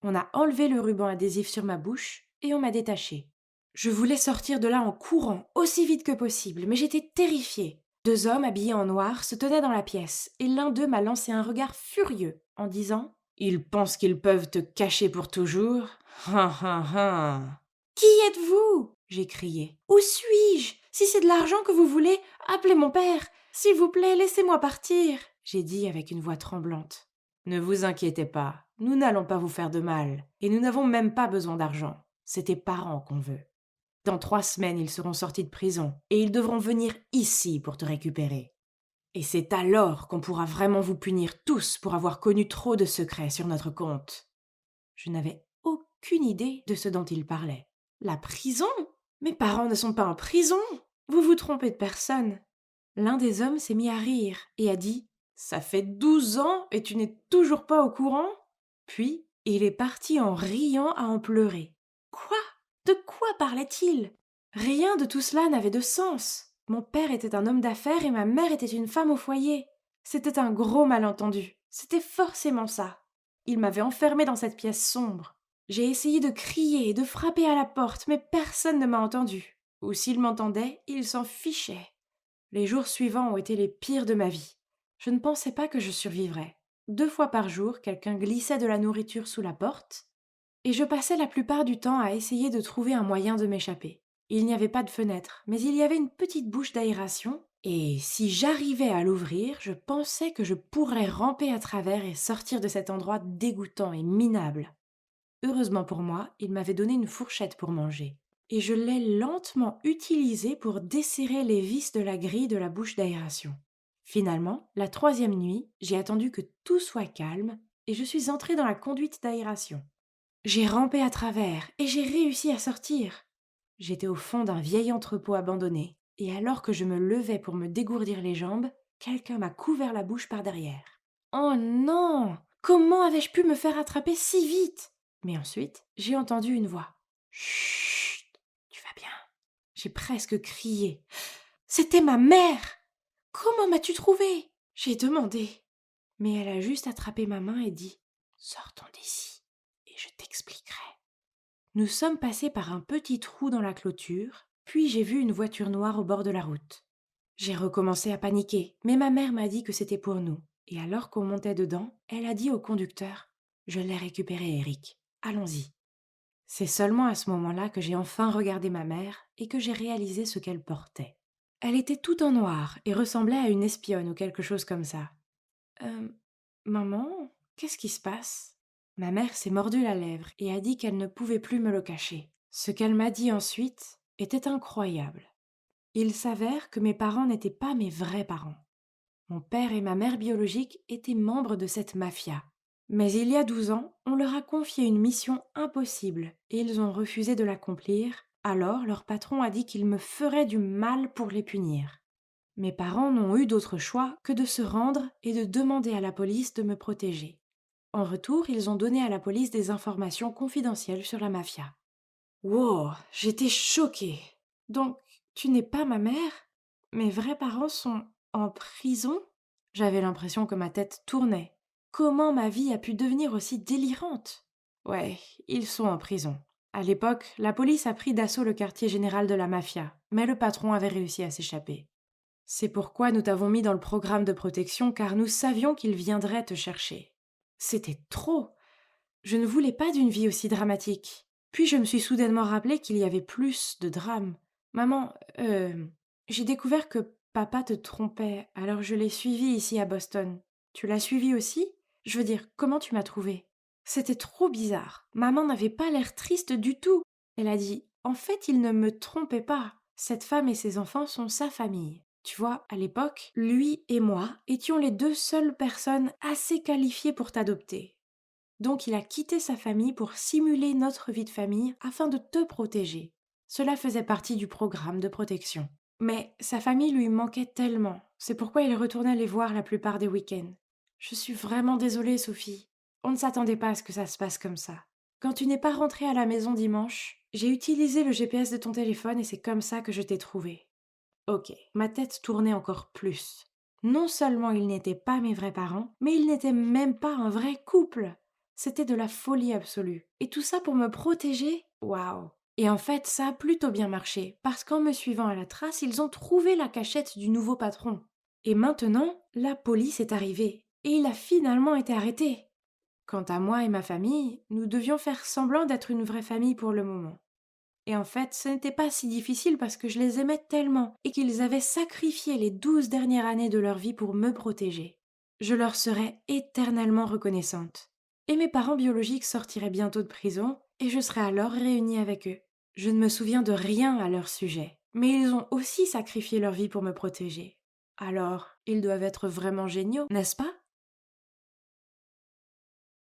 On a enlevé le ruban adhésif sur ma bouche et on m'a détachée. Je voulais sortir de là en courant, aussi vite que possible, mais j'étais terrifiée. 2 hommes habillés en noir se tenaient dans la pièce, et l'un d'eux m'a lancé un regard furieux en disant « Ils pensent qu'ils peuvent te cacher pour toujours. Ha ha ha. » « Qui êtes-vous » j'ai crié. « Où suis-je? Si c'est de l'argent que vous voulez, appelez mon père. S'il vous plaît, laissez-moi partir. » j'ai dit avec une voix tremblante. « Ne vous inquiétez pas, nous n'allons pas vous faire de mal, et nous n'avons même pas besoin d'argent. C'est tes parents qu'on veut. Dans 3 semaines, ils seront sortis de prison, et ils devront venir ici pour te récupérer. Et c'est alors qu'on pourra vraiment vous punir tous pour avoir connu trop de secrets sur notre compte. » Je n'avais aucune idée de ce dont il parlait. La prison? Mes parents ne sont pas en prison. Vous vous trompez de personne. L'un des hommes s'est mis à rire et a dit « Ça fait 12 ans et tu n'es toujours pas au courant ?» Puis, il est parti en riant à en pleurer. Quoi? De quoi parlait-il? Rien de tout cela n'avait de sens. Mon père était un homme d'affaires et ma mère était une femme au foyer. C'était un gros malentendu. C'était forcément ça. Il m'avait enfermée dans cette pièce sombre. J'ai essayé de crier et de frapper à la porte, mais personne ne m'a entendu. Ou s'il m'entendait, il s'en fichait. Les jours suivants ont été les pires de ma vie. Je ne pensais pas que je survivrais. 2 fois par jour, quelqu'un glissait de la nourriture sous la porte, et je passais la plupart du temps à essayer de trouver un moyen de m'échapper. Il n'y avait pas de fenêtre, mais il y avait une petite bouche d'aération, et si j'arrivais à l'ouvrir, je pensais que je pourrais ramper à travers et sortir de cet endroit dégoûtant et minable. Heureusement pour moi, il m'avait donné une fourchette pour manger, et je l'ai lentement utilisée pour desserrer les vis de la grille de la bouche d'aération. Finalement, la 3e nuit, j'ai attendu que tout soit calme, et je suis entrée dans la conduite d'aération. J'ai rampé à travers, et j'ai réussi à sortir. J'étais au fond d'un vieil entrepôt abandonné, et alors que je me levais pour me dégourdir les jambes, quelqu'un m'a couvert la bouche par derrière. Oh non! Comment avais-je pu me faire attraper si vite? Mais ensuite, j'ai entendu une voix. Chut! Tu vas bien? J'ai presque crié. C'était ma mère! Comment m'as-tu trouvé? J'ai demandé. Mais elle a juste attrapé ma main et dit « Sortons d'ici, et je t'expliquerai. » Nous sommes passés par un petit trou dans la clôture, puis j'ai vu une voiture noire au bord de la route. J'ai recommencé à paniquer, mais ma mère m'a dit que c'était pour nous. Et alors qu'on montait dedans, elle a dit au conducteur « Je l'ai récupéré, Eric. Allons-y. » C'est seulement à ce moment-là que j'ai enfin regardé ma mère et que j'ai réalisé ce qu'elle portait. Elle était toute en noir et ressemblait à une espionne ou quelque chose comme ça. Maman, qu'est-ce qui se passe? Ma mère s'est mordu la lèvre et a dit qu'elle ne pouvait plus me le cacher. Ce qu'elle m'a dit ensuite était incroyable. Il s'avère que mes parents n'étaient pas mes vrais parents. Mon père et ma mère biologique étaient membres de cette mafia. Mais il y a 12 ans, on leur a confié une mission impossible et ils ont refusé de l'accomplir. Alors leur patron a dit qu'il me ferait du mal pour les punir. Mes parents n'ont eu d'autre choix que de se rendre et de demander à la police de me protéger. En retour, ils ont donné à la police des informations confidentielles sur la mafia. Wow, j'étais choquée. Donc, tu n'es pas ma mère? Mes vrais parents sont en prison? J'avais l'impression que ma tête tournait. Comment ma vie a pu devenir aussi délirante? Ouais, ils sont en prison. À l'époque, la police a pris d'assaut le quartier général de la mafia, mais le patron avait réussi à s'échapper. C'est pourquoi nous t'avons mis dans le programme de protection car nous savions qu'il viendrait te chercher. C'était trop. Je ne voulais pas d'une vie aussi dramatique. Puis je me suis soudainement rappelé qu'il y avait plus de drame. Maman, j'ai découvert que papa te trompait, alors je l'ai suivi ici à Boston. Tu l'as suivi aussi? Je veux dire, comment tu m'as trouvée? C'était trop bizarre. Maman n'avait pas l'air triste du tout. Elle a dit, en fait, il ne me trompait pas. Cette femme et ses enfants sont sa famille. Tu vois, à l'époque, lui et moi étions les 2 seules personnes assez qualifiées pour t'adopter. Donc il a quitté sa famille pour simuler notre vie de famille afin de te protéger. Cela faisait partie du programme de protection. Mais sa famille lui manquait tellement. C'est pourquoi il retournait les voir la plupart des week-ends. Je suis vraiment désolée, Sophie. On ne s'attendait pas à ce que ça se passe comme ça. Quand tu n'es pas rentrée à la maison dimanche, j'ai utilisé le GPS de ton téléphone et c'est comme ça que je t'ai trouvée. Ok, ma tête tournait encore plus. Non seulement ils n'étaient pas mes vrais parents, mais ils n'étaient même pas un vrai couple. C'était de la folie absolue. Et tout ça pour me protéger? Waouh! Et en fait, ça a plutôt bien marché, parce qu'en me suivant à la trace, ils ont trouvé la cachette du nouveau patron. Et maintenant, la police est arrivée, et il a finalement été arrêté. Quant à moi et ma famille, nous devions faire semblant d'être une vraie famille pour le moment. Et en fait, ce n'était pas si difficile parce que je les aimais tellement et qu'ils avaient sacrifié les 12 dernières années de leur vie pour me protéger. Je leur serais éternellement reconnaissante. Et mes parents biologiques sortiraient bientôt de prison et je serais alors réunie avec eux. Je ne me souviens de rien à leur sujet, mais ils ont aussi sacrifié leur vie pour me protéger. Alors, ils doivent être vraiment géniaux, n'est-ce pas?